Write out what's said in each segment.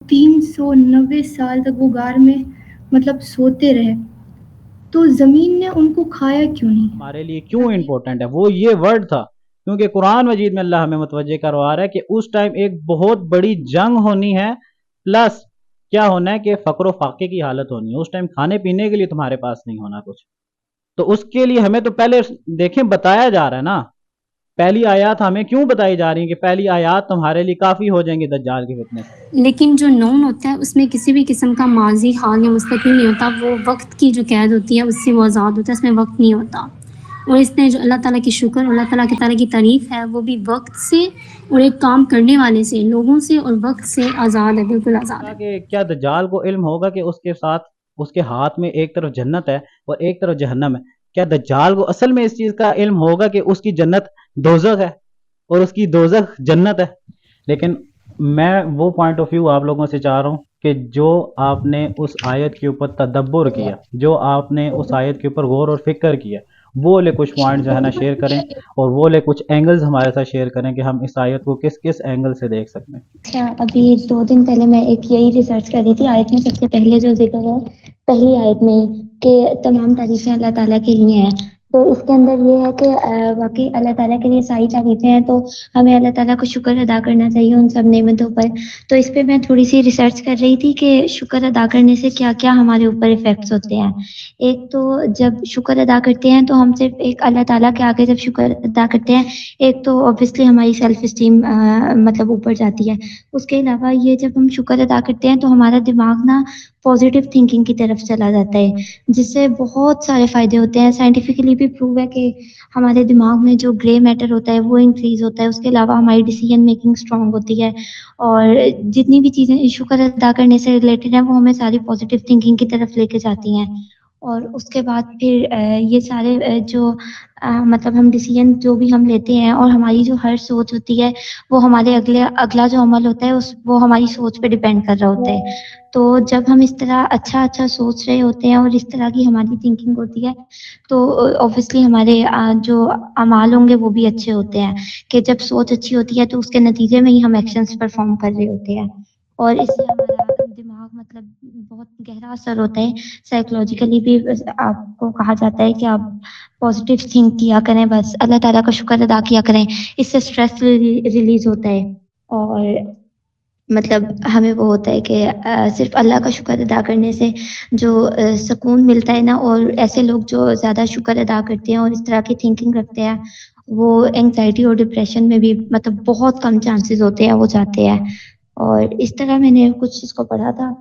390 سال تک وہ غار میں مطلب سوتے رہے، تو زمین نے ان کو کھایا کیوں نہیں؟ ہمارے لیے کیوں امپورٹنٹ ہے وہ یہ ورڈ تھا، کیونکہ قرآن مجید میں اللہ ہمیں متوجہ کروا رہا ہے کہ اس ٹائم ایک بہت بڑی جنگ ہونی ہے، پلس کیا ہونا ہے کہ فقر و فاقے کی حالت ہونی ہے، اس ٹائم کھانے پینے کے لیے تمہارے پاس نہیں ہونا کچھ، تو اس کے لیے ہمیں تو پہلے دیکھیں بتایا جا رہا ہے نا، پہلی آیات ہمیں کیوں بتائی جا رہی ہیں کہ پہلی آیات تمہارے لیے کافی ہو جائیں گی دجال کے فتنے سے۔ لیکن جو نون ہوتا ہے اس میں کسی بھی قسم کا ماضی حال یا مستقبل نہیں ہوتا، وہ وقت کی جو قید ہوتی ہے اس سے وہ آزاد ہوتا ہے، اس میں وقت نہیں ہوتا۔ اور اس میں جو اللہ تعالیٰ کی شکر، اللہ تعالیٰ کی تعریف ہے، وہ بھی وقت سے اور ایک کام کرنے والے سے، لوگوں سے اور وقت سے آزاد ہے، بالکل آزاد ہے۔ کہ کیا دجال کو علم ہوگا کہ اس کے ساتھ اس کے ہاتھ میں ایک طرف جنت ہے اور ایک طرف جہنم ہے؟ کیا دجال کو اصل میں اس چیز کا علم ہوگا کہ اس کی جنت دوزخ ہے اور اس کی دوزخ جنت ہے؟ لیکن میں وہ پوائنٹ آف ویو آپ لوگوں سے چاہ رہا ہوں کہ جو آپ نے اس آیت کے اوپر تدبر کیا، جو آپ نے اس آیت کے اوپر غور اور فکر کیا، وہ لے کچھ پوائنٹ جو ہے نا شیئر کریں، اور وہ لے کچھ اینگلز ہمارے ساتھ شیئر کریں کہ ہم اس آیت کو کس کس اینگل سے دیکھ سکتے ہیں۔ اچھا، ابھی 2 دن پہلے میں ایک یہی ریسرچ کر رہی تھی، آیت میں سب سے پہلے جو ذکر ہے پہلی آیت میں کہ تمام تعریفیں اللہ تعالیٰ کے لیے ہیں، تو اس کے اندر یہ ہے کہ واقعی اللہ تعالیٰ کے لیے ساری تعریفیں ہیں، تو ہمیں اللہ تعالیٰ کو شکر ادا کرنا چاہیے ان سب نعمتوں پر۔ تو اس پہ میں تھوڑی سی ریسرچ کر رہی تھی کہ شکر ادا کرنے سے کیا کیا ہمارے اوپر افیکٹس ہوتے ہیں۔ ایک تو جب شکر ادا کرتے ہیں تو ہم صرف ایک اللہ تعالیٰ کے آگے جب شکر ادا کرتے ہیں، ایک تو اوبیسلی ہماری سیلف اسٹیم مطلب اوپر جاتی ہے۔ اس کے علاوہ یہ جب ہم شکر ادا کرتے ہیں تو ہمارا دماغ نا پازیٹیو تھنکنگ کی طرف چلا جاتا ہے، جس سے بہت سارے فائدے ہوتے ہیں۔ سائنٹیفکلی بھی پروو ہے کہ ہمارے دماغ میں جو گرے میٹر ہوتا ہے وہ انکریز ہوتا ہے، اس کے علاوہ ہماری ڈیسیژن میکنگ اسٹرانگ ہوتی ہے، اور جتنی بھی چیزیں شکر ادا کرنے سے ریلیٹڈ ہیں وہ ہمیں ساری پازیٹیو تھنکنگ کی طرف لے کے جاتی ہیں۔ اور اس کے بعد پھر یہ سارے جو مطلب ہم ڈیسیژن جو بھی ہم لیتے ہیں اور ہماری جو ہر سوچ ہوتی ہے وہ ہمارے اگلا جو عمل ہوتا ہے وہ ہماری سوچ پہ ڈیپینڈ کر رہا ہوتا ہے۔ تو جب ہم اس طرح اچھا سوچ رہے ہوتے ہیں اور اس طرح کی ہماری تھنکنگ ہوتی ہے تو اوبیسلی ہمارے جو اعمال ہوں گے وہ بھی اچھے ہوتے ہیں، کہ جب سوچ اچھی ہوتی ہے تو اس کے نتیجے میں ہی ہم ایکشنز پرفارم کر رہے ہوتے ہیں، اور اس سے ہمارا دماغ مطلب بہت گہرا اثر ہوتا ہے۔ سائیکولوجیکلی بھی آپ کو کہا جاتا ہے کہ آپ پازیٹیو تھنک کیا کریں، بس اللہ تعالیٰ کا شکر ادا کیا کریں، اس سے اسٹریس ریلیز ہوتا ہے، اور مطلب ہمیں وہ ہوتا ہے کہ صرف اللہ کا شکر ادا کرنے سے جو سکون ملتا ہے نا، اور ایسے لوگ جو زیادہ شکر ادا کرتے ہیں اور اس طرح کی تھنکنگ رکھتے ہیں وہ انگزائٹی اور ڈپریشن میں بھی مطلب بہت کم چانسز ہوتے ہیں وہ جاتے ہیں۔ اور اس طرح میں نے کچھ چیز کو پڑھا تھا،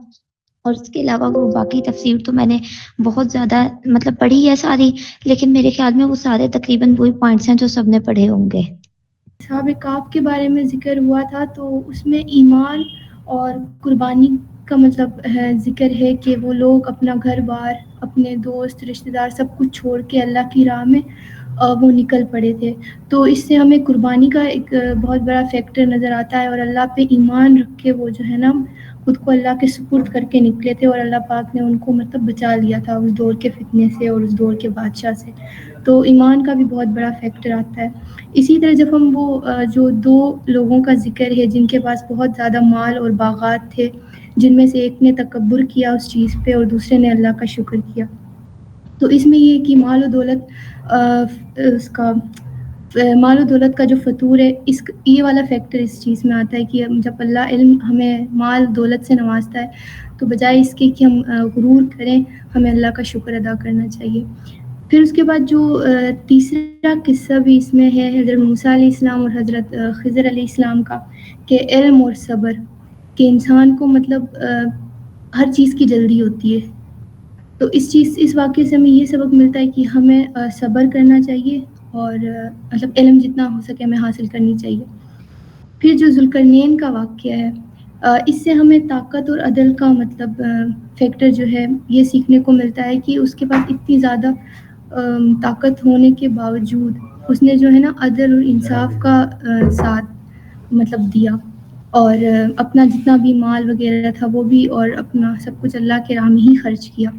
اور اس کے علاوہ وہ باقی تفسیر تو میں نے بہت زیادہ مطلب پڑھی ہے ساری، لیکن میرے خیال میں وہ سارے تقریباً وہی پوائنٹس ہیں جو سب نے پڑھے ہوں گے۔ اصحاب کہف کے بارے میں ذکر ہوا تھا، تو اس میں ایمان اور قربانی کا مطلب ہے ذکر ہے کہ وہ لوگ اپنا گھر بار، اپنے دوست رشتہ دار سب کچھ چھوڑ کے اللہ کی راہ میں وہ نکل پڑے تھے۔ تو اس سے ہمیں قربانی کا ایک بہت بڑا فیکٹر نظر آتا ہے، اور اللہ پہ ایمان رکھ کے وہ جو ہے نا خود کو اللہ کے سپرد کر کے نکلے تھے، اور اللہ پاک نے ان کو مطلب بچا لیا تھا اس دور کے فتنے سے اور اس دور کے بادشاہ سے۔ تو ایمان کا بھی بہت بڑا فیکٹر آتا ہے۔ اسی طرح جب ہم وہ جو 2 لوگوں کا ذکر ہے جن کے پاس بہت زیادہ مال اور باغات تھے، جن میں سے ایک نے تکبر کیا اس چیز پہ اور دوسرے نے اللہ کا شکر کیا، تو اس میں یہ کہ مال و دولت کا جو فطور ہے، یہ والا فیکٹر اس چیز میں آتا ہے کہ جب اللہ علم ہمیں مال دولت سے نوازتا ہے تو بجائے اس کے کہ ہم غرور کریں، ہمیں اللہ کا شکر ادا کرنا چاہیے۔ پھر اس کے بعد جو تیسرا قصہ بھی اس میں ہے حضرت موسیٰ علیہ السلام اور حضرت خضر علیہ السلام کا، کہ علم اور صبر، کہ انسان کو مطلب ہر چیز کی جلدی ہوتی ہے، تو اس واقعے سے ہمیں یہ سبق ملتا ہے کہ ہمیں صبر کرنا چاہیے، اور مطلب علم جتنا ہو سکے ہمیں حاصل کرنی چاہیے۔ پھر جو ذوالقرنین کا واقعہ ہے، اس سے ہمیں طاقت اور عدل کا مطلب فیکٹر جو ہے یہ سیکھنے کو ملتا ہے کہ اس کے پاس اتنی زیادہ طاقت ہونے کے باوجود اس نے جو ہے نا عدل اور انصاف کا ساتھ مطلب دیا، اور اپنا جتنا بھی مال وغیرہ تھا وہ بھی، اور اپنا سب کچھ اللہ کے راہ میں ہی خرچ کیا۔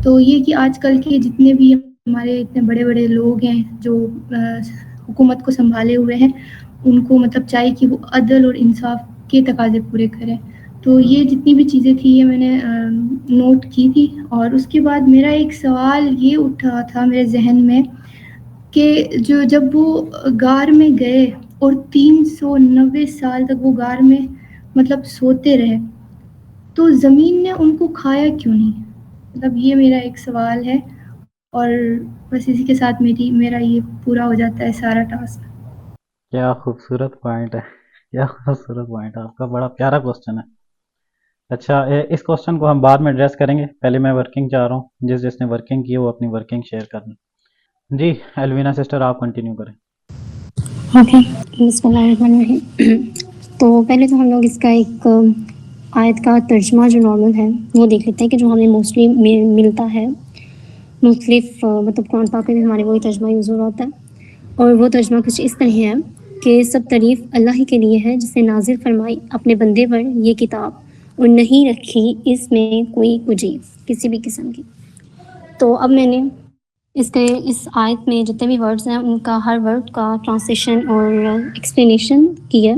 تو یہ کہ آج کل کے جتنے بھی ہمارے اتنے بڑے بڑے لوگ ہیں جو حکومت کو سنبھالے ہوئے ہیں، ان کو مطلب چاہیے کہ وہ عدل اور انصاف کے تقاضے پورے کریں۔ تو یہ جتنی بھی چیزیں تھیں یہ میں نے نوٹ کی تھی. اور اس کے بعد میرا ایک سوال یہ اٹھا تھا میرے ذہن میں کہ جب وہ غار میں گئے اور 390 سال تک وہ غار میں مطلب سوتے رہے, تو زمین نے ان کو کھایا کیوں نہیں؟ مطلب یہ میرا ایک سوال ہے, اور بس اسی کے ساتھ میرا یہ پورا ہو جاتا ہے سارا ٹاسک. کیا خوبصورت پوائنٹ ہے, کیا خوبصورت پوائنٹ ہے آپ کا, بڑا پیارا کوسچن ہے. اچھا, اس کوسچن کو ہم بعد میں ایڈریس کریں گے, پہلے میں ورکنگ چاہ رہا ہوں, جس نے ورکنگ کی وہ اپنی ورکنگ شیئر کرنا. جی الوینا سسٹر آپ کنٹینیو کریں. اوکے, بسم اللہ الرحمن الرحیم. تو پہلے تو ہم لوگ اس کا ایک آیت کا ترجمہ جو نارمل ہے وہ دیکھ لیتے ہیں کہ جو ہمیں موسٹلی ملتا ہے مختلف مطلب قرآن پاک میں بھی ہمارے وہی ترجمہ یوز ہو رہا ہوتا ہے. اور وہ ترجمہ کچھ اس طرح ہے کہ سب تعریف اللہ ہی کے لیے ہے جس نے نازل فرمائی اپنے بندے پر یہ کتاب اور نہیں رکھی اس میں کوئی وجیف کسی بھی قسم کی. تو اب میں نے اس آیت میں جتنے بھی ورڈز ہیں ان کا ہر ورڈ کا ٹرانسلیشن اور ایکسپلینیشن کی ہے.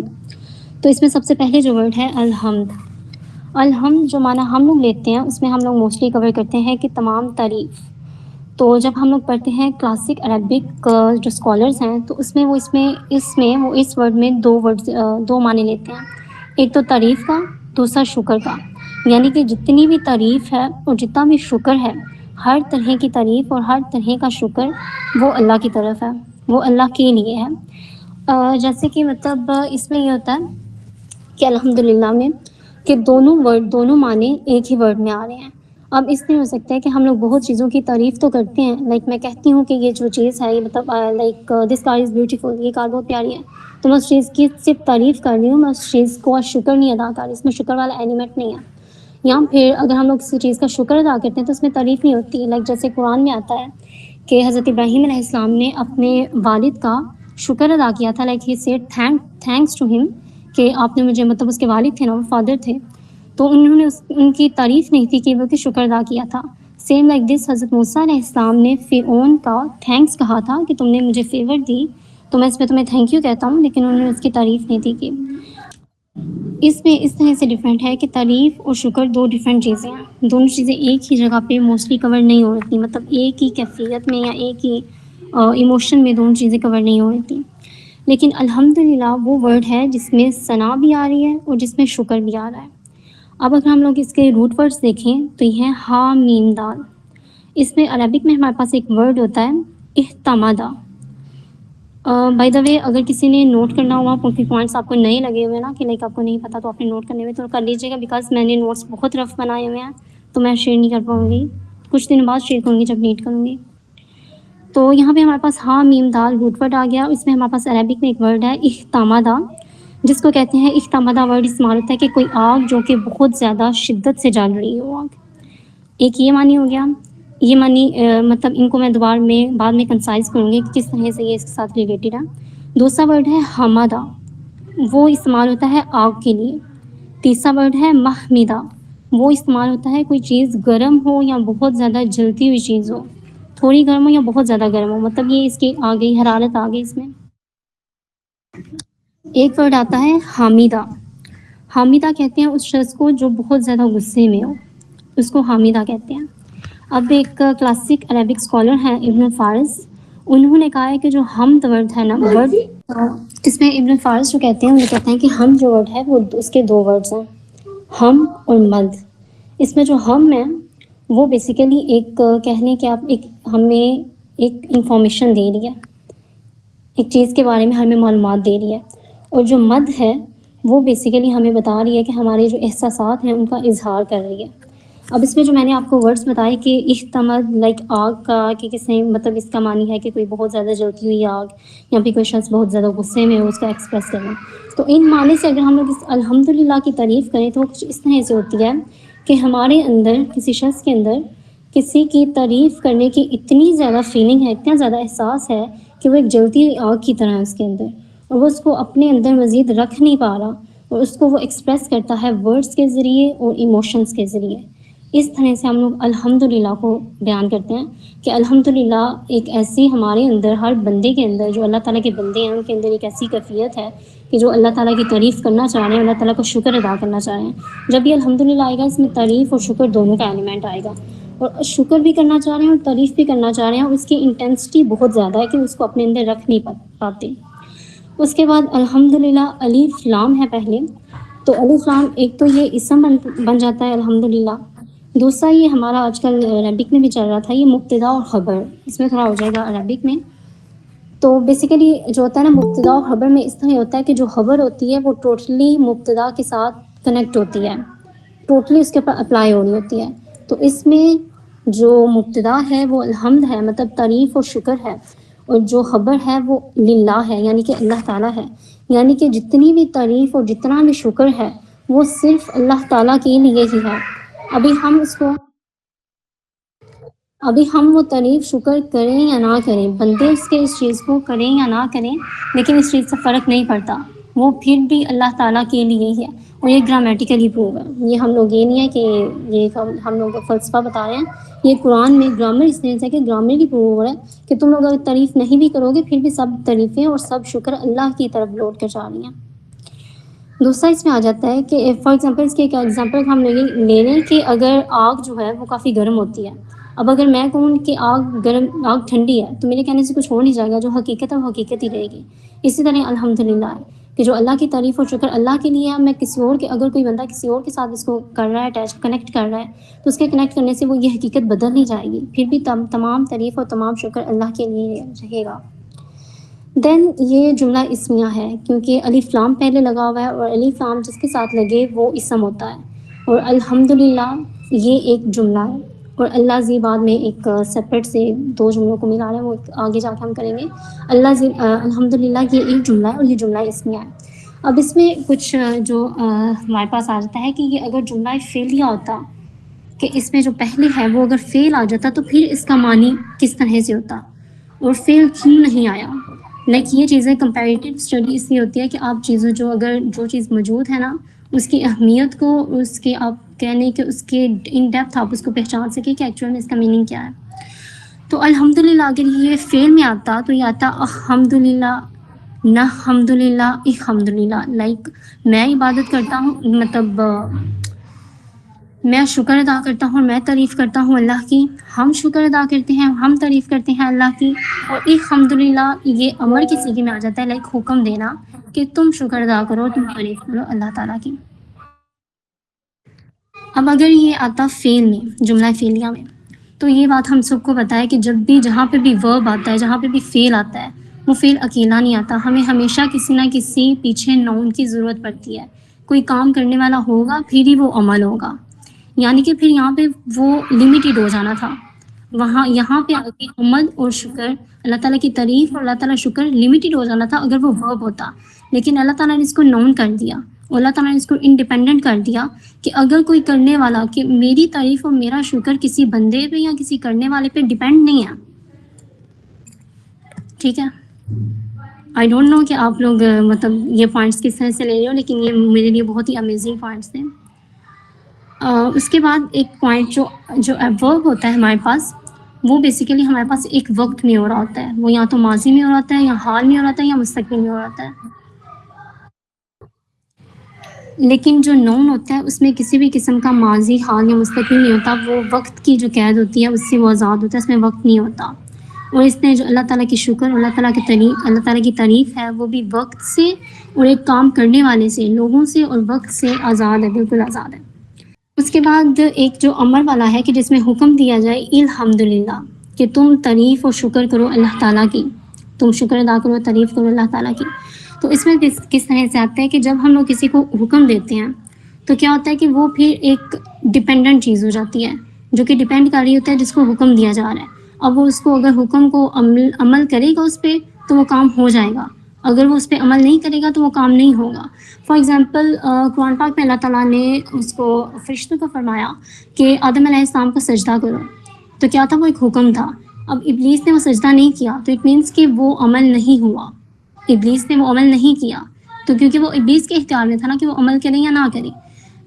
تو اس میں سب سے پہلے جو ورڈ ہے الحمد. الحمد جو معنی ہم لوگ لیتے ہیں اس میں ہم لوگ موسٹلی کور کرتے ہیں کہ تمام تعریف. تو جب ہم لوگ پڑھتے ہیں کلاسک عربک جو اسکالرز ہیں تو اس میں وہ اس ورڈ میں دو معنی لیتے ہیں. ایک تو تعریف کا, دوسرا شکر کا. یعنی کہ جتنی بھی تعریف ہے اور جتنا بھی شکر ہے, ہر طرح کی تعریف اور ہر طرح کا شکر وہ اللہ کی طرف ہے, وہ اللہ کے لیے ہے. جیسے کہ مطلب اس میں یہ ہوتا ہے کہ الحمدللہ میں کہ دونوں معنی ایک ہی ورڈ میں آ رہے ہیں. اب اس میں ہو سکتا ہے کہ ہم لوگ بہت چیزوں کی تعریف تو کرتے ہیں, لائک میں کہتی ہوں کہ یہ جو چیز ہے یہ مطلب like this car is beautiful, یہ کار بہت پیاری ہے, تو میں اس چیز کی صرف تعریف کر رہی ہوں, میں اس چیز کو شکر نہیں ادا کر رہی, اس میں شکر والا ایلیمنٹ نہیں ہے. یا پھر اگر ہم لوگ کسی چیز کا شکر ادا کرتے ہیں تو اس میں تعریف نہیں ہوتی. لائک جیسے قرآن میں آتا ہے کہ حضرت ابراہیم علیہ السلام نے اپنے والد کا شکر ادا کیا تھا, like he said thanks to ہم, کہ آپ نے مجھے مطلب اس کے والد تھے نا, وہ فادر تھے, تو انہوں نے ان کی تعریف نہیں تھی کہ وہ شکر ادا کیا تھا. سیم لائک دس حضرت موسیٰ علیہ السلام نے فرعون کا تھینکس کہا تھا کہ تم نے مجھے فیور دی تو میں اس پہ تمہیں تھینک یو کہتا ہوں, لیکن انہوں نے اس کی تعریف نہیں تھی کی. اس میں اس طرح سے ڈفرینٹ ہے کہ تعریف اور شکر دو ڈفرینٹ چیزیں ہیں. دونوں چیزیں ایک ہی جگہ پہ موسٹلی کور نہیں ہو رہتی, مطلب ایک ہی کیفیت میں یا ایک ہی ایموشن میں دونوں چیزیں کور نہیں ہو رہتی. لیکن الحمدللہ وہ ورڈ ہے جس میں ثنا بھی آ رہی ہے اور جس میں شکر بھی آ رہا ہے. اب اگر ہم لوگ اس کے روٹ ورڈز دیکھیں تو یہ ہے ہا میم دال. اس میں عربک میں ہمارے پاس ایک ورڈ ہوتا ہے احتمادہ. بائی دا وے اگر کسی نے نوٹ کرنا ہوا کیونکہ پوائنٹس آپ کو نئے لگے ہوئے نا کہ لائک آپ کو نہیں پتا, تو آپ نے نوٹ کرنے ہوئے تو کر لیجیے گا, بیکاز میں نے نوٹس بہت رف بنائے ہوئے ہیں تو میں شیئر نہیں کر پاؤں گی, کچھ دن بعد شیئر کروں گی جب نیٹ کروں گی. تو یہاں پہ ہمارے پاس ہا میم دال روٹ ورڈ آ گیا. اس میں ہمارے پاس عربک میں ایک ورڈ ہے احتمادہ, جس کو کہتے ہیں احتمادہ ورڈ استعمال ہوتا ہے کہ کوئی آگ جو کہ بہت زیادہ شدت سے جل رہی ہو آگ. ایک یہ معنی ہو گیا. یہ معنی مطلب ان کو میں بعد میں کنسائز کروں گی کہ کس طرح سے یہ اس کے ساتھ ریلیٹڈ ہے. دوسرا ورڈ ہے حمادہ, وہ استعمال ہوتا ہے آگ کے لیے. تیسرا ورڈ ہے محمیدہ, وہ استعمال ہوتا ہے کوئی چیز گرم ہو یا بہت زیادہ جلتی ہوئی چیز ہو, تھوڑی گرم ہو یا بہت زیادہ گرم ہو, مطلب یہ اس کی آ گئی حرارت آ گئی اس میں. ایک ورڈ آتا ہے حامیدہ. حامیدہ کہتے ہیں اس شخص کو جو بہت زیادہ غصے میں ہو, اس کو حامیدہ کہتے ہیں. اب ایک کلاسک عربک اسکالر ہیں ابن فارس, انہوں نے کہا ہے کہ جو حمد ورڈ ہے نا ورڈ, اس میں ابن فارس جو کہتے ہیں وہ کہتے ہیں کہ ہم جو ورڈ ہے وہ اس کے دو ورڈز ہیں, ہم اور مد. اس میں جو ہم ہے وہ بیسیکلی ایک کہہ لیں کہ آپ ہمیں ایک انفارمیشن دے رہی ہے, ایک چیز کے بارے میں ہمیں معلومات دے رہی ہے. اور جو مد ہے وہ بیسیکلی ہمیں بتا رہی ہے کہ ہمارے جو احساسات ہیں ان کا اظہار کر رہی ہے. اب اس میں جو میں نے آپ کو ورڈز بتائے کہ احتماد لائک آگ کا, کہ کسی مطلب اس کا معنی ہے کہ کوئی بہت زیادہ جلتی ہوئی آگ, یا پھر کوئی شخص بہت زیادہ غصے میں ہو اس کا ایکسپریس کرنا. تو ان معنی سے اگر ہم لوگ اس الحمدللہ کی تعریف کریں تو کچھ اس طرح سے ہوتی ہے کہ ہمارے اندر کسی شخص کے اندر کسی کی تعریف کرنے کی اتنی زیادہ فیلنگ ہے, اتنا زیادہ احساس ہے کہ وہ ایک جلتی ہوئی آگ کی طرح ہے اس کے اندر, اور وہ اس کو اپنے اندر مزید رکھ نہیں پا رہا, اور اس کو وہ ایکسپریس کرتا ہے ورڈز کے ذریعے اور ایموشنز کے ذریعے. اس طرح سے ہم لوگ الحمدللہ کو بیان کرتے ہیں کہ الحمدللہ ایک ایسی ہمارے اندر, ہر بندے کے اندر جو اللہ تعالیٰ کے بندے ہیں ان کے اندر ایک ایسی کیفیت ہے کہ جو اللہ تعالیٰ کی تعریف کرنا چاہ رہے ہیں، اللہ تعالیٰ کا شکر ادا کرنا چاہ رہے ہیں. جب یہ الحمدللہ آئے گا اس میں تعریف اور شکر دونوں کا ایلیمنٹ آئے گا، اور شکر بھی کرنا چاہ رہے ہیں اور تعریف بھی کرنا چاہ رہے ہیں، اور اس کی انٹینسٹی بہت زیادہ ہے کہ اس کو اپنے اندر رکھ نہیں پاتے. اس کے بعد الحمدللہ الف لام ہے پہلے، تو الف لام ایک تو یہ اسم بن جاتا ہے الحمدللہ. دوسرا یہ ہمارا آج کل عربک میں بھی چل رہا تھا، یہ مبتدا اور خبر، اس میں تھوڑا ہو جائے گا عربک میں. تو بیسیکلی جو ہوتا ہے نا مبتدا اور خبر میں اس طرح ہوتا ہے کہ جو خبر ہوتی ہے وہ ٹوٹلی مبتدا کے ساتھ کنیکٹ ہوتی ہے، ٹوٹلی اس کے اوپر اپلائی ہو رہی ہوتی ہے. تو اس میں جو مبتدا ہے وہ الحمد ہے، مطلب تعریف اور شکر ہے، اور جو خبر ہے وہ للہ ہے، یعنی کہ اللہ تعالیٰ ہے. یعنی کہ جتنی بھی تعریف اور جتنا بھی شکر ہے وہ صرف اللہ تعالیٰ کے لیے ہی ہے. ابھی ہم وہ تعریف شکر کریں یا نہ کریں، بندے اس چیز کو کریں یا نہ کریں، لیکن اس چیز سے فرق نہیں پڑتا، وہ پھر بھی اللہ تعالیٰ کے لیے ہی ہے. اور یہ گرامیٹیکلی پروو ہے، یہ ہم لوگ یہ نہیں ہے کہ یہ ہم لوگ فلسفہ بتا رہے ہیں، یہ قرآن میں گرامر اس طرح سے کہ گرامر کی پروو ہو رہا ہے کہ تم لوگ اگر تعریف نہیں بھی کرو گے پھر بھی سب تعریفیں اور سب شکر اللہ کی طرف لوٹ کر جا رہی ہیں. دوسرا اس میں آ جاتا ہے کہ فار ایگزامپل اس کے ایک ایگزامپل ہم لے لیں کہ اگر آگ جو ہے وہ کافی گرم ہوتی ہے. اب اگر میں کہوں کہ آگ ٹھنڈی ہے تو میرے کہنے سے کچھ ہو نہیں جائے گا، جو حقیقت ہے وہ حقیقت ہی رہے گی. اسی طرح الحمدللہ ہے کہ جو اللہ کی تعریف اور شکر اللہ کے لیے ہے. میں کسی اور کے اگر کوئی بندہ کسی اور کے ساتھ اس کو کر رہا ہے، اٹیچ کنیکٹ کر رہا ہے، تو اس کے کنیکٹ کرنے سے وہ یہ حقیقت بدل نہیں جائے گی، پھر بھی تمام تعریف اور تمام شکر اللہ کے لیے رہے گا. دین یہ جملہ اسمیہ ہے کیونکہ الف لام پہلے لگا ہوا ہے، اور الف لام جس کے ساتھ لگے وہ اسم ہوتا ہے. اور الحمدللہ یہ ایک جملہ ہے، اور اللہ زی بعد میں ایک سپریٹ سے دو جملوں کو ملا رہے ہیں، وہ آگے جا کے ہم کریں گے. الحمدللہ یہ ایک جملہ ہے اور یہ جملہ اسمیہ ہے. اب اس میں کچھ جو ہمارے پاس آ جاتا ہے کہ یہ اگر جملہ فعلیہ ہوتا کہ اس میں جو پہلے ہے وہ اگر فعل آ جاتا تو پھر اس کا معنی کس طرح سے ہوتا، اور فعل کیوں نہیں آیا. یہ چیزیں کمپیریٹیو اسٹڈی اس لیے ہوتی ہے کہ آپ چیزوں جو چیز موجود ہے نا اس کی اہمیت کو، اس کے آپ کہنے کہ اس کے ان ڈیپتھ آپ اس کو پہچان سکیں کہ ایکچوئل میں اس کا میننگ کیا ہے. تو الحمدللہ اگر یہ فعل میں آتا تو یہ آتا الحمدللہ، نہ الحمدللہ، الحمدللہ. لائک میں عبادت کرتا ہوں، مطلب میں شکر ادا کرتا ہوں اور میں تعریف کرتا ہوں اللہ کی. ہم شکر ادا کرتے ہیں، ہم تعریف کرتے ہیں اللہ کی. اور الحمدللہ یہ امر کی صیغے میں آ جاتا ہے، لائک حکم دینا کہ تم شکر ادا کرو، تم تعریف کرو اللہ تعالیٰ کی. اب اگر یہ آتا فعل میں، جملہ فعلیہ میں، تو یہ بات ہم سب کو پتہ ہے کہ جب بھی جہاں پہ بھی ورب آتا ہے، جہاں پہ بھی فعل آتا ہے، وہ فعل اکیلا نہیں آتا. ہمیں ہمیشہ کسی نہ کسی پیچھے نون کی ضرورت پڑتی ہے. کوئی کام کرنے والا ہوگا پھر ہی وہ عمل ہوگا. یعنی کہ پھر یہاں پہ وہ لمیٹیڈ ہو جانا تھا، یہاں پہ آگے عمل اور شکر، اللہ تعالیٰ کی تعریف اور اللہ تعالیٰ شکر لمیٹیڈ ہو جانا تھا اگر وہ ورب ہوتا. لیکن اللہ تعالیٰ نے اس کو نون کر دیا، اور اللہ تعالیٰ نے اس کو انڈیپینڈنٹ کر دیا کہ اگر کوئی کرنے والا، کہ میری تعریف اور میرا شکر کسی بندے پہ یا کسی کرنے والے پہ ڈیپینڈ نہیں ہے. ٹھیک ہے، آئی ڈونٹ نو کہ آپ لوگ مطلب یہ پوائنٹس کس طرح سے لے رہے ہو، لیکن یہ میرے لیے بہت ہی امیزنگ پوائنٹس تھے. اس کے بعد ایک پوائنٹ جو ورب ہوتا ہے ہمارے پاس، وہ بیسیکلی ہمارے پاس ایک وقت میں ہو رہا ہوتا ہے. وہ یا تو ماضی میں ہو رہا ہوتا ہے، یا حال میں ہو رہا ہوتا ہے، یا مستقبل میں ہو رہا ہوتا ہے. لیکن جو نون ہوتا ہے اس میں کسی بھی قسم کا ماضی، حال یا مستقبل نہیں ہوتا. وہ وقت کی جو قید ہوتی ہے اس سے وہ آزاد ہوتا ہے، اس میں وقت نہیں ہوتا. اور اس میں جو اللہ تعالیٰ کی شکر، اللہ تعالیٰ کی تعریف ہے، وہ بھی وقت سے اور ایک کام کرنے والے سے، لوگوں سے اور وقت سے آزاد ہے، بالکل آزاد ہے. اس کے بعد ایک جو امر والا ہے کہ جس میں حکم دیا جائے الحمدللہ، کہ تم تعریف اور شکر کرو اللہ تعالیٰ کی، تم شکر ادا کرو، تعریف کرو اللہ تعالیٰ کی. تو اس میں کس طرح سے آتا ہے کہ جب ہم لوگ کسی کو حکم دیتے ہیں تو کیا ہوتا ہے کہ وہ پھر ایک ڈیپینڈنٹ چیز ہو جاتی ہے، جو کہ ڈیپینڈ کر رہی ہوتا ہے جس کو حکم دیا جا رہا ہے. اب وہ اس کو اگر حکم کو عمل کرے گا اس پہ تو وہ کام ہو جائے گا، اگر وہ اس پہ عمل نہیں کرے گا تو وہ کام نہیں ہوگا. فار ایگزامپل قرآن پاک میں اللہ تعالیٰ نے اس کو فرشتوں کو فرمایا کہ آدم علیہ السلام کو سجدہ کرو، تو کیا تھا؟ وہ ایک حکم تھا. اب ابلیس نے وہ سجدہ نہیں کیا تو اٹ مینس کہ وہ عمل نہیں ہوا، ابلیس نے وہ عمل نہیں کیا. تو کیونکہ وہ ابلیس کے اختیار میں تھا نا کہ وہ عمل کرے یا نہ کرے،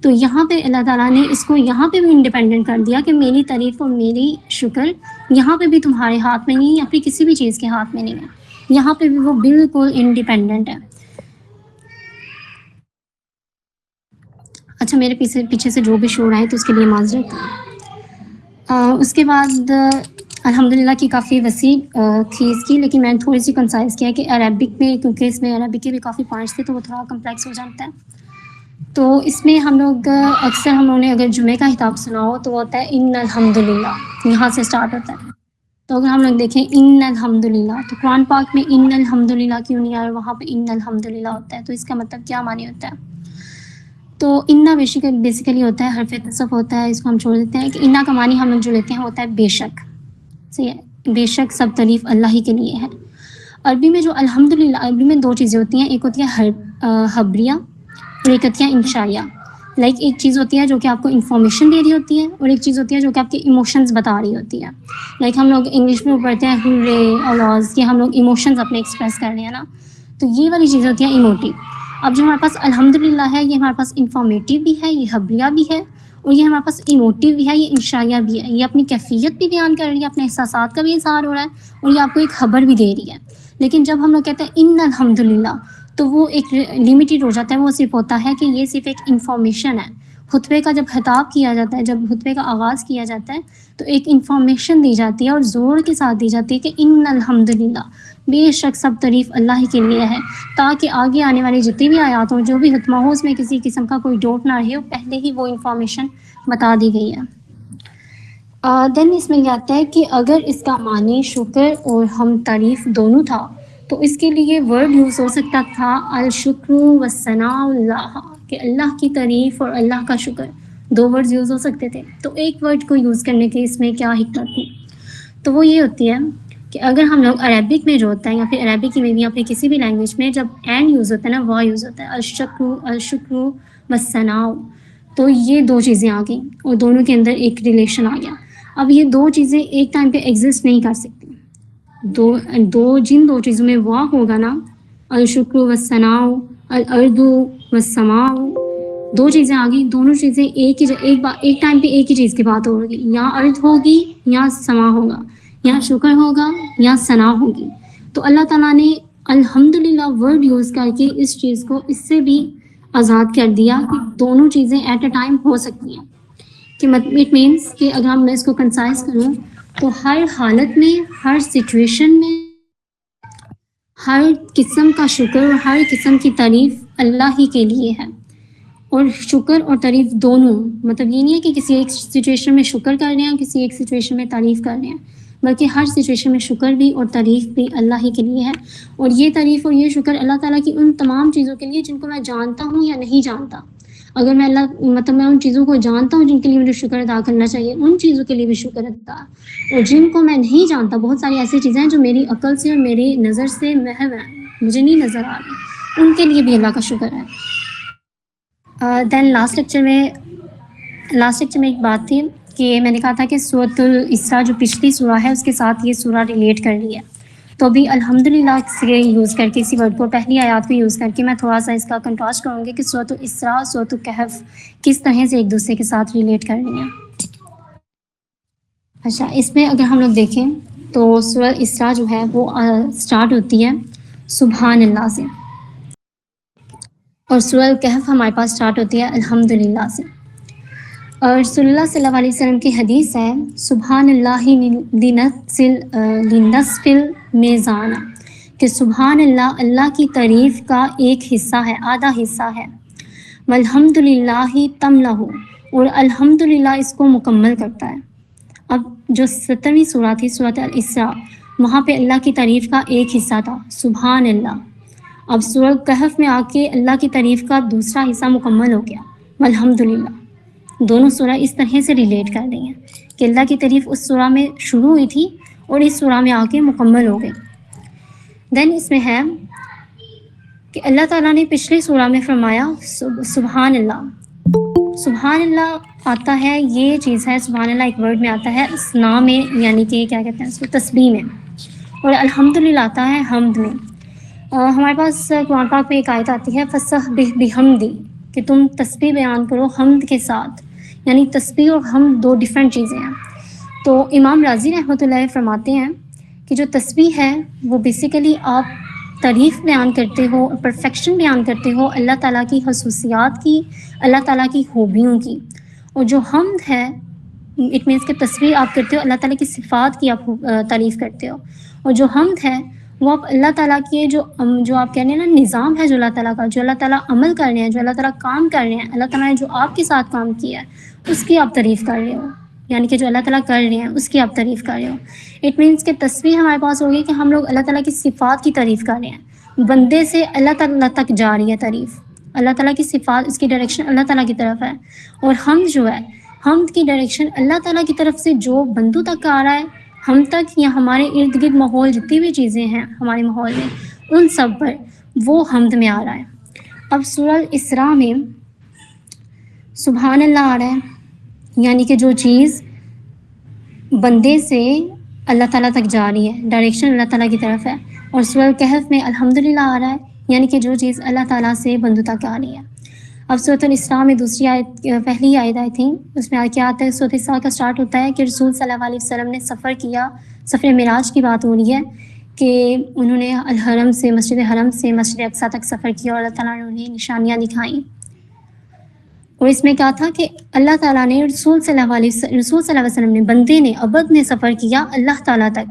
تو یہاں پہ اللہ تعالیٰ نے اس کو یہاں پہ بھی انڈیپینڈنٹ کر دیا کہ میری تعریف اور میری شکر یہاں پہ بھی تمہارے ہاتھ میں نہیں، یا پھر کسی بھی چیز کے ہاتھ میں نہیں ہے، یہاں پہ بھی وہ بالکل انڈیپینڈنٹ ہے. اچھا میرے پیچھے سے جو بھی شور آئے تو اس کے لیے معذرت. اس کے بعد الحمدللہ کی کافی وسیع تھی اس کی، لیکن میں نے تھوڑی سی کنسائز کیا کہ عربک میں، کیونکہ اس میں عربک کے بھی کافی پوائنٹس تھے تو وہ تھوڑا کمپلیکس ہو جاتا ہے. تو اس میں ہم لوگ اکثر ہم لوگوں نے اگر جمعے کا خطاب سنا ہو تو وہ ہوتا ہے ان الحمدللہ، یہاں سے سٹارٹ ہوتا ہے. تو اگر ہم لوگ دیکھیں ان الحمدللہ، تو قرآن پاک میں ان الحمدللہ کیوں نہیں آیا، وہاں پہ ان الحمدللہ ہوتا ہے، تو اس کا مطلب کیا معنی ہوتا ہے؟ تو انا بیسیکلی ہوتا ہے حرف تصف ہوتا ہے، اس کو ہم چھوڑ دیتے ہیں کہ انا کا معنی ہم لوگ جو لیتے ہیں ہوتا ہے بے شک. صحیح ہے، بے شک سب تعریف اللہ ہی کے لیے ہے. عربی میں جو الحمدللہ، عربی میں دو چیزیں ہوتی ہیں، ایک ہوتی ہے خبریہ اور ایک ہوتی ہے انشائیہ. لائک ایک چیز ہوتی ہے جو کہ آپ کو انفارمیشن دے رہی ہوتی ہے، اور ایک چیز ہوتی ہے جو کہ آپ کے ایموشنز بتا رہی ہوتی ہے. لائک ہم لوگ انگلش میں پڑھتے ہیں ہورے اور لاز، کہ ہم لوگ ایموشنز اپنے ایکسپریس کر رہے ہیں نا، تو یہ والی چیز ہوتی ہے ایموٹیو. اب جو ہمارے پاس الحمدللہ ہے، یہ ہمارے پاس انفارمیٹیو بھی ہے، یہ خبریہ بھی ہے، اور یہ ہمارے پاس ایموٹیو بھی ہے، یہ انشائیہ بھی ہے. یہ اپنی کیفیت بھی بیان کر رہی ہے، اپنے احساسات کا بھی اظہار ہو رہا ہے، اور یہ آپ کو ایک خبر بھی دے رہی ہے. لیکن جب ہم لوگ کہتے ہیں ان الحمدللہ، تو وہ ایک لمیٹیڈ ہو جاتا ہے، وہ صرف ہوتا ہے کہ یہ صرف ایک انفارمیشن ہے. خطبے کا جب خطاب کیا جاتا ہے، جب خطبے کا آغاز کیا جاتا ہے، تو ایک انفارمیشن دی جاتی ہے اور زور کے ساتھ دی جاتی ہے کہ ان الحمدللہ، بے شک سب تعریف اللہ ہی کے لیے ہے، تاکہ آگے آنے والی جتنی بھی آیات ہوں، جو بھی خطبہ ہو، اس میں کسی قسم کا کوئی ڈوٹ نہ رہے ہو، پہلے ہی وہ انفارمیشن بتا دی گئی ہے. دین اس میں یہ آتا ہے کہ اگر اس کا معنی شکر اور ہم تعریف دونوں تھا، تو اس کے لیے ورڈ یوز ہو سکتا تھا الشکر والثناء اللہ، کہ اللہ کی تعریف اور اللہ کا شکر، دو ورڈز یوز ہو سکتے تھے. تو ایک ورڈ کو یوز کرنے کے اس میں کیا حکمت تھی؟ تو وہ یہ ہوتی ہے کہ اگر ہم لوگ عربک میں جو ہوتا ہے، یا پھر عربک میں بھی، یا پھر کسی بھی لینگویج میں جب اینڈ یوز ہوتا ہے نا، وا یوز ہوتا ہے، الشکر والثناء، تو یہ دو چیزیں آ گئیں اور دونوں کے اندر ایک ریلیشن آ گیا. اب یہ دو چیزیں ایک ٹائم پہ ایگزسٹ نہیں کر سکتی. جن دو چیزوں میں وا ہوگا نا، الشکر والثناء، الارض والسماء، دو چیزیں آ گئی، دونوں چیزیں ایک ٹائم پہ ایک ہی چیز کی بات ہوگی، یا ارض ہوگی یا سما ہوگا، یا شکر ہوگا یا ثنا ہوگی. تو اللہ تعالیٰ نے الحمدللہ ورڈ یوز کر کے اس چیز کو اس سے بھی آزاد کر دیا کہ دونوں چیزیں ایٹ اے ٹائم ہو سکتی ہیں. کہ اٹ مینس کہ اگر میں اس کو کنسائز کروں تو ہر حالت میں، ہر سچویشن میں، ہر قسم کا شکر اور ہر قسم کی تعریف اللہ ہی کے لیے ہے. اور شکر اور تعریف دونوں، مطلب یہ نہیں ہے کہ کسی ایک سچویشن میں شکر کر رہے ہیں، کسی ایک سچویشن میں تعریف کر رہے ہیں، بلکہ ہر سچویشن میں شکر بھی اور تعریف بھی اللہ ہی کے لیے ہے. اور یہ تعریف اور یہ شکر اللہ تعالیٰ کی ان تمام چیزوں کے لیے جن کو میں جانتا ہوں یا نہیں جانتا. اگر میں میں ان چیزوں کو جانتا ہوں جن کے لیے مجھے شکر ادا کرنا چاہیے، ان چیزوں کے لیے بھی شکر ادا. اور جن کو میں نہیں جانتا، بہت ساری ایسی چیزیں ہیں جو میری عقل سے اور میری نظر سے محو ہیں، مجھے نہیں نظر آ رہی، ان کے لیے بھی اللہ کا شکر ہے. دین لاسٹ لیکچر میں ایک بات تھی کہ میں نے کہا تھا کہ سورۃ الاسراء جو پچھلی سورہ ہے اس کے ساتھ یہ سورہ ریلیٹ کر رہی ہے. تو ابھی الحمدللہ سے یوز کر کے اسی ورڈ کو، پہلی آیات کو یوز کر کے میں تھوڑا سا اس کا کنٹراسٹ کروں گی کہ سورۃ الاسراء، سورۃ الکہف کس طرح سے ایک دوسرے کے ساتھ ریلیٹ کر رہی ہیں. اچھا، اس میں اگر ہم لوگ دیکھیں تو سورۃ الاسراء جو ہے وہ سٹارٹ ہوتی ہے سبحان اللہ سے، اور سورۃ الکہف ہمارے پاس سٹارٹ ہوتی ہے الحمدللہ سے. اور رسول اللہ صلی اللہ علیہ وسلم کی حدیث ہے سبحان اللہ لنصف المیزان، کہ سبحان اللہ اللہ کی تعریف کا ایک حصہ ہے، آدھا حصہ ہے. والحمدللہ تملہ، اور الحمدللہ اس کو مکمل کرتا ہے. اب جو 70ویں سورہ تھی سورۃ الاسراء، وہاں پہ اللہ کی تعریف کا ایک حصہ تھا سبحان اللہ. اب سورۃ الکہف میں آ کے اللہ کی تعریف کا دوسرا حصہ مکمل ہو گیا والحمدللہ. دونوں سورہ اس طرح سے ریلیٹ کر رہی ہیں کہ اللہ کی تعریف اس سورہ میں شروع ہوئی تھی اور اس سورہ میں آ کے مکمل ہو گئی. دین اس میں ہے کہ اللہ تعالیٰ نے پچھلی سورہ میں فرمایا سبحان اللہ. سبحان اللہ آتا ہے، یہ چیز ہے سبحان اللہ ایک ورڈ میں آتا ہے ثنا میں، یعنی کہ کیا کہتے ہیں اس کو، تسبیح میں. اور الحمدللہ آتا ہے حمد میں. ہمارے پاس قرآن پاک میں ایک آیت آتی ہے فسبح بحمدی، کہ تم تسبیح بیان کرو حمد کے ساتھ. یعنی تسبیح اور حمد دو ڈیفرنٹ چیزیں ہیں. تو امام راضی رحمۃ اللہ فرماتے ہیں کہ جو تسبیح ہے وہ بیسیکلی آپ تعریف بیان کرتے ہو، پرفیکشن بیان کرتے ہو اللہ تعالیٰ کی خصوصیات کی، اللہ تعالیٰ کی خوبیوں کی. اور جو حمد ہے اٹ مینس کہ تصویر آپ کرتے ہو اللہ تعالیٰ کی صفات کی آپ تعریف کرتے ہو. اور جو حمد ہے وہ آپ اللہ تعالیٰ کے جو آپ کہہ رہے ہیں نا نظام ہے جو اللہ تعالیٰ کا، جو اللہ تعالیٰ عمل کر رہے ہیں، جو اللہ تعالیٰ کام کر رہے ہیں، اللہ تعالیٰ نے جو آپ کے ساتھ کام کیا ہے اس کی آپ تعریف کر رہے ہو. یعنی کہ جو اللہ تعالیٰ کر رہے ہیں اس کی آپ تعریف کر رہے ہو. اٹ مینس کہ تصویر ہمارے پاس ہوگی کہ ہم لوگ اللہ تعالیٰ کی صفات کی تعریف کر رہے ہیں. بندے سے اللہ تعالیٰ تک جا رہی ہے تعریف، اللہ تعالیٰ کی صفات، اس کی ڈائریکشن اللہ تعالیٰ کی طرف ہے. اور حمد جو ہے، حمد کی ڈائریکشن اللہ تعالیٰ کی طرف سے جو بندوں تک آ رہا ہے، ہم تک یا ہمارے ارد گرد ماحول جتنی بھی چیزیں ہیں ہمارے ماحول میں ان سب پر وہ حمد میں آ رہا ہے. اب سورہ الاسراء میں سبحان اللہ آ رہا ہے، یعنی کہ جو چیز بندے سے اللہ تعالیٰ تک جا رہی ہے، ڈائریکشن اللہ تعالیٰ کی طرف ہے. اور سورہ الکہف میں الحمدللہ آ رہا ہے، یعنی کہ جو چیز اللہ تعالیٰ سے بندوں تک آ رہی ہے. اب سورۃ الاسراء میں دوسری آیت، پہلی آیت آئی تھنک، اس میں کیا آتا ہے؟ سورۃ الاسراء کا سٹارٹ ہوتا ہے کہ رسول صلی اللہ علیہ وسلم نے سفر کیا، سفر معراج کی بات ہو رہی ہے کہ انہوں نے الحرم سے، مسجد حرم سے مسجد اقصیٰ تک سفر کیا اور اللہ تعالیٰ نے انہیں نشانیاں دکھائیں. اور اس میں کیا تھا کہ اللہ تعالیٰ نے رسول صلی اللہ علیہ وسلم نے، بندے نے، عبد نے سفر کیا اللہ تعالیٰ تک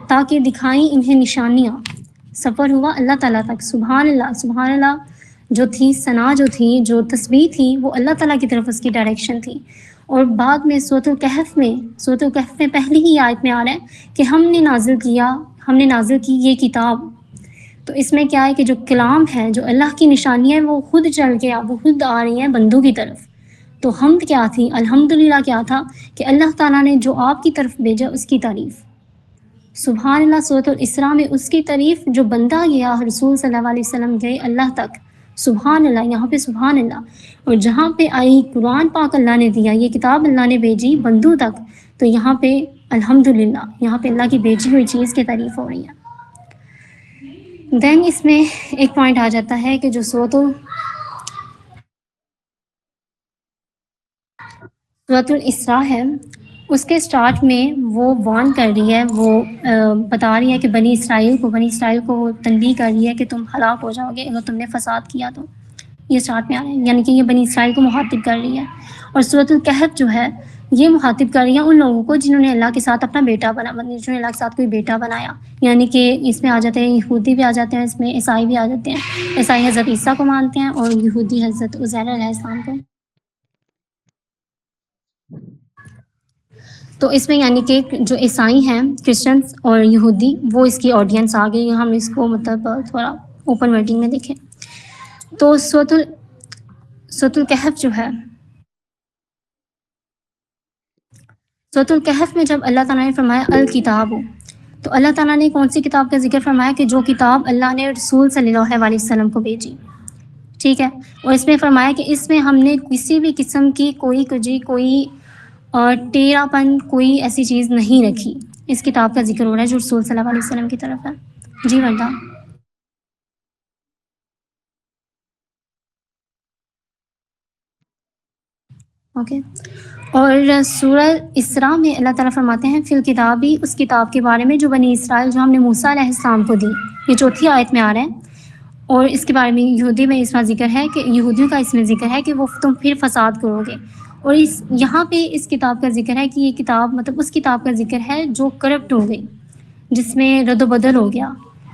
تاکہ دکھائیں انہیں نشانیاں. سفر ہوا اللہ تعالیٰ تک. سبحان اللہ، سبحان اللہ جو تھی، ثنا جو تھی، جو تسبیح تھی، وہ اللہ تعالیٰ کی طرف اس کی ڈائریکشن تھی. اور بعد میں سورۃ الکہف میں پہلی ہی آیت میں آ رہا ہے کہ ہم نے نازل کی یہ کتاب. تو اس میں کیا ہے کہ جو کلام ہے، جو اللہ کی نشانیاں ہیں وہ خود چل کے وہ خود آ رہی ہیں بندوں کی طرف. تو حمد کیا تھی؟ الحمدللہ کیا تھا کہ اللہ تعالیٰ نے جو آپ کی طرف بھیجا اس کی تعریف. سبحان اللہ سورۃ الاسراء میں اس کی تعریف، جو بندہ گیا رسول صلی اللہ علیہ وسلم گئے اللہ تک، سبحان اللہ، یہاں پہ سبحان اللہ. اور جہاں پہ آئی قرآن پاک اللہ نے دیا، یہ کتاب اللہ نے بھیجی بندوں تک، تو یہاں پہ الحمدللہ، یہاں پہ اللہ کی بھیجی ہوئی چیز کی تعریف ہو رہی ہے. دین اس میں ایک پوائنٹ آ جاتا ہے کہ جو سورۃ الاسراء ہے اس کے سٹارٹ میں وہ وارن کر رہی ہے، وہ بتا رہی ہے کہ بنی اسرائیل کو وہ تنبیہ کر رہی ہے کہ تم ہلاک ہو جاؤ گے اگر تم نے فساد کیا. تو یہ سٹارٹ میں آ رہا ہے، یعنی کہ یہ بنی اسرائیل کو مخاطب کر رہی ہے. اور سورۃ الکہف جو ہے یہ مخاطب کر رہی ہے ان لوگوں کو جنہوں نے اللہ کے ساتھ اپنا بیٹا جنہوں نے اللہ کے ساتھ کوئی بیٹا بنایا. یعنی کہ اس میں آ جاتے ہیں یہودی بھی آ جاتے ہیں، اس میں عیسائی بھی آ جاتے ہیں. عیسائی حضرت عیسیٰ کو مانتے ہیں اور یہودی حضرت عزیر علیہ السلام کو. تو اس میں یعنی کہ جو عیسائی ہیں، کرسچنس اور یہودی، وہ اس کی آڈینس آ گئی. ہم اس کو مطلب تھوڑا اوپن ورڈنگ میں دیکھیں تو سورۃ الکہف جو ہے، سورۃ الکہف میں جب اللہ تعالیٰ نے فرمایا الکتاب، تو اللہ تعالیٰ نے کون سی کتاب کا ذکر فرمایا کہ جو کتاب اللہ نے رسول صلی اللہ علیہ وسلم کو بھیجی. ٹھیک ہے. اور اس میں فرمایا کہ اس میں ہم نے کسی بھی قسم کی کوئی کجی، کوئی ٹیڑھا پن، کوئی ایسی چیز نہیں رکھی. اس کتاب کا ذکر ہو رہا ہے جو رسول صلی اللہ علیہ وسلم کی طرف ہے. جی وردا. اوکے. اور سورہ اسراء میں اللہ تعالیٰ فرماتے ہیں فی الکتابی، اس کتاب کے بارے میں جو بنی اسرائیل، جو ہم نے موسیٰ علیہ السلام کو دی. یہ چوتھی آیت میں آ رہا ہے. اور اس کے بارے میں یہودی میں اس میں ذکر ہے کہ یہودیوں کا اس میں ذکر ہے کہ وہ تم پھر فساد کرو گے. اور یہاں پہ اس کتاب کا ذکر ہے کہ یہ کتاب مطلب اس کتاب کا ذکر ہے جو کرپٹ ہو گئی، جس میں رد و بدل ہو گیا.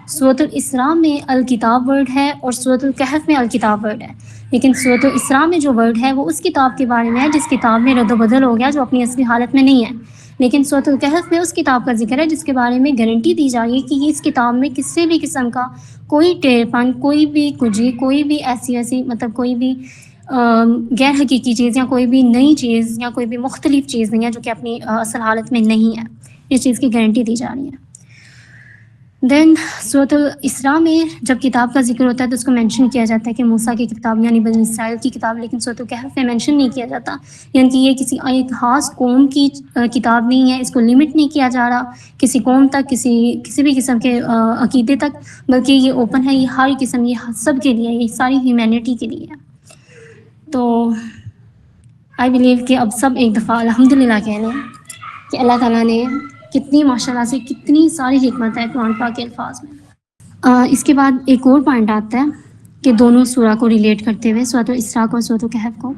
سورۃ الاسراء میں الکتاب ورڈ ہے اور سورۃ الکہف میں الکتاب ورڈ ہے. لیکن سورۃ الاسراء میں جو ورڈ ہے وہ اس کتاب کے بارے میں ہے جس کتاب میں رد و بدل ہو گیا، جو اپنی اصلی حالت میں نہیں ہے. لیکن سورۃ الکہف میں اس کتاب کا ذکر ہے جس کے بارے میں گارنٹی دی جا رہی ہے کہ اس کتاب میں کسی بھی قسم کا کوئی ٹیڑھ پن، کوئی بھی کجی، کوئی بھی ایسی مطلب کوئی بھی غیر حقیقی چیز یا کوئی بھی نئی چیز یا کوئی بھی مختلف چیز نہیں ہے جو کہ اپنی اصل حالت میں نہیں ہے. اس چیز کی گارنٹی دی جا رہی ہے. دین سورۃ الاسراء میں جب کتاب کا ذکر ہوتا ہے تو اس کو مینشن کیا جاتا ہے کہ موسیٰ کی کتاب یعنی بنی اسرائیل کی کتاب. لیکن سورۃ الکہف میں مینشن نہیں کیا جاتا، یعنی کہ یہ کسی ایک خاص قوم کی کتاب نہیں ہے. اس کو لمٹ نہیں کیا جا رہا کسی قوم تک، کسی بھی قسم کے عقیدے تک، بلکہ یہ اوپن ہے، یہ ہر قسم، یہ سب کے لیے، یہ ساری ہیومینٹی کے لیے ہے. تو آئی بلیو کہ اب سب ایک دفعہ الحمدللہ کہہ لیں کہ اللہ تعالیٰ نے کتنی ماشاء اللہ سے کتنی ساری حکمت ہے قرآن پاک کے الفاظ میں. اس کے بعد ایک اور پوائنٹ آتا ہے کہ دونوں سورہ کو ریلیٹ کرتے ہوئے سورۃ الاسراء کو اور سورۃ الکہف کو،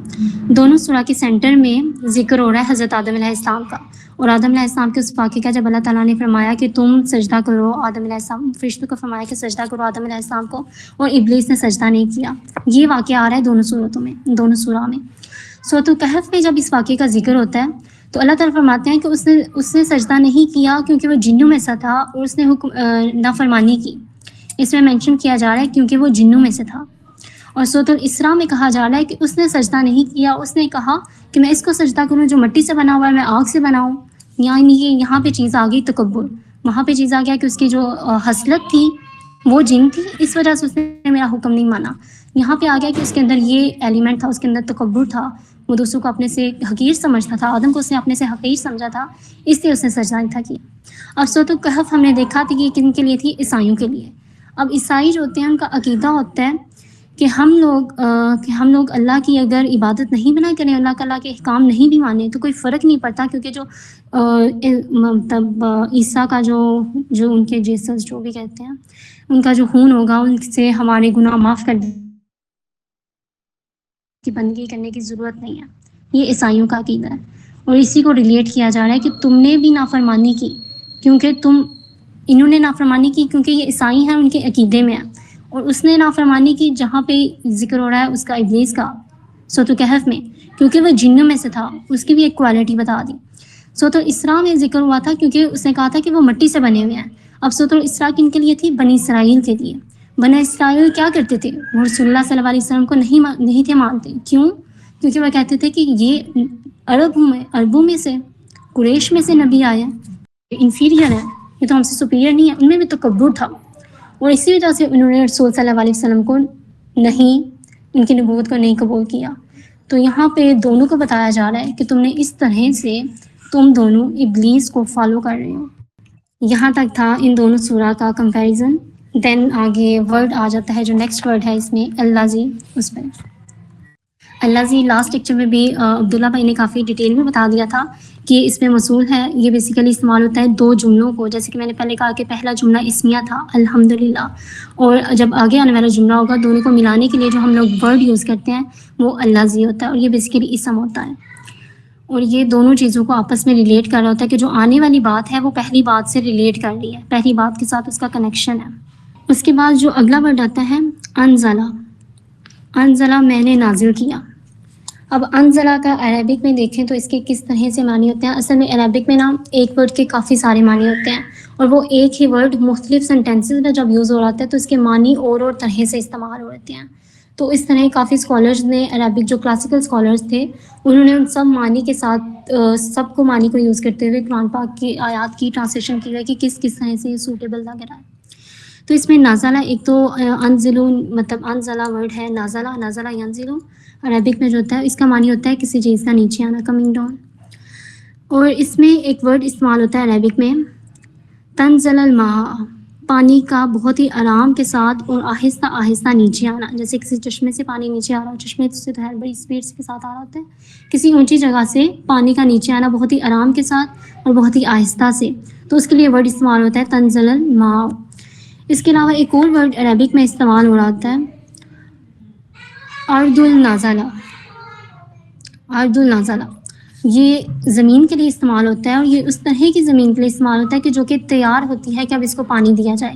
دونوں سورہ کے سینٹر میں ذکر ہو رہا ہے حضرت آدم علیہ السلام کا، اور آدم علیہ السلام کے اس واقعے کا جب اللہ تعالیٰ نے فرمایا کہ تم سجدہ کرو آدم علیہ السلام، فرشتوں کو فرمایا کہ سجدہ کرو آدم علیہ السلام کو، اور ابلیس نے سجدہ نہیں کیا. یہ واقعہ آ رہا ہے دونوں صورتوں میں، دونوں سورہ میں. سورۃ الکہف میں جب اس واقعے کا ذکر ہوتا ہے تو اللہ تعالیٰ فرماتے ہیں کہ اس نے سجدہ نہیں کیا کیونکہ وہ جنوں میں سے تھا، اور اس نے نافرمانی کی. اس میں مینشن کیا جا رہا ہے کیونکہ وہ جنوں میں سے تھا. اور سورۃ الاسراء میں کہا جا رہا ہے کہ اس نے سجدہ نہیں کیا، اس نے کہا کہ میں اس کو سجدہ کروں جو مٹی سے بنا ہوا ہے، میں آگ سے بناؤں. یعنی یہاں پہ چیز آ گئی تکبر، وہاں پہ چیز آ گیا کہ اس کی جو حسلت تھی وہ جن تھی، اس وجہ سے اس نے میرا حکم نہیں مانا. یہاں پہ آ گیا کہ اس کے اندر یہ ایلیمنٹ تھا، اس کے اندر تکبر تھا، وہ دوسروں کو اپنے سے حقیر سمجھتا تھا، آدم کو اس نے اپنے سے حقیر سمجھا تھا، اس لیے اس نے سجدہ نہیں تھا کیا. اب سورۃ الکہف ہم نے دیکھا تھا کہ کن کے لیے تھی؟ عیسائیوں کے لیے. اب عیسائی جو ہوتے ہیں ان کا عقیدہ ہوتا ہے کہ ہم لوگ اللہ کی اگر عبادت نہیں بنا کریں، اللہ کے احکام نہیں بھی مانیں تو کوئی فرق نہیں پڑتا، کیونکہ جو مطلب عیسیٰ کا جو ان کے جیسس جو بھی کہتے ہیں ان کا جو خون ہوگا، ان سے ہمارے گناہ معاف کر کی بندگی کرنے کی ضرورت نہیں ہے. یہ عیسائیوں کا عقیدہ ہے، اور اسی کو ریلیٹ کیا جا رہا ہے کہ تم نے بھی نافرمانی کی انہوں نے نافرمانی کی کیونکہ یہ عیسائی ہیں، ان کے عقیدے میں ہے. اور اس نے نافرمانی کی جہاں پہ ذکر ہو رہا ہے اس کا ابلیس کا سورۃ الکہف میں، کیونکہ وہ جنوں میں سے تھا، اس کی بھی ایک کوالٹی بتا دی. سورۃ الاسراء میں ذکر ہوا تھا کیونکہ اس نے کہا تھا کہ وہ مٹی سے بنے ہوئے ہیں. اب سورۃ الاسراء کن کے لیے تھی؟ بنی اسرائیل کے لیے. بنی اسرائیل کیا کرتے تھے؟ وہ رسول اللہ صلی اللہ علیہ وسلم کو نہیں تھے مانتے. کیوں؟ کیونکہ وہ کہتے تھے کہ یہ عربوں میں سے، قریش میں سے نبی آیا، انفیریئر ہے، یہ تو ہم سے سپیریئر نہیں ہے. ان میں بھی تکبر تھا، اور اسی وجہ سے انہوں نے رسول صلی اللہ علیہ وسلم کو ان کی نبوت کو نہیں قبول کیا. تو یہاں پہ دونوں کو بتایا جا رہا ہے کہ تم نے اس طرح سے تم دونوں ابلیس کو فالو کر رہے ہو. یہاں تک تھا ان دونوں سورہ کا کمپیریزن. دین آگے ورڈ آ جاتا ہے جو نیکسٹ ورڈ ہے اس میں، اللہ زی. اس پہ اللہ زی لاسٹ لیکچر میں بھی عبداللہ بھائی نے کافی ڈیٹیل میں بتا دیا تھا کہ اس میں موصول ہے. یہ بیسیکلی استعمال ہوتا ہے دو جملوں کو، جیسے کہ میں نے پہلے کہا کہ پہلا جملہ اسمیہ تھا الحمدللہ، اور جب آگے آنے والا جملہ ہوگا دونوں کو ملانے کے لیے جو ہم لوگ ورڈ یوز کرتے ہیں وہ اللہ زی ہوتا ہے، اور یہ بیسیکلی اسم ہوتا ہے. اور یہ دونوں چیزوں کو آپس میں ریلیٹ کر رہا ہوتا ہے کہ جو آنے والی بات ہے وہ پہلی بات سے ریلیٹ کر رہی ہے، پہلی بات کے ساتھ اس کا کنیکشن ہے. اس کے بعد جو اگلا ورڈ آتا ہے انزلہ. انزلہ میں نے نازل کیا. اب انزلہ کا عربک میں دیکھیں تو اس کے کس طرح سے معنی ہوتے ہیں. اصل میں عربک میں ایک ورڈ کے کافی سارے معنی ہوتے ہیں، اور وہ ایک ہی ورڈ مختلف سینٹینسز میں جب یوز ہو رہا ہے تو اس کے معنی اور طرح سے استعمال ہو رہتے ہیں. تو اس طرح کافی اسکالرز نے عربک، جو کلاسیکل اسکالرز تھے، انہوں نے ان سب معنی کے ساتھ سب کو معنی کو یوز کرتے ہوئے قرآن پاک کی آیات کی ٹرانسلیشن کی ہے کہ کس طرح سے یہ سوٹیبل لگ رہا ہے. تو اس میں نازلہ ایک تو انزلون مطلب انزلہ ورڈ ہے، نازلہ ینزلو عربک میں جو ہوتا ہے اس کا معنی ہوتا ہے کسی چیز کا نیچے آنا، کمنگ ڈاؤن. اور اس میں ایک ورڈ استعمال ہوتا ہے عربک میں تنزل الماء، پانی کا بہت ہی آرام کے ساتھ اور آہستہ آہستہ نیچے آنا. جیسے کسی چشمے سے پانی نیچے آ رہا ہو، چشمے سے تو بڑی اسپیڈ کے ساتھ آ رہا ہوتا ہے، کسی اونچی جگہ سے پانی کا نیچے آنا بہت ہی آرام کے ساتھ اور بہت ہی آہستہ سے، تو اس کے لیے ورڈ استعمال ہوتا ہے تنزل الماء. اس کے علاوہ ایک اور ورڈ عربک میں استعمال ہو رہا ہوتا ہے ارض النازلہ. ارض النازلہ یہ زمین کے لیے استعمال ہوتا ہے، اور یہ اس طرح کی زمین کے لیے استعمال ہوتا ہے کہ جو کہ تیار ہوتی ہے کہ اب اس کو پانی دیا جائے.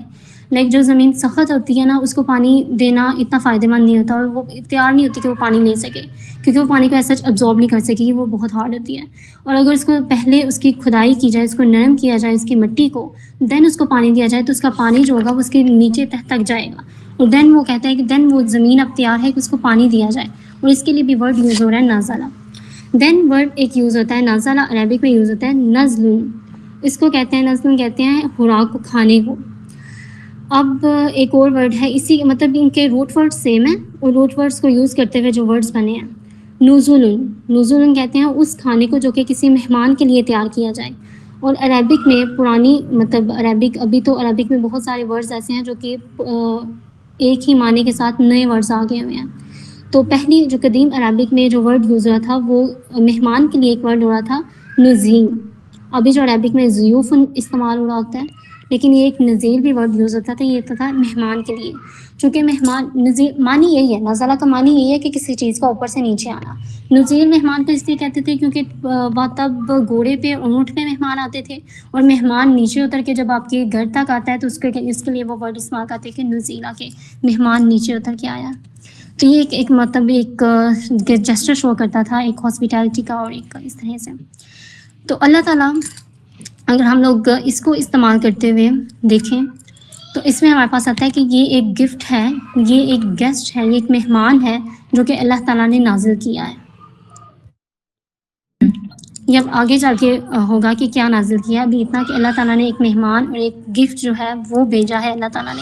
لیکن جو زمین سخت ہوتی ہے نا، اس کو پانی دینا اتنا فائدہ مند نہیں ہوتا، اور وہ تیار نہیں ہوتی کہ وہ پانی لے سکے، کیونکہ وہ پانی کو ایسا ابزارب نہیں کر سکے گی، وہ بہت ہارڈ ہوتی ہے. اور اگر اس کو پہلے اس کی کھدائی کی جائے، اس کو نرم کیا جائے، اس کی مٹی کو، دین اس کو پانی دیا جائے، تو اس کا پانی جو ہوگا وہ اس کے نیچے تک جائے گا. اور دین وہ کہتا ہے کہ دین وہ زمین اب تیار ہے کہ اس کو پانی دیا جائے، اور اس کے لیے بھی ورڈ یوز ہو رہا ہے نازلہ. دین ورڈ ایک یوز ہوتا ہے نازلہ عربک میں یوز ہوتا ہے نزل. اس کو کہتے ہیں نزل، کہتے ہیں خوراک کو، کھانے کو. اب ایک اور ورڈ ہے اسی مطلب ان کے روٹ ورڈ سیم ہیں، اور روٹ ورڈس کو یوز کرتے ہوئے جو ورڈز بنے ہیں نزول کہتے ہیں اس کھانے کو جو کہ کسی مہمان کے لیے تیار کیا جائے. اور عربک میں پرانی مطلب عربک، ابھی تو عربک میں بہت سارے ورڈز ایسے ہیں جو کہ ایک ہی معنی کے ساتھ نئے ورڈز آ گئے ہوئے ہیں. تو پہلی جو قدیم عربک میں جو ورڈ یوز ہوا تھا وہ مہمان کے لیے ایک ورڈ ہو رہا تھا نزیم. ابھی جو عربک میں ضیوف استعمال ہو رہا ہوتا ہے، لیکن یہ ایک نزیل بھی ورڈ یوز ہوتا تھا، یہ ہوتا تھا مہمان کے لیے، چونکہ مہمان نزیل معنی یہی ہے، نزلہ کا معنی یہی ہے کہ کسی چیز کا اوپر سے نیچے آنا۔ نزیل مہمان کو اس لیے کہتے تھے کیونکہ وہ تب گھوڑے پہ اونٹ پہ مہمان آتے تھے، اور مہمان نیچے اتر کے جب آپ کے گھر تک آتا ہے تو اس کے لیے وہ ورڈ استعمال کرتے ہیں کہ نزیلا، کے مہمان نیچے اتر کے آیا۔ تو یہ ایک مطلب ایک جسٹر شو کرتا تھا ایک ہاسپیٹیلٹی کا اور ایک اس طرح سے۔ تو اللہ تعالیٰ اگر ہم لوگ اس کو استعمال کرتے ہوئے دیکھیں تو اس میں ہمارے پاس آتا ہے کہ یہ ایک گفٹ ہے، یہ ایک گیسٹ ہے، یہ ایک مہمان ہے جو کہ اللہ تعالیٰ نے نازل کیا ہے۔ یہ اب آگے چل کے ہوگا کہ کیا نازل کیا، ابھی اتنا کہ اللہ تعالیٰ نے ایک مہمان اور ایک گفٹ جو ہے وہ بھیجا ہے اللہ تعالیٰ نے۔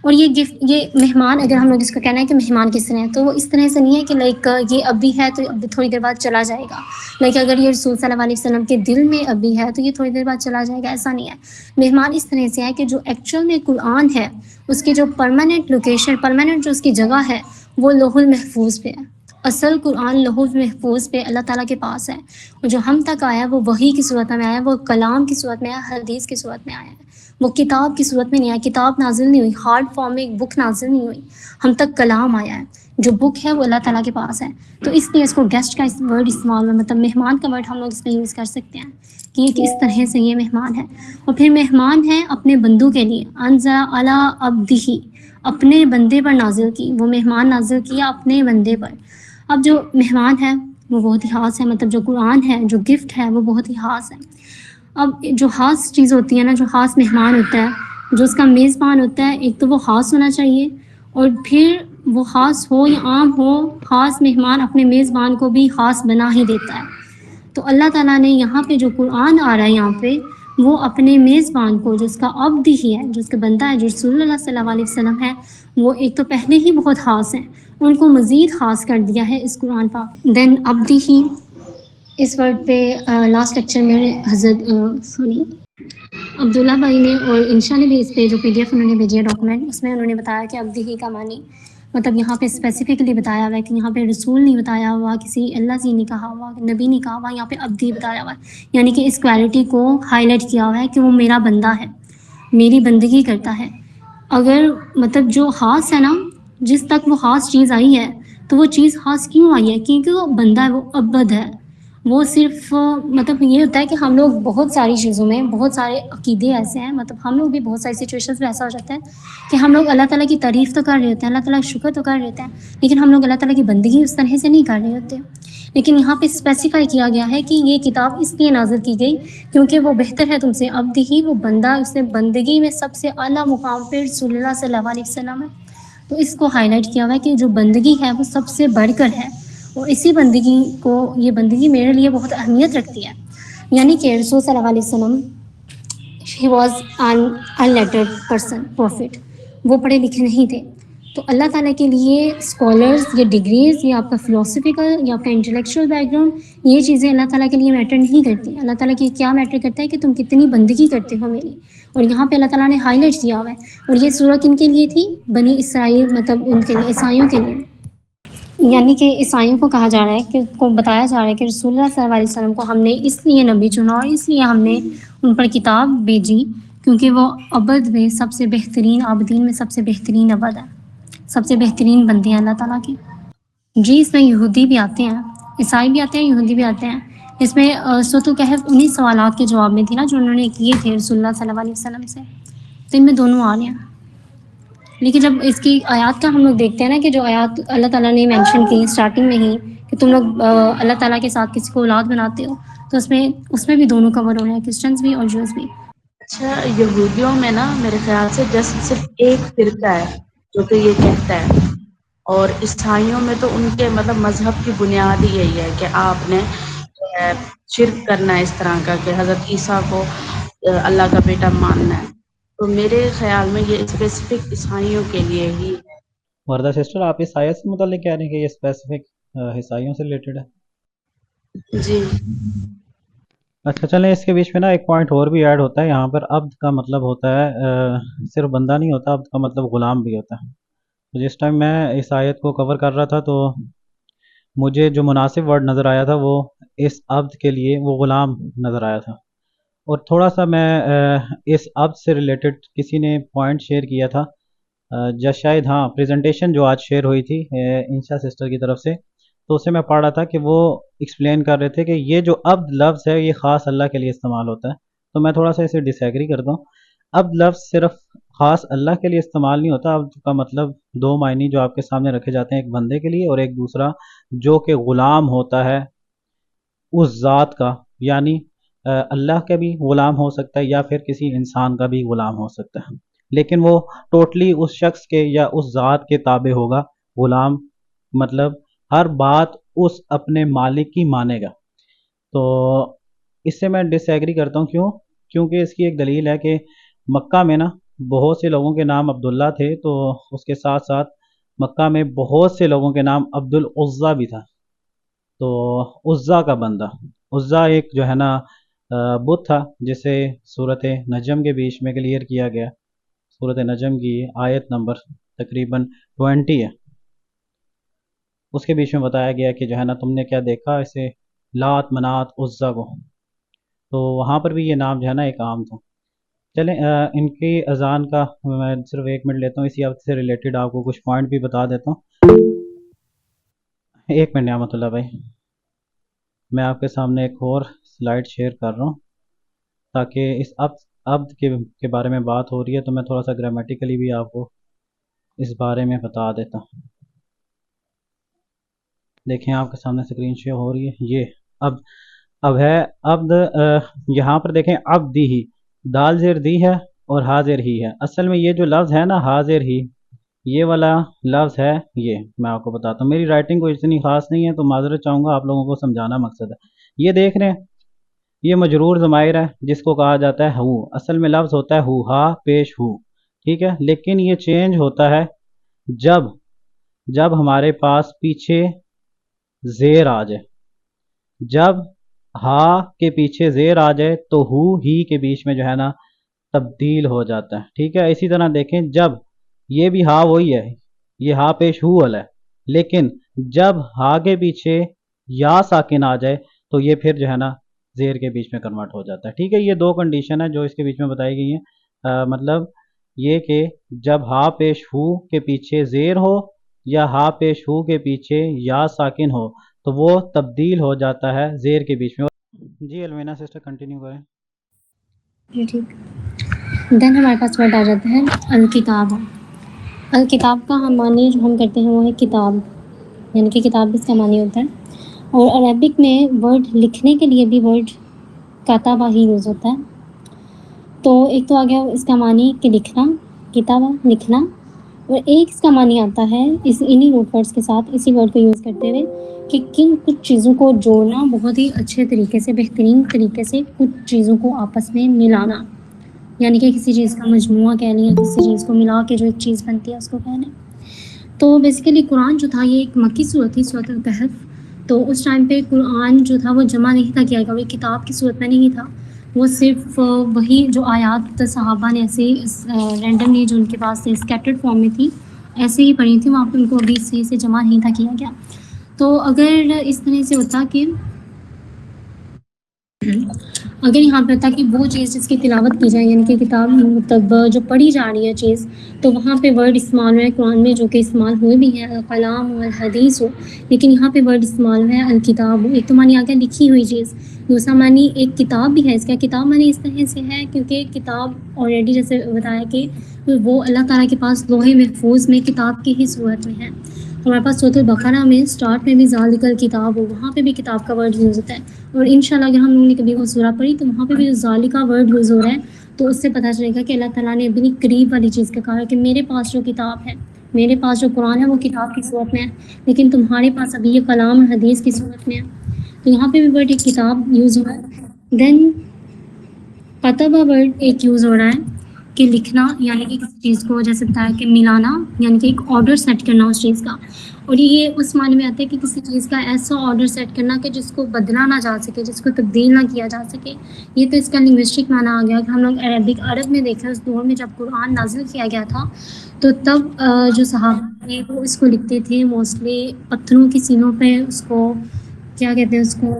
اور یہ گفٹ، یہ مہمان، اگر ہم لوگ اس کو کہنا ہے کہ مہمان کس طرح ہے، تو وہ اس طرح سے نہیں ہے کہ لائک یہ ابھی ہے تو ابھی تھوڑی دیر بعد چلا جائے گا، لائک اگر یہ رسول صلی اللہ علیہ وسلم کے دل میں ابھی ہے تو یہ تھوڑی دیر بعد چلا جائے گا، ایسا نہیں ہے۔ مہمان اس طرح سے ہے کہ جو ایکچوئل میں قرآن ہے اس کی جو پرماننٹ لوکیشن، پرماننٹ جو اس کی جگہ ہے وہ لوح المحفوظ پہ ہے۔ اصل قرآن لوح المحفوظ پہ اللہ تعالیٰ کے پاس ہے، اور جو ہم تک آیا وہ وحی کی صورت میں آیا، وہ کلام کی صورت میں آیا، حدیث کی صورت میں آیا ہے، وہ کتاب کی صورت میں نہیں آیا، کتاب نازل نہیں ہوئی، ہارڈ فارم میں ایک بک نازل نہیں ہوئی، ہم تک کلام آیا ہے، جو بک ہے وہ اللہ تعالیٰ کے پاس ہے۔ تو اس لیے اس کو گیسٹ کا ورڈ استعمال ہوا، مطلب مہمان کا ورڈ ہم لوگ اس میں یوز کر سکتے ہیں کہ یہ کس طرح سے یہ مہمان ہے۔ اور پھر مہمان ہے اپنے بندوں کے لیے، انزل علی عبدہ، اپنے بندے پر نازل کی، وہ مہمان نازل کیا اپنے بندے پر۔ اب جو مہمان ہے وہ بہت ہی خاص ہے، مطلب جو قرآن ہے، جو گفٹ ہے وہ بہت ہی خاص ہے۔ اب جو خاص چیز ہوتی ہے نا، جو خاص مہمان ہوتا ہے، جو اس کا میزبان ہوتا ہے، ایک تو وہ خاص ہونا چاہیے، اور پھر وہ خاص ہو یا عام ہو، خاص مہمان اپنے میزبان کو بھی خاص بنا ہی دیتا ہے۔ تو اللہ تعالیٰ نے یہاں پہ جو قرآن آ رہا ہے یہاں پہ، وہ اپنے میزبان کو، جو اس کا عبد ہی ہے، جو اس کا بندہ ہے، جو رسول اللہ صلی اللہ علیہ وسلم ہے، وہ ایک تو پہلے ہی بہت خاص ہیں، ان کو مزید خاص کر دیا ہے اس قرآن پاک۔ دین عبدی ہی، اس ورڈ پہ لاسٹ لیکچر میں حضرت عبداللہ بھائی نے اور انشاء نے بھی اس پہ جو پی ڈی ایف انہوں نے بھیجی ہے ڈاکومنٹ، اس میں انہوں نے بتایا کہ عبدی ہی کا معنی، مطلب یہاں پہ اسپیسیفکلی بتایا ہوا ہے کہ یہاں پہ رسول نہیں بتایا ہوا، کسی اللہ سے نہیں کہا ہوا، نبی نہیں کہا ہوا، یہاں پہ عبدی بتایا ہوا ہے، یعنی کہ اس کوالٹی کو ہائی لائٹ کیا ہوا ہے کہ وہ میرا بندہ ہے، میری بندگی کرتا ہے۔ اگر مطلب جو خاص ہے نا، جس تک وہ خاص چیز آئی ہے، تو وہ چیز خاص کیوں آئی ہے؟ کیونکہ وہ بندہ ہے، وہ عبد ہے۔ وہ صرف مطلب یہ ہوتا ہے کہ ہم لوگ بہت ساری چیزوں میں، بہت سارے عقیدے ایسے ہیں، مطلب ہم لوگ بھی بہت ساری سچویشنز میں ایسا ہو جاتا ہے کہ ہم لوگ اللہ تعالیٰ کی تعریف تو کر رہے ہوتے ہیں، اللہ تعالیٰ کا شکر تو کر رہے ہوتے ہیں، لیکن ہم لوگ اللہ تعالیٰ کی بندگی اس طرح سے نہیں کر رہے ہوتے۔ لیکن یہاں پہ اسپیسیفائی کیا گیا ہے کہ یہ کتاب اس لیے نازل کی گئی کیونکہ وہ بہتر ہے تم سے عبد ہی، وہ بندہ، اس نے بندگی میں سب سے اعلیٰ مقام پہ رسول اللہ صلی اللہ علیہ وسلم ہے۔ تو اس کو ہائی لائٹ کیا ہوا ہے کہ جو بندگی ہے وہ سب سے بڑھ کر ہے، اور اسی بندگی کو، یہ بندگی میرے لیے بہت اہمیت رکھتی ہے۔ یعنی کہ رسول صلی اللہ علیہ وسلم he was unlettered person, prophet, وہ پڑھے لکھے نہیں تھے، تو اللہ تعالیٰ کے لیے اسکالرز یا ڈگریز یا آپ کا فلاسفیکل یا آپ کا انٹلیکچوئل بیک گراؤنڈ، یہ چیزیں اللہ تعالیٰ کے لیے میٹر نہیں کرتی۔ اللہ تعالیٰ کی کیا میٹر کرتا ہے کہ تم کتنی بندگی کرتے ہو میری، اور یہاں پہ اللہ تعالیٰ نے ہائی لائٹ کیا ہوا ہے۔ اور یہ سورہ کن کے لیے تھی؟ بنی اسرائیل، مطلب ان کے لیے، عیسائیوں کے لیے، یعنی کہ عیسائیوں کو کہا جا رہا ہے کہ کو بتایا جا رہا ہے کہ رسول اللہ صلی اللہ علیہ وسلم کو ہم نے اس لیے نبی چنا اور اس لیے ہم نے ان پر کتاب بھیجی کیونکہ وہ عبد میں سب سے بہترین، عابدین میں سب سے بہترین عبد ہے، سب سے بہترین بندے ہیں اللہ تعالیٰ کے۔ جی، اس میں یہودی بھی آتے ہیں، عیسائی بھی آتے ہیں، یہودی بھی آتے ہیں۔ اس میں سورۃ الکہف 19 سوالات کے جواب میں تھی نا جو انہوں نے کیے تھے رسول اللہ صلی اللہ علیہ وسلم سے، تو ان میں دونوں آ رہے ہیں۔ لیکن جب اس کی آیات کا ہم لوگ دیکھتے ہیں نا کہ جو آیات اللہ تعالیٰ نے مینشن کی اسٹارٹنگ میں ہی کہ تم لوگ اللہ تعالیٰ کے ساتھ کسی کو اولاد بناتے ہو، تو اس میں بھی دونوں کور ہو رہے ہیں، کرسچنس بھی اور جوز بھی۔ اچھا، یہودیوں میں نا میرے خیال سے جسٹ صرف ایک فرقہ ہے جو کہ یہ کہتا ہے، اور عیسائیوں میں تو ان کے مطلب مذہب کی بنیاد ہی یہی ہے کہ آپ نے جو ہے شرک کرنا ہے اس طرح کا کہ حضرت عیسیٰ کو اللہ کا بیٹا ماننا ہے، تو میرے خیال میں یہ اسپیسیفک عیسائیوں کے لیے ہی ہے۔ وردہ سسٹر، آپ اس آیت سے متعلق کہہ رہے ہیں کہ یہ اسپیسیفک عیسائیوں سے ریلیٹڈ ہے؟ جی اچھا، چلیں اس کے بیچ میں نا ایک پوائنٹ اور بھی ایڈ ہوتا ہے، یہاں پر عبد کا مطلب ہوتا ہے صرف بندہ نہیں ہوتا، عبد کا مطلب غلام بھی ہوتا ہے۔ تو جس ٹائم میں اس آیت کو کور کر رہا تھا تو مجھے جو مناسب ورڈ نظر آیا تھا وہ اس عبد کے لیے وہ غلام نظر آیا تھا، اور تھوڑا سا میں اس اب سے ریلیٹڈ کسی نے پوائنٹ شیئر کیا تھا یا شاید ہاں پریزنٹیشن جو آج شیئر ہوئی تھی انشا سسٹر کی طرف سے، تو اسے میں پڑھ رہا تھا کہ وہ ایکسپلین کر رہے تھے کہ یہ جو عبد لفظ ہے یہ خاص اللہ کے لیے استعمال ہوتا ہے. تو میں تھوڑا سا اسے ڈس ایگری کرتا ہوں. عبد لفظ صرف خاص اللہ کے لیے استعمال نہیں ہوتا. عبد کا مطلب دو معنی جو آپ کے سامنے رکھے جاتے ہیں، ایک بندے کے لیے اور ایک دوسرا جو کہ غلام ہوتا ہے اس ذات کا، یعنی اللہ کا بھی غلام ہو سکتا ہے یا پھر کسی انسان کا بھی غلام ہو سکتا ہے، لیکن وہ ٹوٹلی اس شخص کے یا اس ذات کے تابع ہوگا. غلام مطلب ہر بات اس اپنے مالک کی مانے گا. تو اس سے میں ڈس ایگری کرتا ہوں. کیونکہ اس کی ایک دلیل ہے کہ مکہ میں نا بہت سے لوگوں کے نام عبداللہ تھے، تو اس کے ساتھ ساتھ مکہ میں بہت سے لوگوں کے نام عبد العزیٰ بھی تھا. تو عزیٰ کا بندہ، عزیٰ ایک جو ہے نا بت تھا جسے صورت نجم کے بیچ میں کلیئر کیا گیا. صورت نجم کی آیت نمبر تقریباً 20 ہے، اس کے بیچ میں بتایا گیا کہ جو ہے نا تم نے کیا دیکھا اسے لات منات عزیٰ کو. تو وہاں پر بھی یہ نام جو ہے نا ایک عام تھا. چلیں ان کی اذان کا میں صرف 1 منٹ لیتا ہوں، اسی وقت سے ریلیٹڈ آپ کو کچھ پوائنٹ بھی بتا دیتا ہوں. 1 منٹ نعمت اللہ بھائی، میں آپ کے سامنے ایک اور سلائڈ شیئر کر رہا ہوں تاکہ اس عبد کے بارے میں بات ہو رہی ہے تو میں تھوڑا سا گرامیٹیکلی بھی آپ کو اس بارے میں بتا دیتا ہوں. دیکھیں آپ کے سامنے سکرین شیئر ہو رہی ہے. یہ اب ہے عبد. یہاں پر دیکھیں عبد ہی، دال زیر دی ہے اور حاضر ہی ہے. اصل میں یہ جو لفظ ہے نا حاضر ہی، یہ والا لفظ ہے. یہ میں آپ کو بتاتا ہوں، میری رائٹنگ کوئی اتنی خاص نہیں ہے تو معذرت چاہوں گا، آپ لوگوں کو سمجھانا مقصد ہے. یہ دیکھ رہے ہیں یہ مجرور ضمائر ہے جس کو کہا جاتا ہے ہو. اصل میں لفظ ہوتا ہے ہو، ہا پیش ہو، ٹھیک ہے. لیکن یہ چینج ہوتا ہے جب ہمارے پاس پیچھے زیر آ جائے. جب ہا کے پیچھے زیر آ جائے تو ہو ہی کے بیچ میں جو ہے نا تبدیل ہو جاتا ہے، ٹھیک ہے. اسی طرح دیکھیں جب یہ بھی ہا وہی ہے، یہ ہا پیش ہو والا ہے، لیکن جب ہا کے پیچھے یا ساکن آ جائے تو یہ پھر جو ہے نا زیر کے بیچ میں کنورٹ ہو جاتا ہے، ٹھیک ہے. یہ 2 کنڈیشن ہے جو اس کے بیچ میں بتائی گئی ہیں. مطلب یہ کہ جب ہا پیش ہو کے پیچھے زیر ہو یا ہا پیش ہو کے پیچھے یا ساکن ہو تو وہ تبدیل ہو جاتا ہے زیر کے بیچ میں. جی الوینا سسٹر کنٹینیو کریں. جی ٹھیک. دین ہمارے پاس ورڈ آ جاتا ہے الکتاب. الکتاب کا ہم معنی جو ہم کرتے ہیں وہ ہے کتاب، یعنی کہ کتاب اس کا معنی ہوتا ہے. اور عربک میں ورڈ لکھنے کے لیے بھی ورڈ کاتبہ ہی یوز ہوتا ہے. تو ایک تو آ گیا اس کا معنی کہ لکھنا، کتابہ لکھنا، اور ایک اس کا معنی آتا ہے انہی روٹ ورڈس کے ساتھ اسی ورڈ کو یوز کرتے ہوئے کہ کچھ چیزوں کو جوڑنا، بہت ہی اچھے طریقے سے، بہترین طریقے سے کچھ چیزوں کو آپس میں ملانا، یعنی کہ کسی چیز کا مجموعہ کہہ لیں، کسی چیز کو ملا کے جو ایک چیز بنتی ہے اس کو کہہ لیں. تو بیسیکلی قرآن جو تھا یہ ایک مکی صورت تھی، سورۃ الکہف. تو اس ٹائم پہ قرآن جو تھا وہ جمع نہیں تھا کیا گیا، وہ کتاب کی صورت میں نہیں تھا. وہ صرف وہی جو آیات صحابہ نے ایسے رینڈملی جو ان کے پاس سے اسکیٹرڈ فارم میں تھی ایسے ہی پڑھی تھی، وہاں پہ ان کو ابھی صحیح سے جمع نہیں تھا کیا گیا. تو اگر اس طرح سے ہوتا کہ اگر یہاں پہ ہوتا کہ وہ چیز جس کی تلاوت کی جائے، یعنی کہ کتاب مطلب جو پڑھی جا رہی ہے چیز، تو وہاں پہ ورڈ استعمال ہوا ہے قرآن میں جو کہ استعمال ہوئے بھی ہیں الکلام و الحدیث ہو، لیکن یہاں پہ ورڈ استعمال ہوا ہے الکتاب. ایک تو معنی آ گیا لکھی ہوئی چیز، دوسرا معنی ایک کتاب بھی ہے اس کا. کتاب معنی اس طرح سے ہے کیونکہ کتاب آلریڈی جیسے بتایا کہ وہ اللہ تعالیٰ کے پاس لوح محفوظ میں کتاب کی ہی صورت میں ہے. ہمارے پاس سورۃ البقرہ میں اسٹارٹ میں بھی ذالک الکتاب ہو، وہاں پہ بھی کتاب کا ورڈ یوز ہوتا ہے. اور انشاءاللہ اگر ہم لوگوں نے کبھی وہ سورہ پڑھی تو وہاں پہ بھی جو ذالکہ ورڈ یوز ہو رہا ہے تو اس سے پتہ چلے گا کہ اللہ تعالیٰ نے اپنی قریب والی چیز کا کہا ہے کہ میرے پاس جو کتاب ہے، میرے پاس جو قرآن ہے وہ کتاب کی صورت میں ہے، لیکن تمہارے پاس ابھی یہ کلام اور حدیث کی صورت میں ہے. تو یہاں پہ بھی ورڈ ایک کتاب یوز ہو رہا ہے. دین کتبہ ورڈ ایک یوز ہو رہا ہے کہ لکھنا، یعنی کہ کسی چیز کو جیسے بتایا کہ ملانا، یعنی کہ ایک آرڈر سیٹ کرنا اس چیز کا. اور یہ اس معنی میں آتا ہے کہ کسی چیز کا ایسا آرڈر سیٹ کرنا کہ جس کو بدلا نہ جا سکے، جس کو تبدیل نہ کیا جا سکے. یہ تو اس کا لنگوسٹک معنی آ گیا کہ ہم لوگ عرب میں دیکھیں اس دور میں جب قرآن نازل کیا گیا تھا تو تب جو صحابہ تھے وہ اس کو لکھتے تھے موسٹلی پتھروں کی سینوں پہ، اس کو کیا کہتے ہیں، اس کو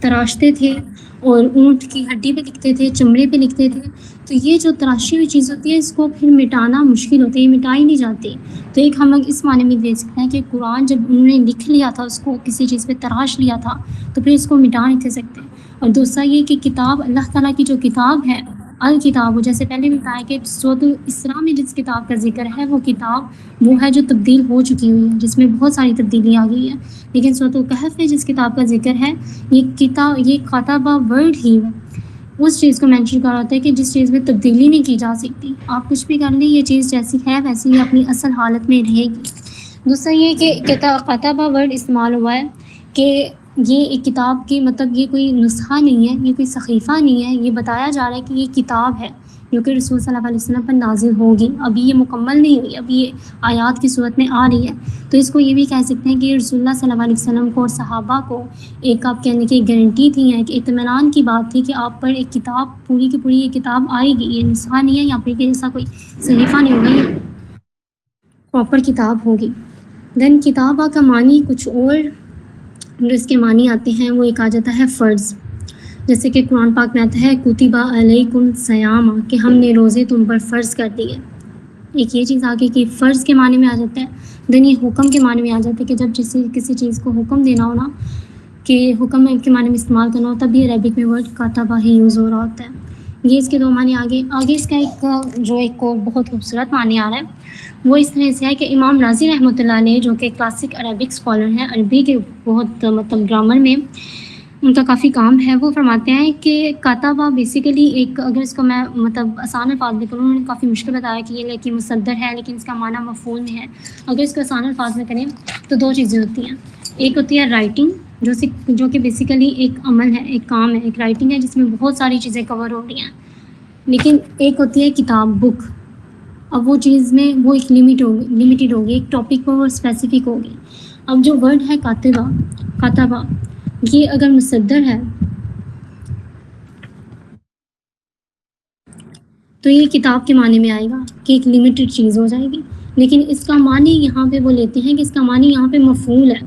تراشتے تھے اور اونٹ کی ہڈی پہ لکھتے تھے، چمڑے پہ لکھتے تھے. تو یہ جو تراشی ہوئی چیز ہوتی ہے اس کو پھر مٹانا مشکل ہوتا ہے، یہ مٹائی نہیں جاتی. تو ایک ہم لوگ اس معنی میں دیکھ سکتے ہیں کہ قرآن جب انہوں نے لکھ لیا تھا، اس کو کسی چیز پہ تراش لیا تھا، تو پھر اس کو مٹا نہیں تھے سکتے. اور دوسرا یہ کہ کتاب اللہ تعالیٰ کی جو کتاب ہے الکتاب، جیسے پہلے بھی بتایا کہ سورۃ الاسراء میں جس کتاب کا ذکر ہے وہ کتاب وہ ہے جو تبدیل ہو چکی ہوئی ہے، جس میں بہت ساری تبدیلی آ گئی ہے. لیکن سورۃ الکہف میں جس کتاب کا ذکر ہے یہ کتاب، یہ کاتبہ ورڈ ہی اس چیز کو مینشن کر ہوتا ہے کہ جس چیز میں تبدیلی نہیں کی جا سکتی. آپ کچھ بھی کر لیں، یہ چیز جیسی ہے ویسی ہی اپنی اصل حالت میں رہے گی. دوسرا یہ کہ کاتبہ ورڈ استعمال ہوا ہے کہ یہ ایک کتاب کی مطلب یہ کوئی نسخہ نہیں ہے، یہ کوئی صحیفہ نہیں ہے، یہ بتایا جا رہا ہے کہ یہ کتاب ہے جو کہ رسول صلی اللہ علیہ وسلم پر نازل ہوگی. ابھی یہ مکمل نہیں ہوئی، ابھی یہ آیات کی صورت میں آ رہی ہے. تو اس کو یہ بھی کہہ سکتے ہیں کہ رسول اللہ صلی اللہ علیہ وسلم کو اور صحابہ کو ایک آپ کہنے کی گارنٹی تھی، ایک اطمینان کی بات تھی کہ آپ پر ایک کتاب پوری کی پوری یہ کتاب آئے گی، یہ نسخہ نہیں ہے یا پھر کہ ایسا کوئی صحیفہ نہیں ہوگا، یہ پراپر کتاب ہوگی. دین کتابہ کا معنی کچھ اور جو اس کے معنی آتے ہیں وہ ایک آ جاتا ہے فرض، جیسے کہ قرآن پاک میں آتا ہے کتبہ علیکم الصیام کہ ہم نے روزے تم پر فرض کر دیے. ایک یہ چیز آگے کہ فرض کے معنی میں آ جاتا ہے. دین یہ حکم کے معنی میں آ جاتا ہے کہ جب کسی چیز کو حکم دینا ہونا کہ حکم کے معنی میں استعمال کرنا ہو، تب بھی عربک میں ورڈ کاتبہ ہی یوز ہو رہا ہوتا ہے. یہ اس کے دو معنی آگے اس کا ایک اور بہت خوبصورت معنی آ رہا ہے وہ اس طرح سے ہے کہ امام رازی رحمۃ اللہ علیہ جو کہ کلاسک عربک اسکالر ہیں، عربی کے بہت مطلب گرامر میں ان کا کافی کام ہے، وہ فرماتے ہیں کہ کاتبہ بیسیکلی ایک، اگر اس کو میں مطلب آسان الفاظ میں کروں، انہوں نے کافی مشکل بتایا کہ یہ لیکن مصدر ہے لیکن اس کا معنی مفعول میں ہے. اگر اس کو آسان الفاظ میں کریں تو دو چیزیں ہوتی ہیں. ایک ہوتی ہے رائٹنگ جو کہ بیسیکلی ایک عمل ہے، ایک کام ہے، ایک رائٹنگ ہے جس میں بہت ساری چیزیں کور ہو رہی ہیں. لیکن ایک ہوتی ہے کتاب، بک. اب وہ چیز میں وہ ایک لمیٹیڈ ہوگی، ایک ٹاپک پر وہ اسپیسیفک ہوگی. اب جو ورڈ ہے کاتبہ یہ اگر مصدر ہے تو یہ کتاب کے معنی میں آئے گا کہ ایک لمیٹڈ چیز ہو جائے گی. لیکن اس کا معنی یہاں پہ وہ لیتے ہیں کہ اس کا معنی یہاں پہ مفعول ہے.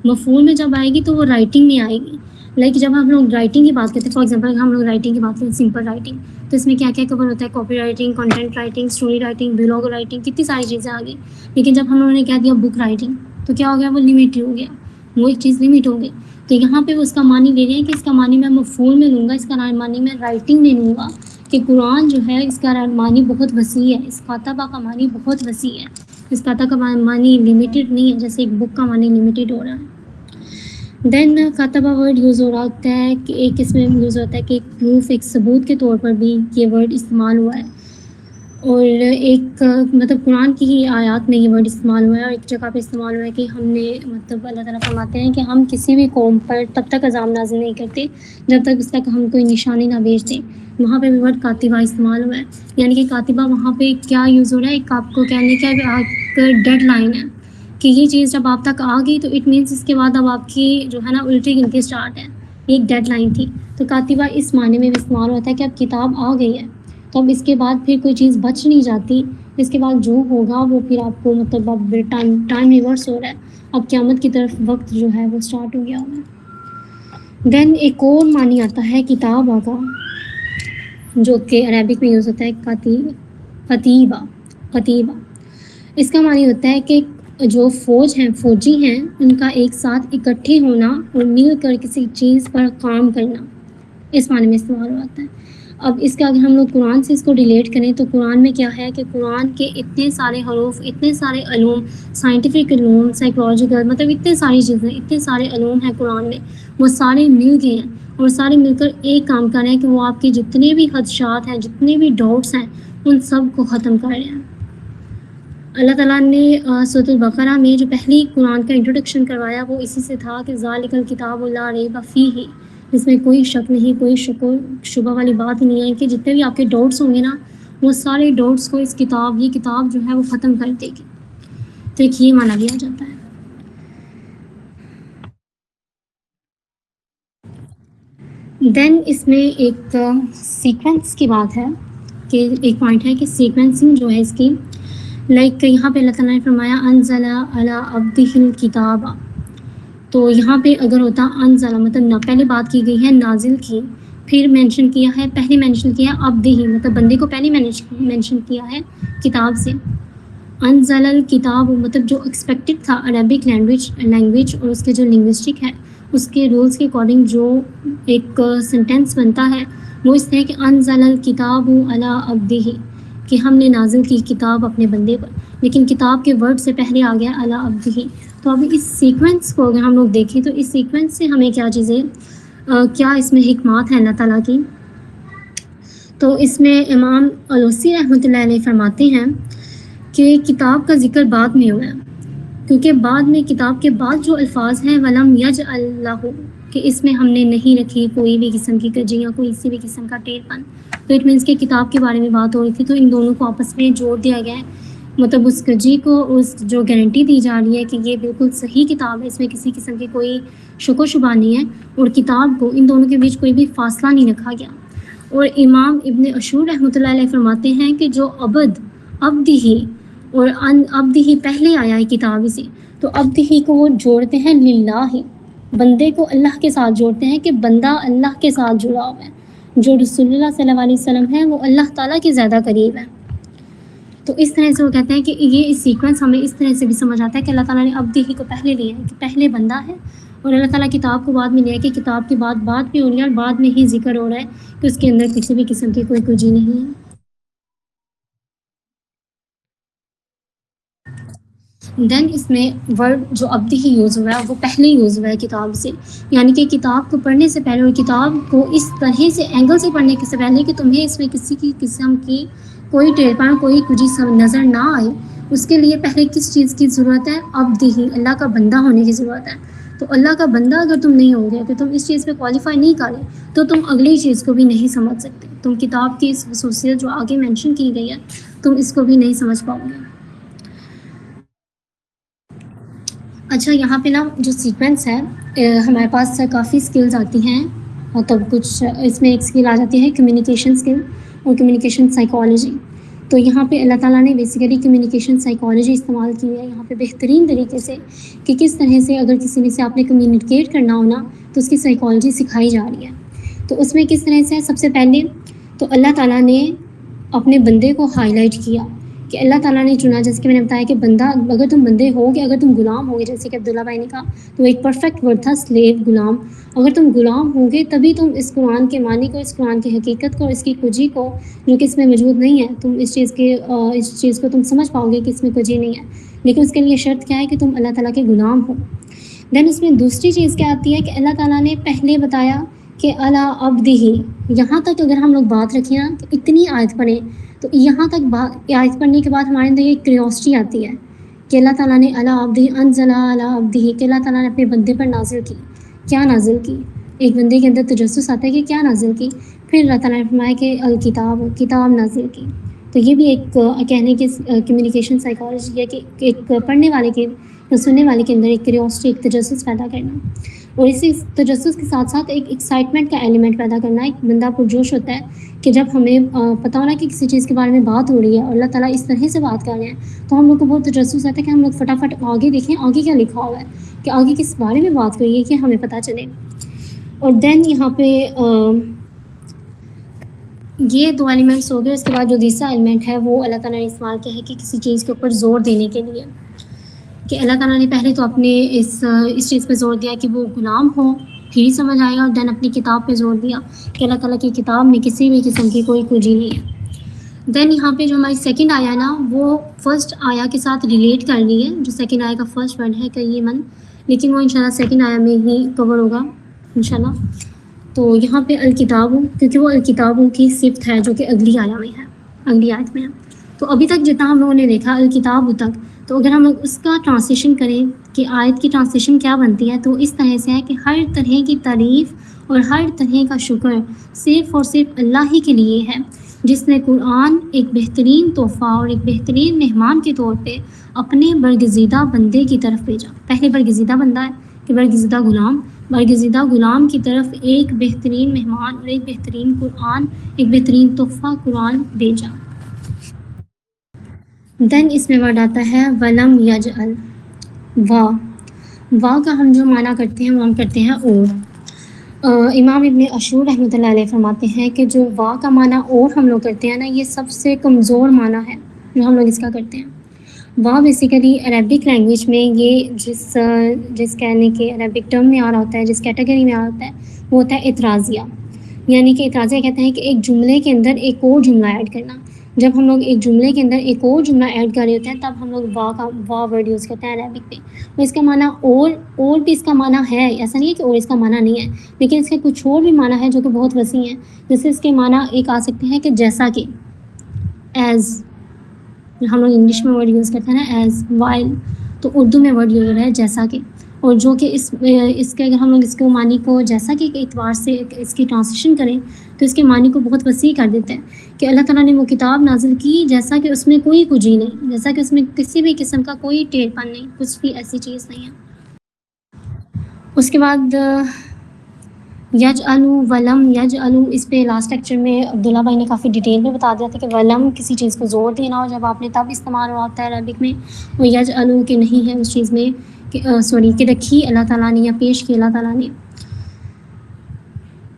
مفعول میں جب آئے گی تو وہ رائٹنگ میں آئے گی. لائک جب ہم لوگ رائٹنگ کی بات کرتے ہیں، فار ایگزامپل ہم لوگ رائٹنگ کی بات کرتے ہیں، سمپل رائٹنگ، تو اس میں کیا کیا کور ہوتا ہے؟ Copy writing, content writing, story writing, blog writing, کتنی ساری چیزیں آ گئی. لیکن جب ہم لوگوں نے کہہ دیا بک رائٹنگ تو کیا ہو گیا؟ وہ لمیٹ ہو گیا، وہ ایک چیز لمٹ ہو گئی. تو یہاں پہ وہ اس کا معنی لے رہے ہیں کہ اس کا معنی میں مفعول میں لوں گا، اس کا معنی میں رائٹنگ میں لوں گا. کہ قرآن جو ہے اس کا معنی بہت وسیع ہے، اس کاتبہ کا معنی بہت وسیع ہے، اس کاتبہ کا معنی لمیٹڈ نہیں ہے جیسے ایک بک کا معنی لمیٹڈ ہو رہا ہے. دین کاتبہ ورڈ یوز ہو رہا ہوتا ہے کہ ایک اس میں یوز ہوتا ہے کہ ایک پروف، ایک ثبوت کے طور پر بھی یہ ورڈ استعمال ہوا ہے. اور ایک مطلب قرآن کی ہی آیات میں یہ ورڈ استعمال ہوا ہے، اور ایک جگہ پہ استعمال ہوا ہے کہ ہم نے مطلب اللہ تعالیٰ فرماتے ہیں کہ ہم کسی بھی قوم پر تب تک عذاب نازل نہیں کرتے جب تک اس تک ہم کوئی نشانی نہ بھیج دیں. وہاں پہ بھی ورڈ کاتبہ استعمال ہوا ہے. یعنی کہ کاتبہ وہاں پہ کیا یوز ہو رہا ہے؟ ایک آپ کو کہنے کا ایک ڈیڈ لائن ہے کہ یہ چیز جب آپ تک آ گئی تو اٹ مینس اس کے بعد اب آپ کی جو ہے نا الٹی گنتی اسٹارٹ ہے. ایک ڈیڈ لائن تھی. تو کاتبہ اس معنی میں بھی استعمال ہوتا ہے کہ اب کتاب آ گئی ہے تو اب اس کے بعد پھر کوئی چیز بچ نہیں جاتی، اس کے بعد جو ہوگا وہ پھر آپ کو مطلب اب ٹائم ریورس ہو رہا ہے، اب قیامت کی طرف وقت جو ہے وہ اسٹارٹ ہو گیا ہوگا. دین ایک اور معنی آتا ہے کتاب کا جو کہ عربک میں یوز ہوتا ہے قتیبہ. اس کا معنی ہوتا ہے کہ جو فوجی ہیں ان کا ایک ساتھ اکٹھے ہونا اور مل کر کسی چیز پر کام کرنا، اس معنی میں استعمال ہوتا ہے. اب اس کا اگر ہم لوگ قرآن سے اس کو ریلیٹ کریں تو قرآن میں کیا ہے کہ قرآن کے اتنے سارے حروف، اتنے سارے علوم، سائنٹیفک علوم، سائیکولوجیکل، مطلب اتنے ساری چیزیں، اتنے سارے علوم ہیں قرآن میں، وہ سارے مل گئے ہیں اور سارے مل کر ایک کام کر رہے ہیں کہ وہ آپ کے جتنے بھی خدشات ہیں، جتنے بھی ڈاؤٹس ہیں، ان سب کو ختم کر رہے ہیں. اللہ تعالیٰ نے سورۃ البقرہ میں جو پہلی قرآن کا انٹروڈکشن کروایا وہ اسی سے تھا کہ ذالک الکتاب لا ریب فیہ، اس میں کوئی شک نہیں، کوئی شک و شبہ والی بات نہیں ہے کہ جتنے بھی آپ کے ڈاؤٹس ہوں گے نا وہ سارے ڈاؤٹس کو یہ کتاب جو ہے وہ ختم کر دے گی. تو ایک یہ مانا لیا جاتا ہے. دین اس میں ایک سیکوینس کی بات ہے کہ ایک پوائنٹ ہے کہ سیکوینسنگ جو ہے اس کی، لائک یہاں پہ اللہ تعالیٰ نے فرمایا انزل علی عبدہ الکتاب، تو یہاں پہ اگر ہوتا انزل مطلب نہ پہلے بات کی گئی ہے نازل کی، پھر مینشن کیا ہے پہلے مینشن کیا ہے عبدہ مطلب بندے کو پہلے مینشن کیا ہے کتاب سے. انزل الکتاب مطلب جو ایکسپیکٹڈ تھا عربک لینگویج اور اس کے جو لنگوسٹک ہے اس کے رولز کے اکارڈنگ جو ایک سینٹینس بنتا ہے وہ اس طرح کہ انزل الکتاب علی عبدہ کہ ہم نے نازل کی کتاب اپنے بندے پر، لیکن کتاب کے ورڈ سے پہلے آ گیا علی عبدہ. تو ابھی اس سیکوینس کو اگر ہم لوگ دیکھیں تو اس سیکوینس سے ہمیں کیا چیزیں کیا اس میں حکمات ہیں اللہ تعالیٰ کی. تو اس میں امام الوسی رحمۃ اللہ علیہ فرماتے ہیں کہ کتاب کا ذکر بعد میں ہوا ہے، کیونکہ بعد میں کتاب کے بعد جو الفاظ ہیں ولم یجعل لہ کہ اس میں ہم نے نہیں رکھی کوئی بھی قسم کی کجی یا کوئی کسی بھی قسم کا ٹیڑھ پن. تو اٹ مینس کہ کتاب کے بارے میں بات ہو رہی تھی تو ان دونوں کو آپس میں جوڑ دیا گیا ہے، مطلب اس کجی کو اس جو گارنٹی دی جا رہی ہے کہ یہ بالکل صحیح کتاب ہے، اس میں کسی قسم کی کوئی شک و شبہ نہیں ہے، اور کتاب کو ان دونوں کے بیچ کوئی بھی فاصلہ نہیں رکھا گیا. اور امام ابن عاشور رحمۃ اللہ علیہ فرماتے ہیں کہ جو عبدہ اور عبدہ پہلے آیا ہے کتاب سے، تو عبدہ کو وہ جوڑتے ہیں للہ، بندے کو اللہ کے ساتھ جوڑتے ہیں کہ بندہ اللہ کے ساتھ جڑا ہوا ہے، جو رسول اللہ صلی اللہ علیہ وسلم ہے وہ اللہ تعالیٰ کے زیادہ قریب ہے. تو اس طرح سے وہ کہتے ہیں کہ یہ اس سیکوینس ہمیں اس طرح سے بھی سمجھ آتا ہے کہ اللہ تعالیٰ نے عبدہ کو پہلے لیا ہے کہ پہلے بندہ ہے، اور اللہ تعالیٰ کتاب کو بعد میں لیا ہے کہ کتاب کی بات بعد میں ہو رہی ہے اور بعد میں ہی ذکر ہو رہا ہے کہ اس کے اندر کسی بھی قسم کی کوئی کجی نہیں ہے. دین اس میں ورڈ جو عبدہ یوز ہوا ہے وہ پہلے یوز ہوا ہے کتاب سے، یعنی کہ کتاب کو پڑھنے سے پہلے اور کتاب کو اس طرح سے اینگل سے پڑھنے سے پہلے کہ تمہیں اس میں کسی کی قسم کی کوئی ٹیڑھ پن کوئی کجی نظر نہ آئے، اس کے لیے پہلے کس چیز کی ضرورت ہے؟ عبدہ، اللہ کا بندہ ہونے کی ضرورت ہے. تو اللہ کا بندہ اگر تم نہیں ہو گے کہ تم اس چیز پہ کوالیفائی نہیں کرے تو تم اگلی چیز کو بھی نہیں سمجھ سکتے، تم کتاب کی اس خصوصیت جو آگے مینشن کی گئی ہے تم اس کو بھی نہیں سمجھ پاؤ گے. اچھا یہاں پہ نا جو سیکوینس ہے ہمارے پاس کافی سکلز آتی ہیں، مطلب کچھ اس میں ایک سکل آ جاتی ہے کمیونیکیشن سکل اور کمیونیکیشن سائیکالوجی. تو یہاں پہ اللہ تعالیٰ نے بیسیکلی کمیونیکیشن سائیکالوجی استعمال کی ہے یہاں پہ بہترین طریقے سے کہ کس طرح سے اگر کسی نے سے آپ نے کمیونیکیٹ کرنا ہونا تو اس کی سائیکالوجی سکھائی جا رہی ہے. تو اس میں کس طرح سے سب سے پہلے تو اللہ تعالیٰ نے اپنے بندے کو ہائی لائٹ کیا کہ اللہ تعالیٰ نے چنا، جیسے کہ میں نے بتایا کہ بندہ اگر تم بندے ہو گے اگر تم غلام ہو گے، جیسے کہ عبداللہ بھائی نے کہا تو ایک پرفیکٹ ورڈ تھا سلیو، غلام. اگر تم غلام ہو گے تبھی تم اس قرآن کے معنی کو، اس قرآن کی حقیقت کو، اس کی کجی کو جو کہ اس میں موجود نہیں ہے، تم اس چیز کو تم سمجھ پاؤ گے کہ اس میں کجی نہیں ہے. لیکن اس کے لیے شرط کیا ہے کہ تم اللہ تعالیٰ کے غلام ہو. دین اس میں دوسری چیز کیا آتی ہے کہ اللہ تعالیٰ نے پہلے بتایا کہ علی عبدہ. یہاں تک اگر ہم لوگ بات رکھیں نا تو اتنی آیت پڑھیں تو یہاں تک آیت پڑھنے کے بعد ہمارے اندر ایک کیوریوسٹی آتی ہے کہ اللہ تعالیٰ نے علی عبدہ انزل علی عبدہ کہ اللہ تعالیٰ نے اپنے بندے پر نازل کی. کیا نازل کی؟ ایک بندے کے اندر تجسس آتا ہے کہ کیا نازل کی. پھر اللہ تعالیٰ نے فرمایا کہ الکتاب، کتاب نازل کی. تو یہ بھی ایک کہنے کی کمیونیکیشن سائیکالوجی ہے کہ ایک پڑھنے والے کے سننے والے کے اندر ایک کیوریوسٹی، ایک تجسس پیدا کرنا، اور اسی تجسس کے ساتھ ساتھ ایک ایکسائٹمنٹ کا ایلیمنٹ پیدا کرنا. ایک بندہ پرجوش ہوتا ہے کہ جب ہمیں پتہ ہونا کہ کسی چیز کے بارے میں بات ہو رہی ہے اور اللہ تعالیٰ اس طرح سے بات کر رہے ہیں تو ہم لوگ کو بہت تجسس آتا ہے کہ ہم لوگ فٹافٹ آگے دیکھیں آگے کیا لکھا ہوا ہے، کہ آگے کس بارے میں بات کر رہی ہے کہ ہمیں پتہ چلے. اور دین یہاں پہ یہ دو ایلیمنٹس ہو گئے. اس کے بعد جو تیسرا ایلیمنٹ ہے وہ اللہ تعالیٰ نے استعمال کیا ہے کہ کسی چیز کے اوپر زور دینے کے لیے، کہ اللہ تعالیٰ نے پہلے تو اپنے اس چیز پہ زور دیا کہ وہ غلام ہو پھر ہی سمجھ آئے گا، اور دین اپنی کتاب پہ زور دیا کہ اللہ تعالیٰ کی کتاب میں کسی بھی قسم کی کوئی کجی نہیں ہے. دین یہاں پہ جو ہماری سیکنڈ آیا نا وہ فرسٹ آیا کے ساتھ ریلیٹ کر رہی ہے، جو سیکنڈ آیا کا فرسٹ ورڈ ہے قیمن، لیکن وہ انشاءاللہ سیکنڈ آیا میں ہی کور ہوگا انشاءاللہ. تو یہاں پہ الکتاب، کیونکہ وہ الکتابوں کی صفت ہے جو کہ اگلی آیا میں ہے، اگلی آیت میں ہے. تو ابھی تک جتنا ہم لوگوں نے دیکھا الکتاب تک، تو اگر ہم اس کا ٹرانسلیشن کریں کہ آیت کی ٹرانسلیشن کیا بنتی ہے تو اس طرح سے ہے کہ ہر طرح کی تعریف اور ہر طرح کا شکر صرف اور صرف اللہ ہی کے لیے ہے، جس نے قرآن ایک بہترین تحفہ اور ایک بہترین مہمان کے طور پہ اپنے برگزیدہ بندے کی طرف بھیجا. پہلے برگزیدہ بندہ ہے کہ برگزیدہ غلام، برگزیدہ غلام کی طرف ایک بہترین مہمان اور ایک بہترین قرآن، ایک بہترین تحفہ قرآن بھیجا. دین اس میں ورڈ آتا ہے ولم یجعل، وا کا ہم جو معنی کرتے ہیں وہ ہم کرتے ہیں اور. امام ابن عاشور رحمۃ اللہ علیہ فرماتے ہیں کہ جو وا کا معنی اور ہم لوگ کرتے ہیں نا، یہ سب سے کمزور معنی ہے جو ہم لوگ اس کا کرتے ہیں. وا بیسیکلی عربک لینگویج میں یہ جس کہنے کے عربک ٹرم میں آ رہا ہوتا ہے، جس کیٹیگری میں آ رہا ہوتا ہے وہ ہوتا ہے اعتراضیہ. یعنی کہ اعتراضیہ کہتے ہیں کہ ایک جملے کے اندر ایک اور جملہ ایڈ کرنا. جب ہم لوگ ایک جملے کے اندر ایک اور جملہ ایڈ کر رہے ہوتے ہیں تب ہم لوگ وا ورڈ یوز کرتے ہیں عربک میں. اور اس کا معنی اور بھی اس کا معنی ہے، ایسا نہیں ہے کہ اور اس کا معنی نہیں ہے، لیکن اس کے کچھ اور بھی معنی ہے جو کہ بہت وسیع ہیں. جیسے اس کے معنی ایک آ سکتے ہیں کہ جیسا کہ، ایز. ہم لوگ انگلش میں ورڈ یوز کرتے ہیں نا ایز، وائل، تو اردو میں ورڈ یوز ہو رہا ہے جیسا کہ. اور جو کہ اس کے اگر ہم لوگ اس کے معنی کو جیسا کہ اعتبار سے اس کی ٹرانسلیشن کریں تو اس کے معنی کو بہت وسیع کر دیتے ہیں کہ اللہ تعالیٰ نے وہ کتاب نازل کی جیسا کہ اس میں کوئی کجی نہیں، جیسا کہ اس میں کسی بھی قسم کا کوئی ٹیڑھ پن نہیں، کچھ بھی ایسی چیز نہیں ہے. اس کے بعد یجعلو ولم یجعلو، اس پہ لاسٹ لیکچر میں عبداللہ بھائی نے کافی ڈیٹیل میں بتا دیا تھا کہ ولم کسی چیز کو زور دینا ہو جب آپ نے تب استعمال ہوا ہوتا ہے عربک میں، وہ یجعلو کہ نہیں ہے اس چیز میں کہ رکھی اللہ تعالیٰ نے یا پیش کی اللہ تعالیٰ نے.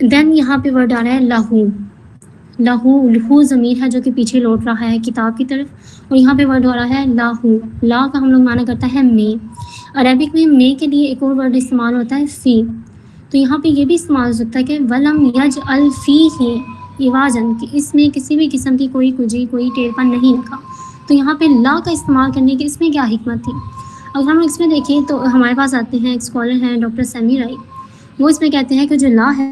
دین یہاں پہ ورڈ آ رہا ہے لہو. لہو ضمیر ہے جو کہ پیچھے لوٹ رہا ہے کتاب کی طرف، اور یہاں پہ ورڈ آ رہا ہے لاہو. لا کا ہم لوگ معنی کرتا ہے میں. عربک میں میں کے لیے ایک اور ورڈ استعمال ہوتا ہے فی. تو یہاں پہ یہ بھی استعمال ہو سکتا ہے کہ ولم یجعل فیہ عوجا، کہ اس میں کسی بھی قسم کی کوئی کجی کوئی ٹیڑھ پن نہیں رکھا. تو یہاں پہ لا کا استعمال کرنے کی اس میں کیا حکمت تھی؟ اگر ہم اس میں دیکھیں تو ہمارے پاس آتے ہیں ایک اسکالر ہیں ڈاکٹر سیمی رائی، وہ اس میں کہتے ہیں کہ جو لا ہے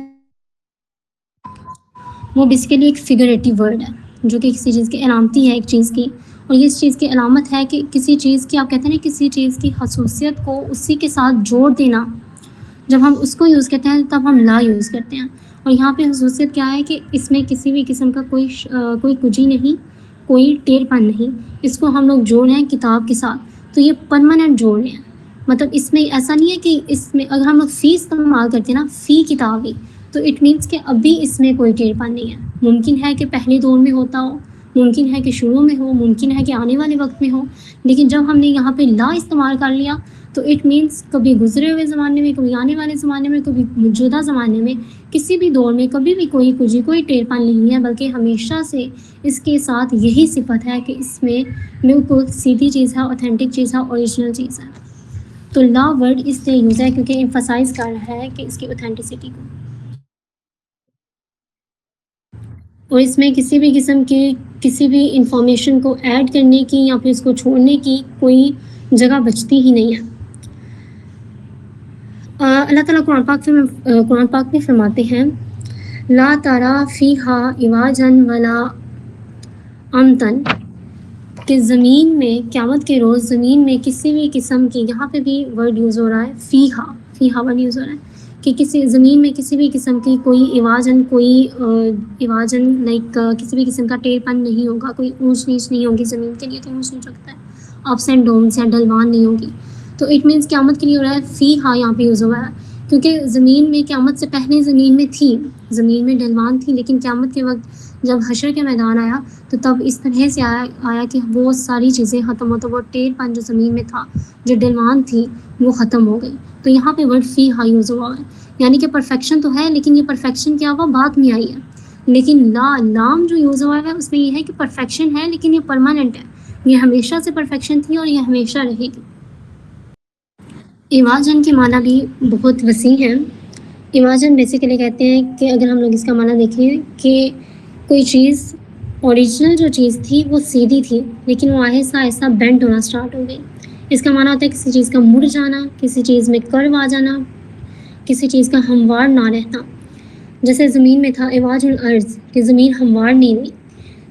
وہ بیسیکلی ایک فگریٹیو ورڈ ہے جو کہ کسی چیز کی علامتی ہے ایک چیز کی، اور یہ اس چیز کی علامت ہے کہ کسی چیز کی، آپ کہتے ہیں نا کسی چیز کی خصوصیت کو اسی کے ساتھ جوڑ دینا. جب ہم اس کو یوز کرتے ہیں تب ہم لا یوز کرتے ہیں. اور یہاں پہ خصوصیت کیا ہے کہ اس میں کسی بھی قسم کا کوئی کجی نہیں، کوئی ٹیڑھ پن نہیں. اس کو ہم لوگ جوڑ رہے ہیں کتاب کے ساتھ، تو یہ پرماننٹ جوڑ رہے ہیں. مطلب اس میں ایسا نہیں ہے کہ اس میں اگر ہم لوگ فی استعمال کرتے ہیں نا، فی کتاب ہی، تو اٹ مینس کہ ابھی اس میں کوئی ٹیڑھ پن نہیں ہے. ممکن ہے کہ پہلے دور میں ہوتا ہو، ممکن ہے کہ شروع میں ہو، ممکن ہے کہ آنے والے وقت میں ہو، لیکن جب ہم نے یہاں پہ لا استعمال کر لیا تو اٹ مینس کبھی گزرے ہوئے زمانے میں، کبھی آنے والے زمانے میں، کبھی موجودہ زمانے میں، کسی بھی دور میں کبھی بھی کوئی کجی کوئی ٹیڑھ پن نہیں ہے، بلکہ ہمیشہ سے اس کے ساتھ یہی صفت ہے کہ اس میں بالکل سیدھی چیز ہے، اوتھینٹک چیز ہے، اوریجنل چیز ہے. تو لا ورڈ اس لیے یوز ہے کیونکہ ایمفسائز کر رہا ہے کہ اس کی اوتھینٹسٹی کو، اور اس میں کسی بھی قسم کی کسی بھی انفارمیشن کو ایڈ کرنے کی یا پھر اس کو چھوڑنے کی کوئی جگہ بچتی ہی نہیں ہے. اللہ تعالیٰ قرآن پاک میں فرماتے ہیں لا ترى فیہا عوجا ولا امتن، کہ زمین میں قیامت کے روز زمین میں کسی بھی قسم کی، یہاں پہ بھی ورڈ یوز ہو رہا ہے فیہا ورڈ یوز ہو رہا ہے کہ کسی زمین میں کسی بھی قسم کی کوئی عواجن لائک کسی بھی قسم کا ٹیڑھ پن نہیں ہوگا، کوئی اونچ نیچ نہیں ہوگی. زمین کے لیے تو اونچ نیچ رکھتا ہے، اپس اینڈ ڈاؤنس یا ڈلوان نہیں ہوگی. تو اٹ مینس قیامت کے لیے ہو رہا ہے فیہا، یہاں پہ یوز ہوا ہے کیونکہ زمین میں قیامت سے پہلے زمین میں تھی، زمین میں ڈلوان تھی، لیکن قیامت کے وقت جب حشر کے میدان آیا تو تب اس طرح سے آیا کہ وہ ساری چیزیں ختم ہو، تو وہ ٹیڑھ پن جو زمین میں تھا، جو ڈلوان تھی، وہ ختم ہو گئی. تو یہاں پہ ورڈ فیہا یوز ہوا ہے، یعنی کہ پرفیکشن تو ہے، لیکن یہ پرفیکشن کیا ہوا بعد میں آئی ہے. لیکن لام جو یوز ہوا ہے اس میں یہ ہے کہ پرفیکشن ہے لیکن یہ پرماننٹ ہے، یہ ہمیشہ سے پرفیکشن تھی اور یہ ہمیشہ رہے گی. ایواجن کے معنی بھی بہت وسیع ہیں. ایواجن بیسیکلی کہتے ہیں کہ اگر ہم لوگ اس کا معنی دیکھیں کہ کوئی چیز اوریجنل جو چیز تھی وہ سیدھی تھی لیکن وہ آہستہ آہستہ بینڈ ہونا سٹارٹ ہو گئی. اس کا معنی ہوتا ہے کسی چیز کا مڑ جانا، کسی چیز میں کرو آ جانا، کسی چیز کا ہموار نہ رہنا. جیسے زمین میں تھا ایواج الارض، کہ زمین ہموار نہیں ہوئی.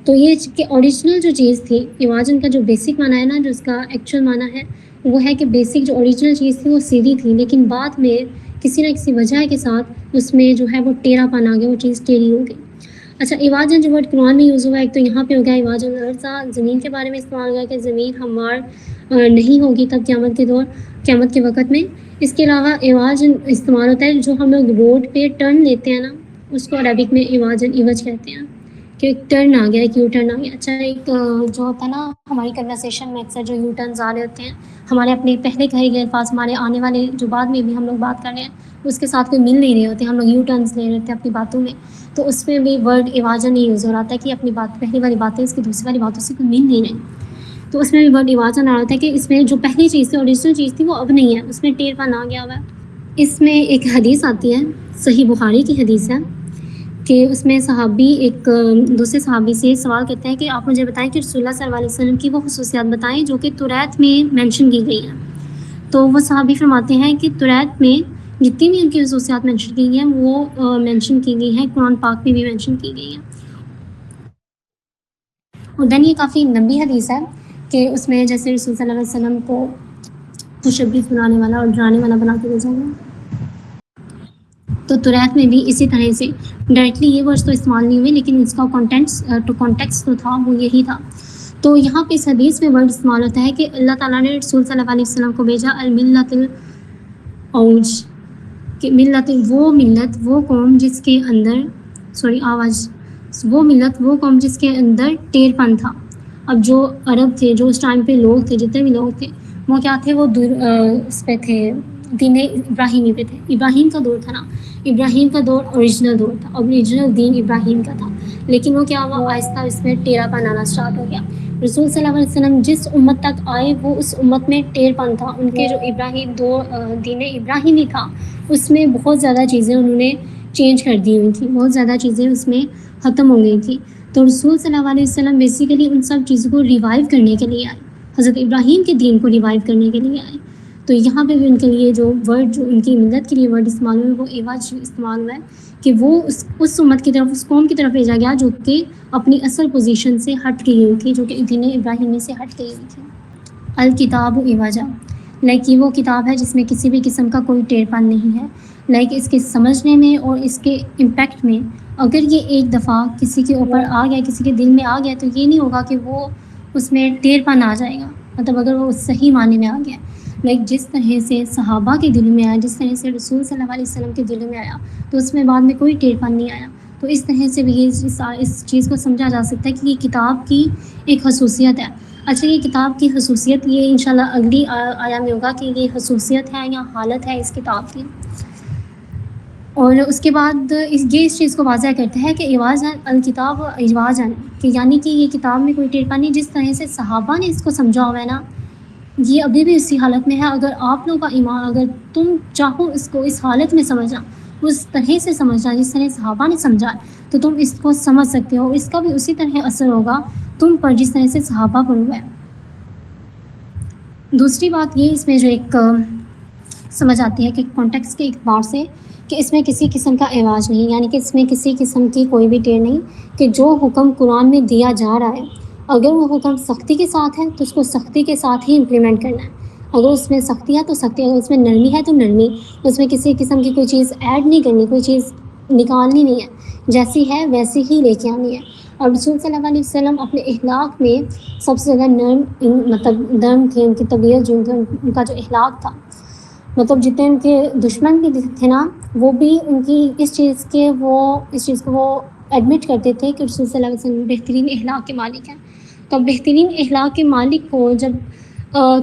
تو یہ کہ اوریجنل جو چیز تھی، ایواجن کا جو بیسک معنی ہے نا، جو اس کا ایکچوئل معنی ہے وہ ہے کہ بیسک جو اوریجنل چیز تھی وہ سیدھی تھی، لیکن بعد میں کسی نہ کسی وجہ کے ساتھ اس میں جو ہے وہ ٹیڑھا پن آ گیا، وہ چیز ٹیڑھی ہو گئی. اچھا، ایواجن جو ورڈ قرآن میں یوز ہوا ہے، ایک تو یہاں پہ ہو گیا ایواج الارض، زمین کے بارے میں استعمال ہوا کہ زمین ہموار نہیں ہوگی تب قیامت کے وقت میں. اس کے علاوہ ایواجن استعمال ہوتا ہے جو ہم لوگ روڈ پہ ٹرن لیتے ہیں نا، اس کو عربک میں ایواجن عوج کہتے ہیں کہ ایک ٹرن آ گیا، ایک یو ٹرن آ گیا. اچھا ایک جو ہوتا ہے نا ہماری کنورسیشن میں اکثر جو یو ٹرنز آ رہے ہوتے ہیں، ہمارے اپنے پہلے کہے گئے الفاظ ہمارے آنے والے جو بعد میں بھی ہم لوگ بات کر رہے ہیں اس کے ساتھ کوئی مل نہیں رہے ہوتے، ہم لوگ یو ٹرنز لے رہے ہوتے ہیں اپنی باتوں میں. تو اس میں بھی ورڈ ایواجن نہیں یوز ہو رہا تھا کہ اپنی بات پہلی والی باتیں اس کی دوسری والی باتوں سے کوئی مل نہیں رہے. تو اس میں بھی ورڈ ایواجن آ رہا تھا کہ اس میں جو پہلی چیز تھی اوریجنل چیز تھی وہ اب نہیں ہے، اس میں ٹیر پن آ گیا ہوا ہے. اس میں ایک حدیث آتی ہے، صحیح بخاری کی حدیث ہے، کہ اس میں صحابی ایک دوسرے صحابی سے سوال کرتے ہیں کہ آپ مجھے بتائیں کہ رسول اللہ صلی اللہ علیہ وسلم کی وہ خصوصیات بتائیں جو کہ توریت میں مینشن کی گئی ہیں. تو وہ صحابی فرماتے ہیں کہ توریت میں جتنی بھی ان کی خصوصیات مینشن کی گئی ہیں وہ مینشن کی گئی ہیں، قرآن پاک میں بھی مینشن کی گئی ہیں. اور دین یہ کافی لمبی حدیث ہے کہ اس میں جیسے رسول صلی اللہ علیہ وسلم کو خوشبی سنانے والا اور ڈرانے والا بنا کے بھیجا گیا. تو توریت میں بھی اسی طرح سے ڈائریکٹلی یہ ورڈس تو استعمال نہیں ہوئے، لیکن اس کا کانٹیکس تو تھا وہ یہی تھا. تو یہاں پہ اس حدیث میں ورڈ استعمال ہوتا ہے کہ اللہ تعالیٰ نے رسول صلی اللہ علیہ وسلم کو بھیجا الملت الاوج، کہ ملت وہ ملت وہ قوم جس کے اندر وہ ملت وہ قوم جس کے اندر ٹیر پن تھا. اب جو عرب تھے، جو اس ٹائم پہ لوگ تھے، جتنے بھی لوگ تھے وہ کیا تھے، وہ اس پہ تھے، دین ابراہیمی پہ تھے. ابراہیم کا دور تھا نا، ابراہیم کا دور اوریجنل دور تھا، اوریجنل دین ابراہیم کا تھا. لیکن وہ کیا ہوا، آہستہ اس میں ٹیڑھا پن آنا اسٹارٹ ہو گیا. رسول صلی اللہ علیہ وسلم جس امت تک آئے وہ اس امت میں ٹیڑھ پن تھا. ان کے جو دین ابراہیمی تھا اس میں بہت زیادہ چیزیں انہوں نے چینج کر دی ہوئی تھیں، بہت زیادہ چیزیں اس میں ختم ہو گئی تھی. تو رسول صلی اللہ علیہ وسلم بیسیکلی ان سب چیزوں کو ریوائیو کرنے کے لیے آئے، حضرت ابراہیم کے دین کو ریوائیو کرنے کے لیے آئے. تو یہاں پہ بھی ان کے لیے جو ورڈ، جو ان کی ملت کے لیے ورڈ استعمال ہوئے وہ ایواج استعمال ہوا ہے کہ وہ اس امت کی طرف، اس قوم کی طرف بھیجا گیا جو کہ اپنی اصل پوزیشن سے ہٹ گئی ہوئی تھی، جو کہ دین ابراہیمی سے ہٹ گئی ہوئی تھی. الکتاب ایواجا، یہ وہ کتاب ہے جس میں کسی بھی قسم کا کوئی ٹیڑھ پن نہیں ہے. اس کے سمجھنے میں اور اس کے امپیکٹ میں اگر یہ ایک دفعہ کسی کے اوپر آ گیا، کسی کے دل میں آ گیا، تو یہ نہیں ہوگا کہ وہ اس میں ٹیڑھ پن آ جائے گا. مطلب اگر وہ صحیح معنی میں آ گیا، جس طرح سے صحابہ کے دل میں آیا، جس طرح سے رسول صلی اللہ علیہ وسلم کے دل میں آیا، تو اس میں بعد میں کوئی ٹیڑھ پن نہیں آیا. تو اس طرح سے بھی اس چیز کو سمجھا جا سکتا ہے کہ یہ کتاب کی ایک خصوصیت ہے. اچھا یہ کتاب کی خصوصیت یہ انشاءاللہ اگلی آیا میں ہوگا کہ یہ خصوصیت ہے یا حالت ہے اس کتاب کی. اور اس کے بعد یہ اس چیز کو واضح کرتا ہے کہ ایواز الکتاب ایواز کہ یعنی کہ یہ کتاب میں کوئی ٹیڑھ پن نہیں. جس طرح سے صحابہ نے اس کو سمجھا ہوا ہے نا، یہ ابھی بھی اسی حالت میں ہے. اگر آپ لوگوں کا ایمان، اگر تم چاہو اس کو اس حالت میں سمجھنا، اس طرح سے سمجھنا جس طرح صحابہ نے سمجھا، تو تم اس کو سمجھ سکتے ہو. اس کا بھی اسی طرح اثر ہوگا تم پر جس طرح سے صحابہ پر ہوا ہے. دوسری بات یہ اس میں جو ایک سمجھ آتی ہے کہ کانٹیکس کے اعتبار سے کہ اس میں کسی قسم کا ایواج نہیں، یعنی کہ اس میں کسی قسم کی کوئی بھی ٹیڑھ نہیں، کہ جو حکم قرآن میں دیا جا رہا ہے اگر وہ حکم سختی کے ساتھ ہے تو اس کو سختی کے ساتھ ہی امپلیمنٹ کرنا ہے. اگر اس میں سختی ہے تو سختی، اگر اس میں نرمی ہے تو نرمی. اس میں کسی قسم کی کوئی چیز ایڈ نہیں کرنی، کوئی چیز نکالنی نہیں ہے، جیسی ہے ویسی ہی لے کے آنی ہے. اور رسول صلی اللہ علیہ وسلم اپنے اخلاق میں سب سے زیادہ نرم تھے. ان کی طبیعت جو ان کا جو اخلاق تھا، مطلب جتنے ان کے دشمن بھی تھے نا، وہ بھی ان کی اس چیز کو وہ ایڈمٹ کرتے تھے کہ رسول صلی اللہ علیہ وسلم بہترین اخلاق کے مالک ہیں. تو بہترین اخلاق کے مالک کو جب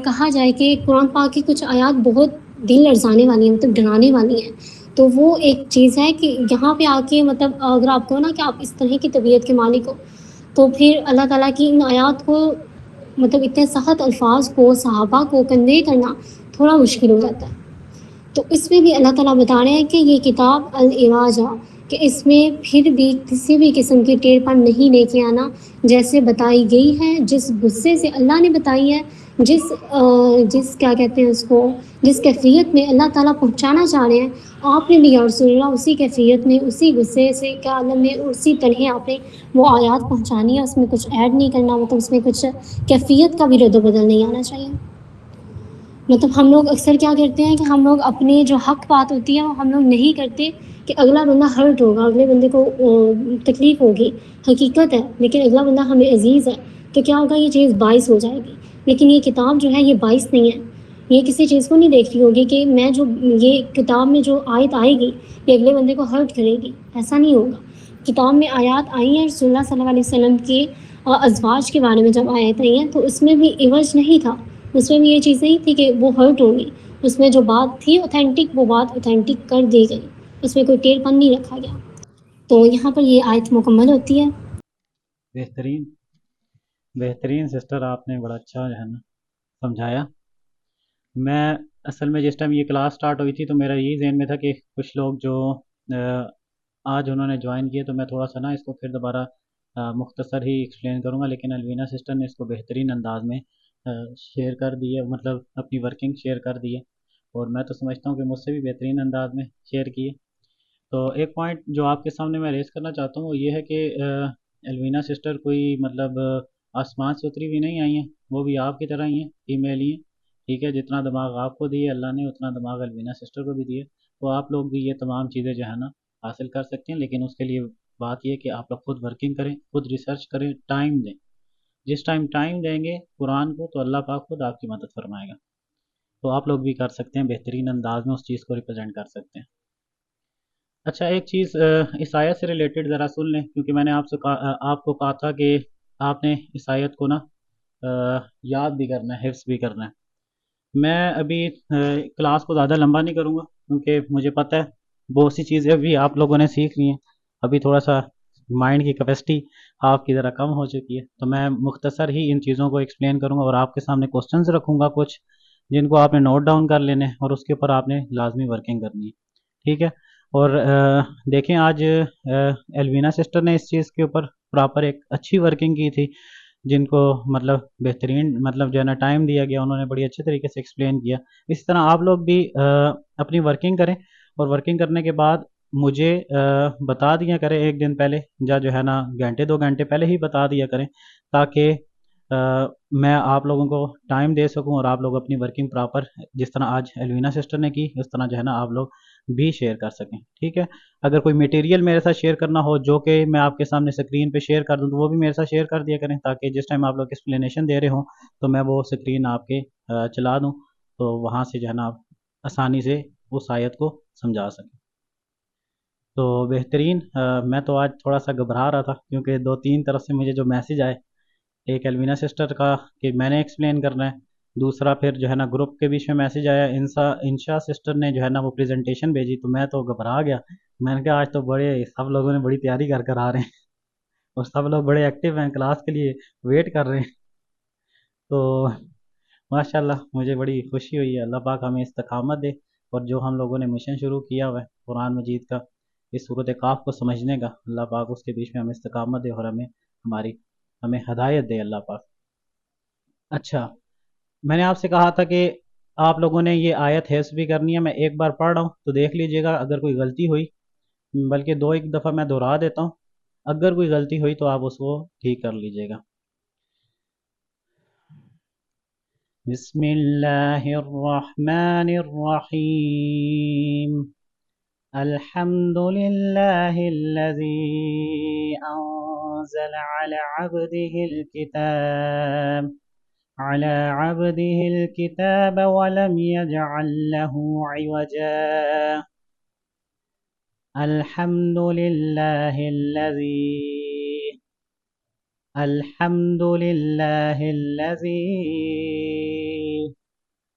کہا جائے کہ قرآن پاک کی کچھ آیات بہت دل لرزانے والی ہیں، مطلب ڈرانے والی ہیں، تو وہ ایک چیز ہے کہ یہاں پہ آ کے مطلب اگر آپ کو نا کہ آپ اس طرح کی طبیعت کے مالک ہو، تو پھر اللہ تعالیٰ کی ان آیات کو مطلب اتنے سخت الفاظ کو صحابہ کو کنوے کرنا تھوڑا مشکل ہو جاتا ہے. تو اس میں بھی اللہ تعالیٰ بتا رہے ہیں کہ یہ کتاب الایواج، کہ اس میں پھر بھی کسی بھی قسم کی ٹیڑھ پن نہیں لے کے آنا، جیسے بتائی گئی ہے، جس غصے سے اللہ نے بتائی ہے، جس کیا کہتے ہیں اس کو، جس کیفیت میں اللہ تعالیٰ پہنچانا چاہ رہے ہیں، آپ نے بھی یا رسول اللہ اسی کیفیت میں، اسی غصے سے کیا عالم میں، اسی طرح آپ نے وہ آیات پہنچانی ہے. اس میں کچھ ایڈ نہیں کرنا، مطلب اس میں کچھ کیفیت کا بھی رد و بدل نہیں آنا چاہیے. مطلب ہم لوگ اکثر کیا کرتے ہیں کہ ہم لوگ اپنے جو حق بات ہوتی ہے وہ ہم لوگ نہیں کرتے کہ اگلا بندہ ہرٹ ہوگا، اگلے بندے کو تکلیف ہوگی، حقیقت ہے، لیکن اگلا بندہ ہمیں عزیز ہے تو کیا ہوگا، یہ چیز باعث ہو جائے گی. لیکن یہ کتاب جو ہے یہ باعث نہیں ہے. یہ کسی چیز کو نہیں دیکھ رہی ہوگی کہ یہ کتاب میں جو آیت آئے گی یہ اگلے بندے کو ہرٹ کرے گی، ایسا نہیں ہوگا. کتاب میں آیات آئی ہیں رسول اللہ صلی اللہ علیہ وسلم کے ازواج کے بارے میں جب آیات آئی ہیں تو اس میں بھی عوج نہیں تھا، اس میں بھی یہ چیز نہیں تھی کہ وہ ہرٹ ہوں گی، اس میں جو بات تھی اوتھینٹک وہ بات اوتھینٹک کر دی گئی، اس میں کوئی ٹیڑھ پن نہیں رکھا گیا. تو یہاں پر یہ آیت مکمل ہوتی ہے. بہترین سسٹر، آپ نے بڑا اچھا جو ہے نا سمجھایا. میں اصل میں جس ٹائم یہ کلاس سٹارٹ ہوئی تھی تو میرا یہی ذہن میں تھا کہ کچھ لوگ جو آج انہوں نے جوائن کیے تو میں تھوڑا سا نا اس کو پھر دوبارہ مختصر ہی ایکسپلین کروں گا، لیکن الوینا سسٹر نے اس کو بہترین انداز میں شیئر کر دی ہے، مطلب اپنی ورکنگ شیئر کر دی ہے، اور میں تو سمجھتا ہوں کہ مجھ سے بھی بہترین انداز میں شیئر کی ہے. تو ایک پوائنٹ جو آپ کے سامنے میں ریز کرنا چاہتا ہوں وہ یہ ہے کہ الوینا سسٹر کوئی مطلب آسمان سے اتری ہوئی نہیں آئی ہیں، وہ بھی آپ کی طرح ہی ہیں، فیمیل ہی ہیں، ٹھیک ہے. جتنا دماغ آپ کو دیے اللہ نے اتنا دماغ الوینا سسٹر کو بھی دیے، تو آپ لوگ بھی یہ تمام چیزیں جو ہے نا حاصل کر سکتے ہیں، لیکن اس کے لیے بات یہ کہ آپ لوگ خود ورکنگ کریں، خود ریسرچ کریں، ٹائم دیں. جس ٹائم دیں گے قرآن کو تو اللہ پاک خود آپ کی مدد فرمائے گا. تو آپ لوگ بھی کر سکتے ہیں، بہترین انداز میں اس چیز کو ریپرزینٹ کر سکتے ہیں. اچھا، ایک چیز اس آیت سے ریلیٹڈ ذرا سن لیں، کیونکہ میں نے آپ کو کہا تھا کہ آپ نے اس آیت کو نا یاد بھی کرنا ہے، حفظ بھی کرنا ہے. میں ابھی کلاس کو زیادہ لمبا نہیں کروں گا، کیونکہ مجھے پتہ ہے بہت سی چیزیں بھی آپ لوگوں نے سیکھ لی ہیں، ابھی تھوڑا سا مائنڈ کی کیپیسٹی آپ کی ذرا کم ہو چکی ہے، تو میں مختصر ہی ان چیزوں کو ایکسپلین کروں گا اور آپ کے سامنے کوسچنز رکھوں گا کچھ جن کو آپ نے نوٹ ڈاؤن کر لینے اور اس کے اوپر آپ نے لازمی ورکنگ کرنی ہے، ٹھیک ہے. اور دیکھیں آج الوینا سسٹر نے اس چیز کے اوپر پراپر ایک اچھی ورکنگ کی تھی، جن کو مطلب بہترین مطلب جو ہے نا ٹائم دیا گیا، انہوں نے بڑی اچھے طریقے سے ایکسپلین کیا. اسی طرح آپ لوگ بھی اپنی ورکنگ کریں، اور ورکنگ کرنے کے بعد مجھے بتا دیا کریں ایک دن پہلے، یا جو ہے نا گھنٹے 2 گھنٹے پہلے ہی بتا دیا کریں، تاکہ میں آپ لوگوں کو ٹائم دے سکوں اور آپ لوگ اپنی ورکنگ پراپر جس طرح آج الوینا سسٹر نے کی اس طرح جو ہے نا آپ لوگ بھی شیئر کر سکیں، ٹھیک ہے. اگر کوئی میٹیریل میرے ساتھ شیئر کرنا ہو جو کہ میں آپ کے سامنے اسکرین پہ شیئر کر دوں تو وہ بھی میرے ساتھ شیئر کر دیا کریں، تاکہ جس ٹائم آپ لوگ ایکسپلینیشن دے رہے ہوں تو میں وہ اسکرین آپ کے چلا دوں، تو وہاں سے جو ہے نا آپ آسانی سے اس آیت کو سمجھا سکیں. تو بہترین. میں تو آج تھوڑا سا گھبرا رہا تھا کیونکہ 2-3 طرف سے مجھے جو میسیج آئے، ایک الوینا سسٹر کا کہ میں نے ایکسپلین کرنا ہے، دوسرا پھر جو ہے نا گروپ کے بیچ میں میسیج آیا انشا سسٹر نے جو ہے نا وہ پریزنٹیشن بھیجی، تو میں تو گھبرا گیا. میں نے کہا آج تو بڑے سب لوگوں نے بڑی تیاری کر آ رہے ہیں اور سب لوگ بڑے ایکٹیو ہیں، کلاس کے لیے ویٹ کر رہے ہیں. تو ماشاءاللہ مجھے بڑی خوشی ہوئی ہے. اللہ پاک ہمیں استقامت دے، اور جو ہم لوگوں نے مشن شروع کیا ہوا ہے قرآن مجید کا، اس صورت کاف کو سمجھنے کا، اللہ پاک اس کے بیچ میں ہمیں استقامت دے اور ہمیں ہدایت دے اللہ پاک. اچھا، میں نے آپ سے کہا تھا کہ آپ لوگوں نے یہ آیت حفظ بھی کرنی ہے. میں ایک بار پڑھ رہا ہوں تو دیکھ لیجئے گا، اگر کوئی غلطی ہوئی، بلکہ 2-1 دفعہ میں دہرا دیتا ہوں، اگر کوئی غلطی ہوئی تو آپ اس کو ٹھیک کر لیجئے گا. بسم اللہ الرحمن الرحیم. الحمد للہ الذی انزل على عبده الكتاب ولم يجعل له عوجا. الحمد لله الذي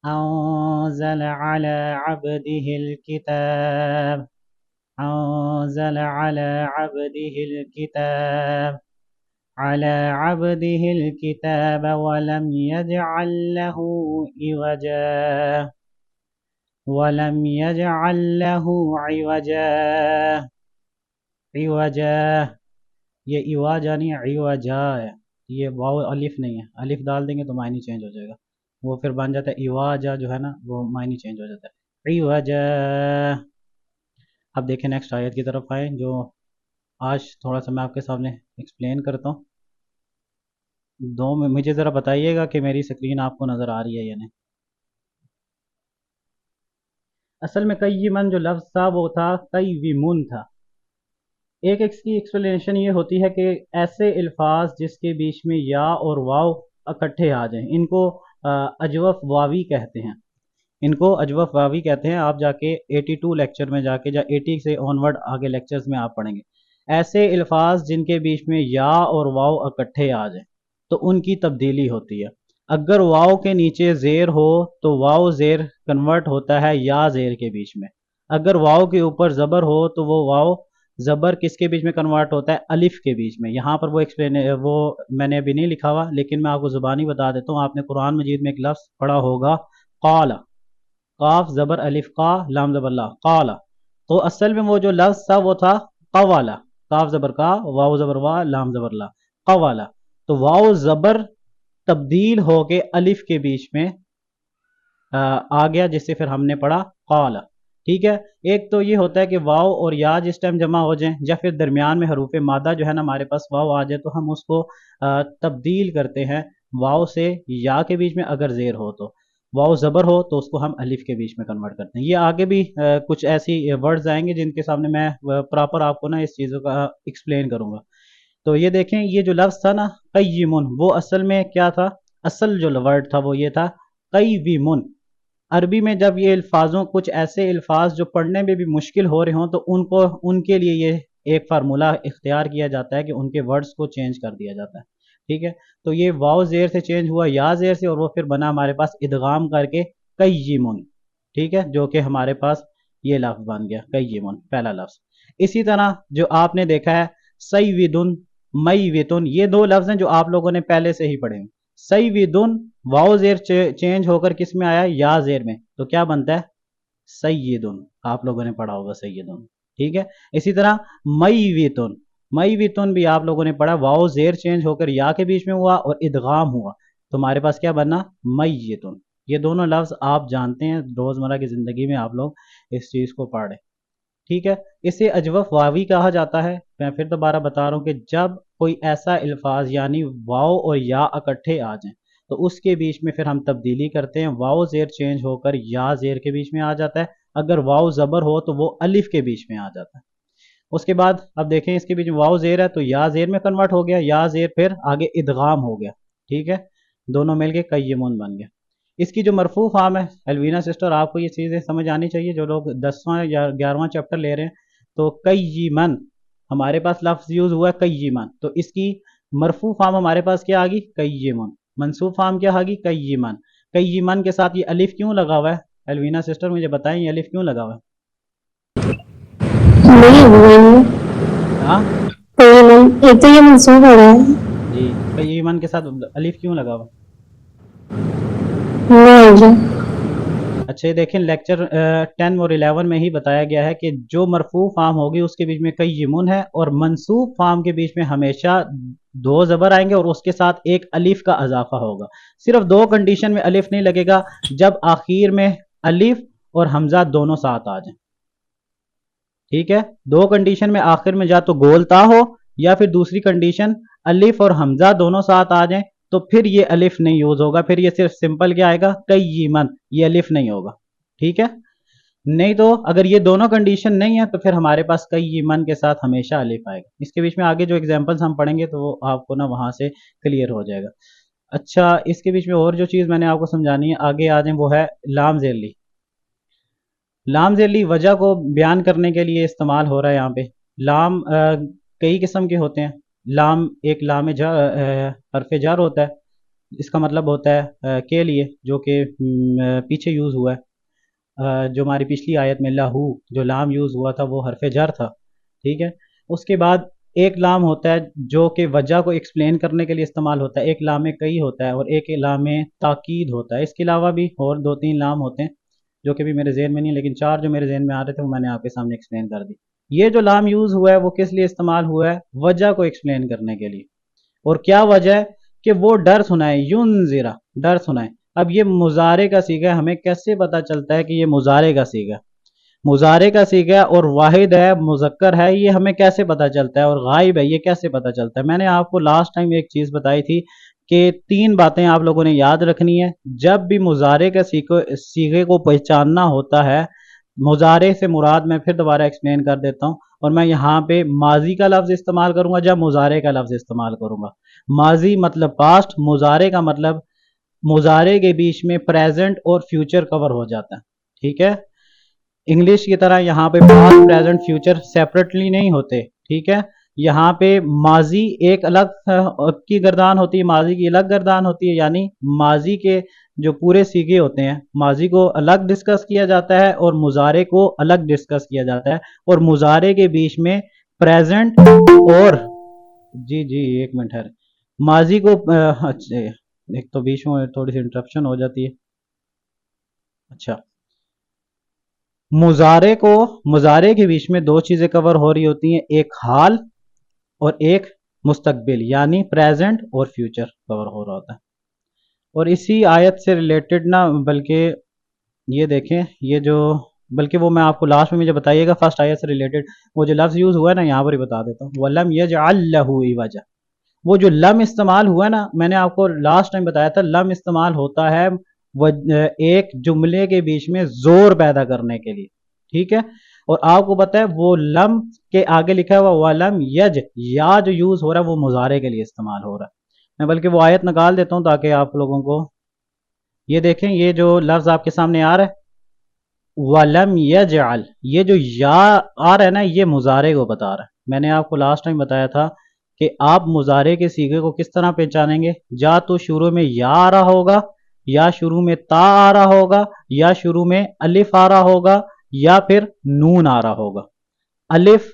أنزل على عبده الكتاب ولم يجعل له عوجا. یہ ایواجا نہیں عوجا ہے، یہ واو الف نہیں ہے، الف ڈال دیں گے تو معنی چینج ہو جائے گا، وہ پھر بن جاتا ہے ایواجا، جو ہے نا وہ معنی چینج ہو جاتا ہے عوجا. اب دیکھیں نیکسٹ آیت کی طرف آئیں، جو آج تھوڑا سا میں آپ کے سامنے ایکسپلین کرتا ہوں. مجھے ذرا بتائیے گا کہ میری سکرین آپ کو نظر آ رہی ہے یا نہیں. اصل میں قیمن جو لفظ تھا وہ تھا قیومن تھا. ایک اس کی ایکسپلینیشن یہ ہوتی ہے کہ ایسے الفاظ جس کے بیچ میں یا اور واو اکٹھے آ جائیں، ان کو اجوف واوی کہتے ہیں. آپ جا کے 82 لیکچر میں جا کے، یا 80 سے آن ورڈ آگے لیکچرز میں آپ پڑھیں گے. ایسے الفاظ جن کے بیچ میں یا اور واو اکٹھے آ جائیں تو ان کی تبدیلی ہوتی ہے. اگر واو کے نیچے زیر ہو تو واو زیر کنورٹ ہوتا ہے یا زیر کے بیچ میں. اگر واو کے اوپر زبر ہو تو وہ واو زبر کس کے بیچ میں کنورٹ ہوتا ہے؟ الف کے بیچ میں. یہاں پر وہ میں نے ابھی نہیں لکھا ہوا لیکن میں آپ کو زبانی بتا دیتا ہوں. آپ نے قرآن مجید میں ایک لفظ پڑھا ہوگا قال، قاف زبر الف قا لام زبر لا، قال. تو اصل میں وہ جو لفظ تھا وہ تھا قوالا، قاف زبر کا واو زبر وا لام زبر لا، قوالا. تو واو زبر تبدیل ہو کے الف کے بیچ میں آ گیا جس سے پھر ہم نے پڑھا قال. ٹھیک ہے. ایک تو یہ ہوتا ہے کہ واو اور یا جس ٹائم جمع ہو جائیں یا پھر درمیان میں حروف مادہ جو ہے نا ہمارے پاس واو آ جائے تو ہم اس کو تبدیل کرتے ہیں واو سے یا کے بیچ میں. اگر زیر ہو تو واو زبر ہو تو اس کو ہم الف کے بیچ میں کنورٹ کرتے ہیں. یہ آگے بھی کچھ ایسی ورڈز آئیں گے جن کے سامنے میں پراپر آپ کو نا اس چیزوں کا ایکسپلین کروں گا. تو یہ دیکھیں یہ جو لفظ تھا نا قیمن، وہ اصل میں کیا تھا؟ اصل جو ورڈ تھا وہ یہ تھا قیومن. عربی میں جب یہ الفاظوں کچھ ایسے الفاظ جو پڑھنے میں بھی مشکل ہو رہے ہوں تو ان کے لیے یہ ایک فارمولہ اختیار کیا جاتا ہے کہ ان کے ورڈز کو چینج کر دیا جاتا ہے. ٹھیک ہے. تو یہ واو زیر سے چینج ہوا یا زیر سے اور وہ پھر بنا ہمارے پاس ادغام کر کے قیمن. ٹھیک ہے. جو کہ ہمارے پاس یہ لفظ بن گیا قیمن پہلا لفظ. اسی طرح جو آپ نے دیکھا ہے سیودن میوتن، یہ دو لفظ ہیں جو آپ لوگوں نے پہلے سے ہی پڑھے ہیں. سیودن واو زیر چینج ہو کر کس میں آیا؟ یا زیر میں. تو کیا بنتا ہے؟ سیدن. آپ لوگوں نے پڑھا ہوگا سیدن. ٹھیک ہے. اسی طرح میوتن، میوتن بھی آپ لوگوں نے پڑھا، واو زیر چینج ہو کر یا کے بیچ میں ہوا اور ادغام ہوا تو ہمارے پاس کیا بننا؟ میتن. یہ دونوں لفظ آپ جانتے ہیں، روزمرہ کی زندگی میں آپ لوگ اس چیز کو پڑھیں. ٹھیک ہے. اسے اجوف واوی کہا جاتا ہے. میں پھر دوبارہ بتا رہا ہوں کہ جب کوئی ایسا الفاظ یعنی واو اور یا اکٹھے آ جائیں تو اس کے بیچ میں پھر ہم تبدیلی کرتے ہیں، واو زیر چینج ہو کر یا زیر کے بیچ میں آ جاتا ہے. اگر واو زبر ہو تو وہ الف کے بیچ میں آ جاتا ہے. اس کے بعد اب دیکھیں اس کے بیچ میں واو زیر ہے تو یا زیر میں کنورٹ ہو گیا، یا زیر پھر آگے ادغام ہو گیا. ٹھیک ہے. دونوں مل کے قیمون بن گیا. اس کی جو مرفوع فارم ہے الوینا سسٹر، آپ کو یہ چیزیں سمجھ آنی چاہیے جو لوگ 10واں یا 11واں چیپٹر لے رہے ہیں. تو قیمن ہمارے پاس لفظ یوز ہوا ہے قیمن، تو اس کی مرفوع فارم ہمارے پاس کیا آ گئی؟ قیمن. منصوب فارم کیا آ گئی؟ قیمن. قیمن کے ساتھ یہ الف کیوں لگا ہوا ہے الوینا سسٹر؟ مجھے بتائیں یہ الف کیوں لگا ہوا ہے؟ ہاں ایک تو یہ منصوب ہو رہا ہے جی، قیمن کے ساتھ الف کیوں لگا ہوا؟ اچھا یہ دیکھیں لیکچر 10 اور 11 میں ہی بتایا گیا ہے کہ جو مرفوع فارم ہوگی اس کے بیچ میں قیمون ہے اور منصوب فارم کے بیچ میں ہمیشہ دو زبر آئیں گے اور اس کے ساتھ ایک الف کا اضافہ ہوگا. صرف دو کنڈیشن میں الف نہیں لگے گا، جب آخر میں الف اور حمزہ دونوں ساتھ آ جائیں. ٹھیک ہے. دو کنڈیشن میں آخر میں یا تو گول تا ہو یا پھر دوسری کنڈیشن الف اور حمزہ دونوں ساتھ آ جائیں تو پھر یہ الف نہیں یوز ہوگا، پھر یہ صرف سمپل کیا آئے گا؟ قیمن. یہ الف نہیں ہوگا. ٹھیک ہے. نہیں تو اگر یہ دونوں کنڈیشن نہیں ہے تو پھر ہمارے پاس قیمن کے ساتھ ہمیشہ الف آئے گا. اس کے بیچ میں آگے جو ایگزامپلس ہم پڑھیں گے تو وہ آپ کو نا وہاں سے کلیئر ہو جائے گا. اچھا اس کے بیچ میں اور جو چیز میں نے آپ کو سمجھانی ہے آگے آ جائیں وہ ہے لام زیرلی. لام زیرلی وجہ کو بیان کرنے کے لیے استعمال ہو رہا ہے. یہاں پہ لام کئی قسم کے ہوتے ہیں. لام ایک لام حرف جر ہوتا ہے، اس کا مطلب ہوتا ہے کے لیے، جو کہ پیچھے یوز ہوا ہے. جو ہماری پچھلی آیت میں لہو جو لام یوز ہوا تھا وہ حرف جر تھا. ٹھیک ہے. اس کے بعد ایک لام ہوتا ہے جو کہ وجہ کو ایکسپلین کرنے کے لیے استعمال ہوتا ہے. ایک لام کئی ہوتا ہے اور ایک لام تاکید ہوتا ہے. اس کے علاوہ بھی اور 2-3 لام ہوتے ہیں جو کہ بھی میرے ذہن میں نہیں، لیکن 4 جو میرے ذہن میں آ رہے تھے وہ میں نے آپ کے سامنے ایکسپلین کر دی. یہ جو لام یوز ہوا ہے وہ کس لیے استعمال ہوا ہے؟ وجہ کو ایکسپلین کرنے کے لیے. اور کیا وجہ ہے؟ کہ وہ ڈر سنائے، ینذرا ڈر سنائے. اب یہ مضارع کا صیغہ ہے، ہمیں کیسے پتا چلتا ہے کہ یہ مضارع کا صیغہ؟ مضارع کا صیغہ اور واحد ہے مذکر ہے، یہ ہمیں کیسے پتا چلتا ہے؟ اور غائب ہے، یہ کیسے پتا چلتا ہے؟ میں نے آپ کو لاسٹ ٹائم ایک چیز بتائی تھی کہ 3 باتیں آپ لوگوں نے یاد رکھنی ہے. جب بھی مضارع کا صیغے کو پہچاننا ہوتا ہے، مضارع سے مراد میں پھر دوبارہ ایکسپلین کر دیتا ہوں، اور میں یہاں پہ ماضی کا لفظ استعمال کروں گا جب مضارع کا لفظ استعمال کروں گا. ماضی مطلب پاسٹ، مضارع کا مطلب مضارع کے بیچ میں پریزنٹ اور فیوچر کور ہو جاتا ہے. ٹھیک ہے. انگلش کی طرح یہاں پہ پاسٹ پریزنٹ فیوچر سیپریٹلی نہیں ہوتے. ٹھیک ہے. یہاں پہ ماضی ایک الگ کی گردان ہوتی ہے، ماضی کی الگ گردان ہوتی ہے، یعنی ماضی کے جو پورے سیغے ہوتے ہیں ماضی کو الگ ڈسکس کیا جاتا ہے اور مضارع کو الگ ڈسکس کیا جاتا ہے، اور مضارع کے بیچ میں پریزنٹ اور جی ایک منٹ ہے، ماضی کو اچھا ایک تو بیچ میں تھوڑی سی انٹرپشن ہو جاتی ہے. اچھا، مضارع کے بیچ میں دو چیزیں کور ہو رہی ہوتی ہیں، ایک حال اور ایک مستقبل، یعنی پریزنٹ اور فیوچر کور ہو رہا ہوتا ہے. اور اسی آیت سے ریلیٹڈ نا، بلکہ یہ دیکھیں یہ جو، بلکہ وہ میں آپ کو لاسٹ میں مجھے بتائیے گا، فرسٹ آیت سے ریلیٹڈ وہ جو لفظ یوز ہوا ہے نا یہاں پر ہی بتا دیتا ہوں، وَلَمْ يَجْعَلْ لَهُ عِوَجًا. وہ جو لم استعمال ہوا ہے نا، میں نے آپ کو لاسٹ ٹائم بتایا تھا لم استعمال ہوتا ہے ایک جملے کے بیچ میں زور پیدا کرنے کے لیے، ٹھیک ہے. اور آپ کو پتا ہے وہ لم کے آگے لکھا ہوا وَلَمْ يَجْ، یا جو یوز ہو رہا ہے وہ مضارع کے لیے استعمال ہو رہا ہے. میں بلکہ وہ آیت نکال دیتا ہوں تاکہ آپ لوگوں کو یہ دیکھیں، یہ جو لفظ آپ کے سامنے آ رہا ہے وَلَمْ يَجْعَلْ، یہ جو یا آ رہا ہے نا یہ مضارع کو بتا رہا ہے. میں نے آپ کو لاسٹ ٹائم بتایا تھا کہ آپ مضارع کے صیغے کو کس طرح پہچانیں گے، یا تو شروع میں یا آ رہا ہوگا، یا شروع میں تا آ رہا ہوگا، یا شروع میں الف آ رہا ہوگا، یا پھر نون آ رہا ہوگا. الف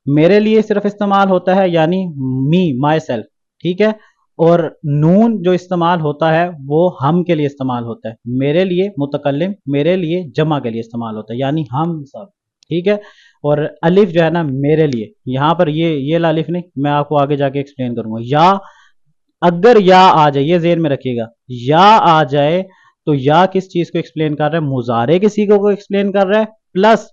میرے لیے صرف استعمال ہوتا ہے، یعنی می مائی سیلف، ٹھیک ہے. اور نون جو استعمال ہوتا ہے وہ ہم کے لیے استعمال ہوتا ہے، میرے لیے متکلم، میرے لیے جمع کے لیے استعمال ہوتا ہے، یعنی ہم سب، ٹھیک ہے. اور الف جو ہے نا میرے لیے، یہاں پر یہ الف نہیں، میں آپ کو آگے جا کے ایکسپلین کروں گا. یا اگر یا آ جائے، یہ ذہن میں رکھیے گا، یا آ جائے تو یا کس چیز کو ایکسپلین کر رہا ہے، مضارع کے صیغے کو ایکسپلین کر رہا ہے، پلس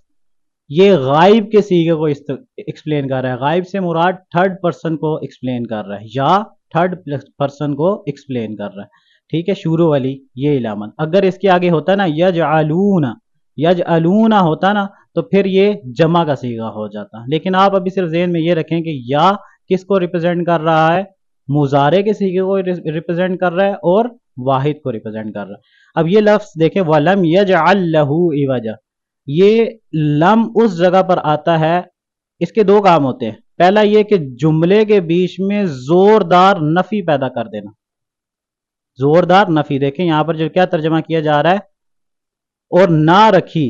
یہ غائب کے صیغے کو ایکسپلین کر رہا ہے. غائب سے مراد تھرڈ پرسن کو ایکسپلین کر رہا ہے، یا تھرڈ پرسن کو ایکسپلین کر رہا ہے، ٹھیک ہے. شروع والی یہ علامت، اگر اس کے آگے ہوتا نا یجعلون ہوتا نا تو پھر یہ جمع کا صیغہ ہو جاتا. لیکن آپ ابھی صرف ذہن میں یہ رکھیں کہ یا کس کو ریپرزینٹ کر رہا ہے، مضارع کے صیغے کو ریپرزینٹ کر رہا ہے اور واحد کو ریپرزینٹ کر رہا ہے. اب یہ لفظ دیکھیں وَلَمْ يَجْعَلْ لَهُ عِوَجًا، یہ لم اس جگہ پر آتا ہے، اس کے دو کام ہوتے ہیں. پہلا یہ کہ جملے کے بیچ میں زوردار نفی پیدا کر دینا، زوردار نفی. دیکھیں یہاں پر جو کیا ترجمہ کیا جا رہا ہے، اور نہ رکھی،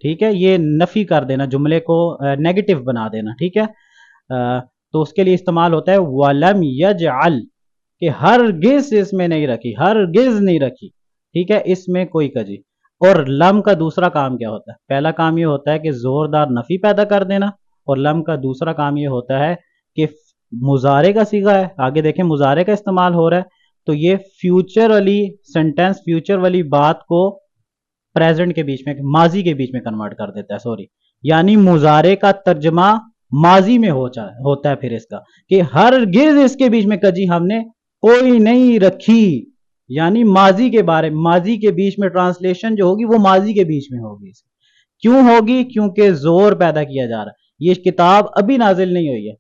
ٹھیک ہے. یہ نفی کر دینا، جملے کو نیگیٹو بنا دینا، ٹھیک ہے. تو اس کے لیے استعمال ہوتا ہے وَلَمْ يَجْعَلْ، کہ ہرگز اس میں نہیں رکھی، ہرگز نہیں رکھی، ٹھیک ہے. اس میں کوئی کجی. اور لم کا دوسرا کام کیا ہوتا ہے، پہلا کام یہ ہوتا ہے کہ زوردار نفی پیدا کر دینا، اور لم کا دوسرا کام یہ ہوتا ہے کہ مضارع کا صیغہ ہے، آگے دیکھیں مضارع کا استعمال ہو رہا ہے تو یہ فیوچر والی سینٹینس، فیوچر والی بات کو پریزنٹ کے بیچ میں، ماضی کے بیچ میں کنورٹ کر دیتا ہے، سوری، یعنی مضارع کا ترجمہ ماضی میں ہوتا ہے. پھر اس کا کہ ہرگز اس کے بیچ میں کجی ہم نے کوئی نہیں رکھی، یعنی ماضی کے بارے، ماضی کے بیچ میں ٹرانسلیشن جو ہوگی وہ ماضی کے بیچ میں ہوگی. کیوں ہوگی؟ کیونکہ زور پیدا کیا جا رہا ہے. یہ کتاب ابھی نازل نہیں ہوئی ہے.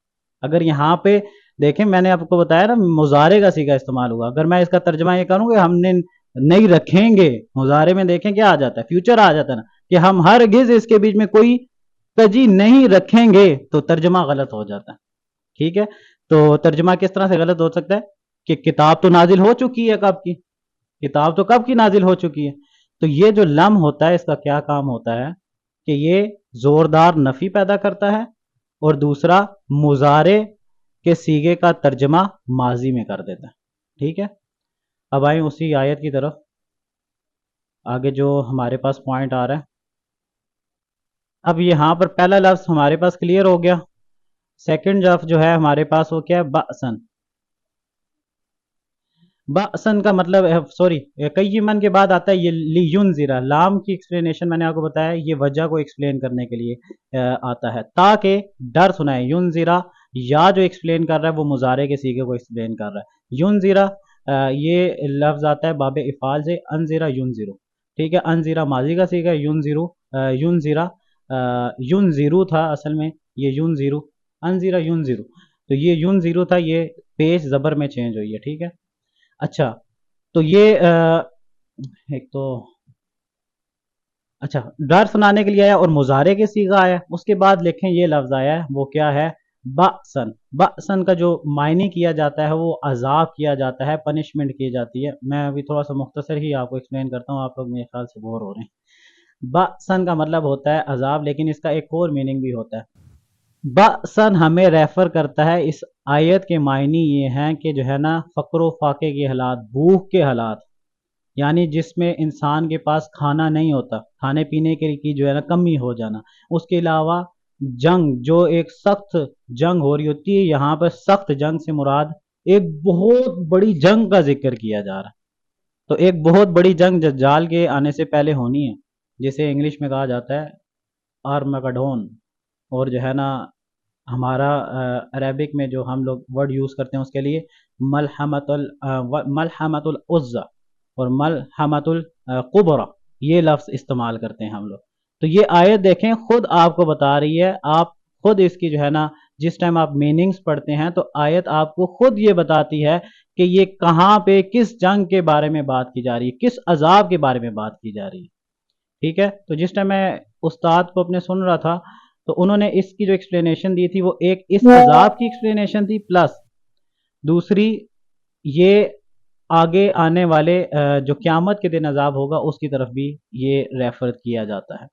اگر یہاں پہ دیکھیں میں نے آپ کو بتایا نا مضارع کا صیغہ استعمال ہوا، اگر میں اس کا ترجمہ یہ کروں کہ ہم نے نہیں رکھیں گے، مضارع میں دیکھیں کیا آ جاتا ہے، فیوچر آ جاتا ہے نا، کہ ہم ہرگز اس کے بیچ میں کوئی کجی نہیں رکھیں گے، تو ترجمہ غلط ہو جاتا ہے، ٹھیک ہے. تو ترجمہ کس طرح سے غلط ہو سکتا ہے کہ کتاب تو نازل ہو چکی ہے، کب کی کتاب تو کب کی نازل ہو چکی ہے. تو یہ جو لم ہوتا ہے اس کا کیا کام ہوتا ہے کہ یہ زوردار نفی پیدا کرتا ہے، اور دوسرا مضارع کے صیغے کا ترجمہ ماضی میں کر دیتا ہے، ٹھیک ہے. اب آئیں اسی آیت کی طرف، آگے جو ہمارے پاس پوائنٹ آ رہا ہے. اب یہاں پر پہلا لفظ ہمارے پاس کلیئر ہو گیا. سیکنڈ لفظ جو ہے ہمارے پاس وہ کیا ہے، بأسن. بأسن کا مطلب سوری قیمن کے بعد آتا ہے یہ لینذر، لام کی ایکسپلینیشن میں نے آپ کو بتایا یہ وجہ کو ایکسپلین کرنے کے لیے آتا ہے تاکہ ڈر سنائے. ینذرا، یا جو ایکسپلین کر رہا ہے وہ مضارع کے صیغے کو ایکسپلین کر رہا ہے. ینذرا یہ لفظ آتا ہے باب افعال سے، انذرا ینذرو، ٹھیک ہے. انذرا ماضی کا صیغہ، ینذرو ینذرا ینذرو تھا اصل میں، یہ ینذرو، انذرا ینذرو، تو یہ ینذرو تھا، یہ پیش زبر میں چینج ہوئی ہے، ٹھیک ہے. اچھا تو یہ ایک تو اچھا ڈر سنانے کے لیے آیا اور مضارع کے صیغہ آیا. اس کے بعد لکھیں یہ لفظ آیا ہے وہ کیا ہے؟ بأسن. بأسن کا جو معنی کیا جاتا ہے وہ عذاب کیا جاتا ہے, پنشمنٹ کی جاتی ہے. میں ابھی تھوڑا سا مختصر ہی آپ کو ایکسپلین کرتا ہوں, آپ لوگ میرے خیال سے بور ہو رہے ہیں. بأسن کا مطلب ہوتا ہے عذاب, لیکن اس کا ایک اور میننگ بھی ہوتا ہے. بأسن ہمیں ریفر کرتا ہے, اس آیت کے معنی یہ ہیں کہ جو ہے نا فقر و فاقے کے حالات, بھوک کے حالات, یعنی جس میں انسان کے پاس کھانا نہیں ہوتا, کھانے پینے کی جو ہے نا کمی ہو جانا. اس کے علاوہ جنگ, جو ایک سخت جنگ ہو رہی ہوتی ہے, یہاں پر سخت جنگ سے مراد ایک بہت بڑی جنگ کا ذکر کیا جا رہا ہے. تو ایک بہت بڑی جنگ دجال کے آنے سے پہلے ہونی ہے, جسے انگلش میں کہا جاتا ہے آرمگڈون. اور جو ہے نا ہمارا عربک میں جو ہم لوگ ورڈ یوز کرتے ہیں اس کے لیے ملحمۃ العزا اور ملحمۃ القبرا, یہ لفظ استعمال کرتے ہیں ہم لوگ. تو یہ آیت دیکھیں خود آپ کو بتا رہی ہے, آپ خود اس کی جو ہے نا جس ٹائم آپ میننگز پڑھتے ہیں تو آیت آپ کو خود یہ بتاتی ہے کہ یہ کہاں پہ کس جنگ کے بارے میں بات کی جا رہی ہے, کس عذاب کے بارے میں بات کی جا رہی ہے. ٹھیک ہے, تو جس ٹائم میں استاد کو اپنے سن رہا تھا تو انہوں نے اس کی جو ایکسپلینیشن دی تھی وہ ایک اس عذاب کی ایکسپلینیشن تھی, پلس دوسری یہ آگے آنے والے جو قیامت کے دن عذاب ہوگا اس کی طرف بھی یہ ریفر کیا جاتا ہے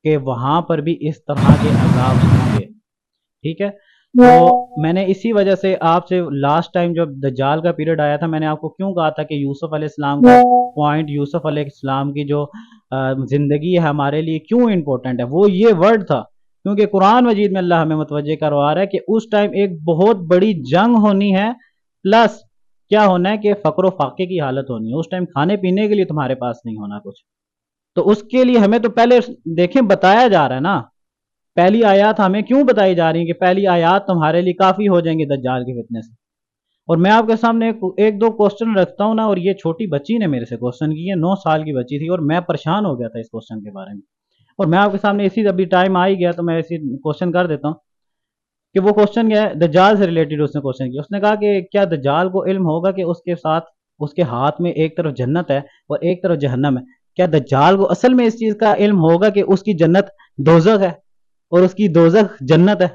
کہ وہاں پر بھی اس طرح کے عذاب ہوں گے. ٹھیک ہے, تو میں نے اسی وجہ سے آپ سے لاسٹ ٹائم جب دجال کا پیریڈ آیا تھا میں نے آپ کو کیوں کہا تھا کہ یوسف علیہ السلام کا پوائنٹ, یوسف علیہ السلام کی جو زندگی ہے ہمارے لیے کیوں امپورٹنٹ ہے, وہ یہ ورڈ تھا کیونکہ قرآن مجید میں اللہ ہمیں متوجہ کروا رہا ہے کہ اس ٹائم ایک بہت بڑی جنگ ہونی ہے, پلس کیا ہونا ہے کہ فقر و فاقے کی حالت ہونی ہے. اس ٹائم کھانے پینے کے لیے تمہارے پاس نہیں ہونا کچھ. تو اس کے لیے ہمیں تو پہلے دیکھیں بتایا جا رہا ہے نا, پہلی آیات ہمیں کیوں بتائی جا رہی ہیں کہ پہلی آیات تمہارے لیے کافی ہو جائیں گے دجال کے فتنے سے. اور میں آپ کے سامنے ایک دو کوسچن رکھتا ہوں نا, اور یہ چھوٹی بچی نے میرے سے کوسچن کیے, 9 سال کی بچی تھی, اور میں پریشان ہو گیا تھا اس کوسچن کے بارے میں. اور میں آپ کے سامنے اسی ابھی ٹائم آ ہی گیا تو میں اسی کوسچن کر دیتا ہوں کہ وہ کوسچن کیا ہے, دجال سے ریلیٹڈ اس نے کوسچن کیا. اس نے کہا کہ کیا دجال کو علم ہوگا کہ اس کے ساتھ اس کے ہاتھ میں ایک طرف جنت ہے اور ایک طرف جہنم ہے, کیا دجال کو اصل میں اس چیز کا علم ہوگا کہ اس کی جنت دوزخ ہے اور اس کی دوزخ جنت ہے؟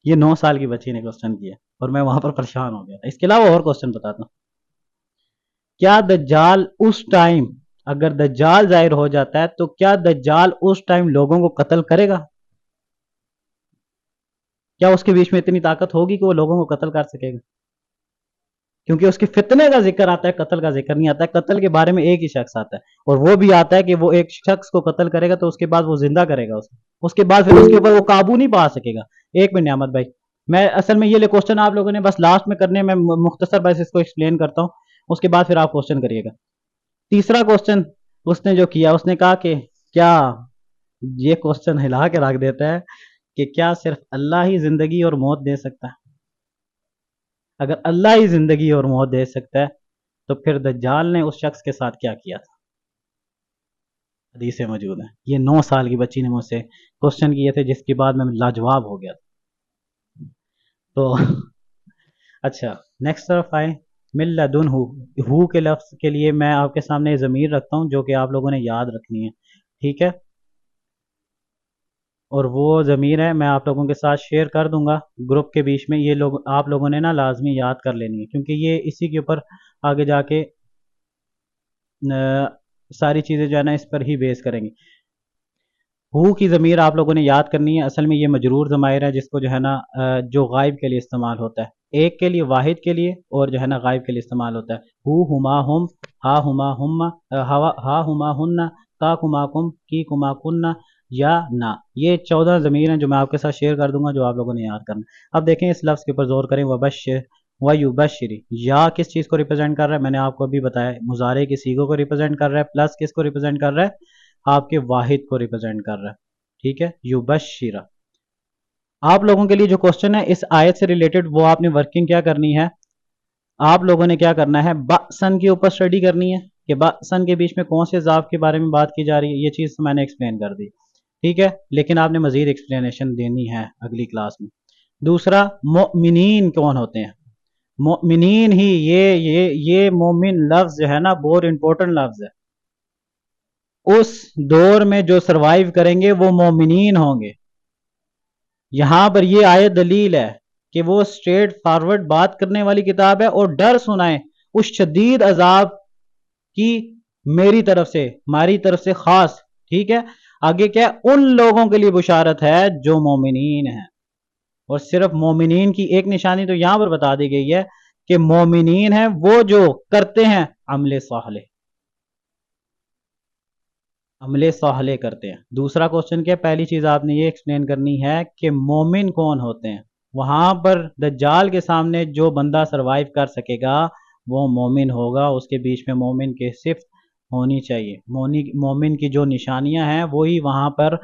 یہ 9 سال کی بچی نے کوسچن کیا اور میں وہاں پر پریشان ہو گیا تھا. اس کے علاوہ اور کوسچن بتاتا ہوں, کیا دجال اس ٹائم, اگر دجال ظاہر ہو جاتا ہے تو کیا دجال اس ٹائم لوگوں کو قتل کرے گا؟ کیا اس کے بیچ میں اتنی طاقت ہوگی کہ وہ لوگوں کو قتل کر سکے گا؟ کیونکہ اس کے فتنے کا ذکر آتا ہے, قتل کا ذکر نہیں آتا ہے. قتل کے بارے میں ایک ہی شخص آتا ہے, اور وہ بھی آتا ہے کہ وہ ایک شخص کو قتل کرے گا تو اس کے بعد وہ زندہ کرے گا اس کے بعد پھر اس کے اوپر وہ قابو نہیں پا سکے گا. ایک منٹ احمد بھائی, میں اصل میں یہ کوسچن آپ لوگوں نے بس لاسٹ میں کرنے, میں مختصر بس اس کو ایکسپلین کرتا ہوں, اس کے بعد پھر آپ کوسچن کریے گا. تیسرا کوسچن اس نے جو کیا, اس نے کہا کہ کیا, یہ کوسچن ہلا کے رکھ دیتا ہے کہ کیا صرف اللہ ہی زندگی اور موت دے سکتا ہے؟ اگر اللہ ہی زندگی اور موت دے سکتا ہے تو پھر دجال نے اس شخص کے ساتھ کیا کیا تھا؟ حدیثیں موجود ہیں. یہ 9 سال کی بچی نے مجھ سے کوسچن کیے تھے جس کے بعد میں لاجواب ہو گیا تھا. تو اچھا نیکسٹ طرف آئیں, من لدن ہو کے لفظ کے لیے میں آپ کے سامنے ضمیر رکھتا ہوں جو کہ آپ لوگوں نے یاد رکھنی ہے. ٹھیک ہے, اور وہ ضمیر ہے میں آپ لوگوں کے ساتھ شیئر کر دوں گا گروپ کے بیچ میں. یہ لوگ آپ لوگوں نے نا لازمی یاد کر لینی ہے کیونکہ یہ اسی کے اوپر آگے جا کے ساری چیزیں جو ہے نا اس پر ہی بیس کریں گے. ہو کی ضمیر آپ لوگوں نے یاد کرنی ہے. اصل میں یہ مجرور ضمائر ہے جس کو جو ہے نا جو غائب کے لیے استعمال ہوتا ہے, ایک کے لیے واحد کے لیے اور جو ہے نا غائب کے لیے استعمال ہوتا ہے. ہو ہما ہم, ہا ہما ہم, ہا ہما ہن, کا کما کم, کی کما کن یا نہ. یہ 14 ضمیر ہیں جو میں آپ کے ساتھ شیئر کر دوں گا جو آپ لوگوں نے یاد کرنا. اب دیکھیں اس لفظ کے اوپر زور کریں, وبشر ویبشری. یا کس چیز کو ریپرزینٹ کر رہا ہے؟ میں نے آپ کو ابھی بتایا, مضارع کی صیغوں کو ریپرزینٹ کر رہا ہے, پلس کس کو ریپرزینٹ کر رہا ہے؟ آپ کے واحد کو ریپرزینٹ کر رہا ہے. ٹھیک ہے, یبشر. آپ لوگوں کے لیے جو کوسچن ہے اس آیت سے ریلیٹڈ وہ آپ نے ورکنگ کیا کرنی ہے, آپ لوگوں نے کیا کرنا ہے, بأسن کے اوپر اسٹڈی کرنی ہے کہ بأسن کے بیچ میں کون سے عذاب کے بارے میں بات کی جا رہی ہے. یہ چیز میں نے ایکسپلین کر دی. ٹھیک ہے, لیکن آپ نے مزید ایکسپلینیشن دینی ہے اگلی کلاس میں. دوسرا, مؤمنین کون ہوتے ہیں؟ مؤمنین ہی, یہ مومن لفظ جو ہے نا بہت امپورٹنٹ لفظ ہے. اس دور میں جو سروائیو کریں گے وہ مومنین ہوں گے. یہاں پر یہ آیت دلیل ہے کہ وہ اسٹریٹ فارورڈ بات کرنے والی کتاب ہے اور ڈر سنائے اس شدید عذاب کی میری طرف سے، ہماری طرف سے خاص. ٹھیک ہے، آگے کیا ہے؟ ان لوگوں کے لیے بشارت ہے جو مومنین ہیں. اور صرف مومنین کی ایک نشانی تو یہاں پر بتا دی گئی ہے کہ مومنین ہیں وہ جو کرتے ہیں عمل صالح، عمل صالح کرتے ہیں. دوسرا کوشچن کیا؟ پہلی چیز آپ نے یہ ایکسپلین کرنی ہے کہ مومن کون ہوتے ہیں. وہاں پر دجال کے سامنے جو بندہ سروائیو کر سکے گا وہ مومن ہوگا. اس کے بیچ میں مومن کی صفت ہونی چاہیے. مومن کی جو نشانیاں ہیں وہی وہاں پر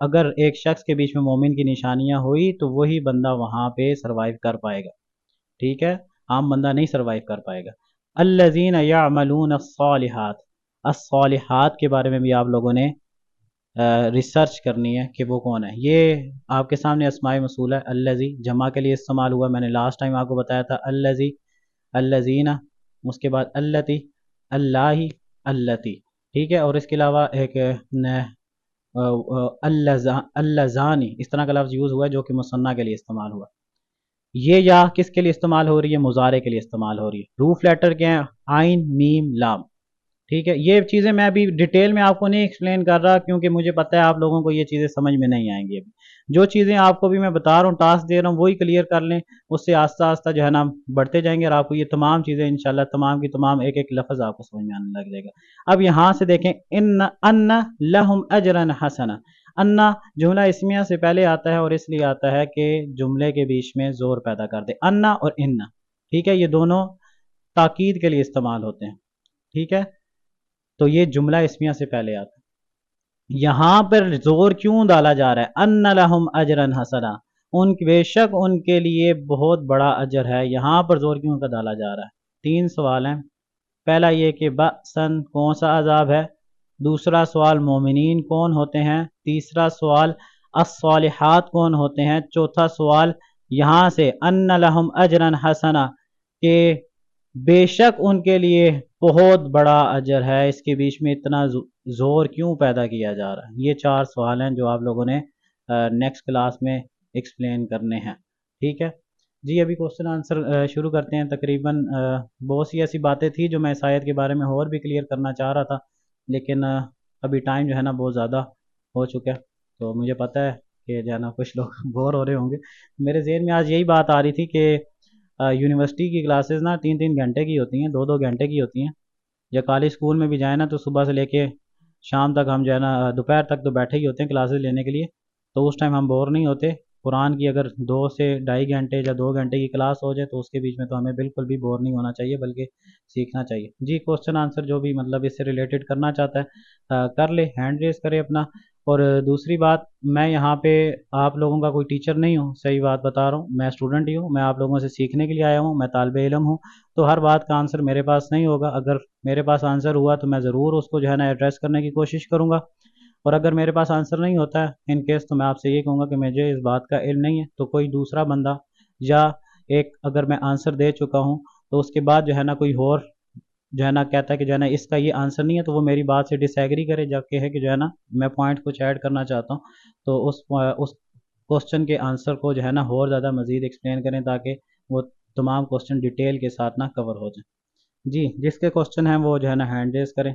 اگر ایک شخص کے بیچ میں مومن کی نشانیاں ہوئی تو وہی بندہ وہاں پہ سروائیو کر پائے گا. ٹھیک ہے، عام بندہ نہیں سروائیو کر پائے گا. الذین یعملون الصالحات، الصالحات کے بارے میں بھی آپ لوگوں نے ریسرچ کرنی ہے کہ وہ کون ہے. یہ آپ کے سامنے اسماء موصول ہے. الذی جمع کے لیے استعمال ہوا، میں نے لاسٹ ٹائم آپ کو بتایا تھا. الذی، الذین، اس کے بعد اللتی، اللہ، اللتی. ٹھیک ہے، اور اس کے علاوہ ایک اللذانی، اس طرح کا لفظ یوز ہوا ہے جو کہ مثنیٰ کے لیے استعمال ہوا. یہ یا کس کے لیے استعمال ہو رہی ہے؟ مضارع کے لیے استعمال ہو رہی ہے. روف لیٹر کیا ہیں؟ عین، میم، لام. ٹھیک ہے، یہ چیزیں میں ابھی ڈیٹیل میں آپ کو نہیں ایکسپلین کر رہا کیونکہ مجھے پتہ ہے آپ لوگوں کو یہ چیزیں سمجھ میں نہیں آئیں گی. ابھی جو چیزیں آپ کو بھی میں بتا رہا ہوں، ٹاسک دے رہا ہوں، وہی کلیئر کر لیں. اس سے آہستہ آہستہ جو ہے نا بڑھتے جائیں گے اور آپ کو یہ تمام چیزیں انشاءاللہ تمام کی تمام ایک ایک لفظ آپ کو سمجھ میں آنے لگ جائے گا. اب یہاں سے دیکھیں، ان لہم اجرا حسنا. انا جملہ اسمیہ سے پہلے آتا ہے اور اس لیے آتا ہے کہ جملے کے بیچ میں زور پیدا کر دے. انا اور ان، ٹھیک ہے، یہ دونوں تاکید کے لیے استعمال ہوتے ہیں. ٹھیک ہے، تو یہ جملہ اسمیہ سے پہلے آتا ہے. یہاں پر زور کیوں ڈالا جا رہا ہے؟ ان لہم اجرا حسنا، بے شک ان کے لیے بہت بڑا اجر ہے. یہاں پر زور کیوں کا ڈالا جا رہا ہے؟ 3 سوال ہیں. پہلا یہ کہ بأسن کون سا عذاب ہے. دوسرا سوال مومنین کون ہوتے ہیں. تیسرا سوال الصالحات کون ہوتے ہیں. چوتھا سوال یہاں سے ان لہم اجرا حسنا کہ بے شک ان کے لیے بہت بڑا اجر ہے. اس کے بیچ میں اتنا زور کیوں پیدا کیا جا رہا ہے؟ یہ 4 سوال ہیں جو آپ لوگوں نے نیکسٹ کلاس میں ایکسپلین کرنے ہیں. ٹھیک ہے جی، ابھی کوشچن آنسر شروع کرتے ہیں. تقریباً بہت سی ایسی باتیں تھیں جو میں اس آیت کے بارے میں اور بھی کلیئر کرنا چاہ رہا تھا، لیکن ابھی ٹائم جو ہے نا بہت زیادہ ہو چکا ہے. تو مجھے پتہ ہے کہ جو ہے نا کچھ لوگ بور ہو رہے ہوں گے. میرے ذہن میں آج یہی بات آ رہی تھی کہ یونیورسٹی کی کلاسز نا 3 گھنٹے کی ہوتی ہیں، 2 گھنٹے کی ہوتی ہیں. یا کالج اسکول میں بھی جائیں نا تو صبح سے لے کے شام تک ہم جو ہے نا دوپہر تک تو بیٹھے ہی ہوتے ہیں کلاسز لینے کے لیے. تو اس ٹائم ہم بور نہیں ہوتے. قرآن کی اگر 2 سے 2.5 گھنٹے یا 2 گھنٹے کی کلاس ہو جائے تو اس کے بیچ میں تو ہمیں بالکل بھی بور نہیں ہونا چاہیے بلکہ سیکھنا چاہیے. جی، کوشچن آنسر جو بھی مطلب اس سے ریلیٹڈ کرنا چاہتا ہے کر لے، ہینڈ ریز کرے اپنا. اور دوسری بات، میں یہاں پہ آپ لوگوں کا کوئی ٹیچر نہیں ہوں، صحیح بات بتا رہا ہوں. میں اسٹوڈنٹ ہی ہوں، میں آپ لوگوں سے سیکھنے کے لیے آیا ہوں، میں طالب علم ہوں. تو ہر بات کا آنسر میرے پاس نہیں ہوگا. اگر میرے پاس آنسر ہوا تو میں ضرور اس کو جو ہے نا ایڈریس کرنے کی کوشش کروں گا. اور اگر میرے پاس آنسر نہیں ہوتا ہے ان کیس تو میں آپ سے یہ کہوں گا کہ مجھے اس بات کا علم نہیں ہے. تو کوئی دوسرا بندہ یا ایک اگر میں آنسر دے چکا ہوں تو اس کے بعد جو ہے نا کوئی اور جو ہے نا کہتا ہے کہ جو ہے نا اس کا یہ آنسر نہیں ہے تو وہ میری بات سے ڈس ایگری کرے، جب کہ ہے کہ جو ہے نا میں پوائنٹ کچھ ایڈ کرنا چاہتا ہوں تو اس کوسچن کے آنسر کو جو ہے نا اور زیادہ مزید ایکسپلین کریں تاکہ وہ تمام کوسچن ڈیٹیل کے ساتھ نا کور ہو جائیں. جی، جس کے کوسچن ہیں وہ جو ہے نا ہینڈ ریز کریں.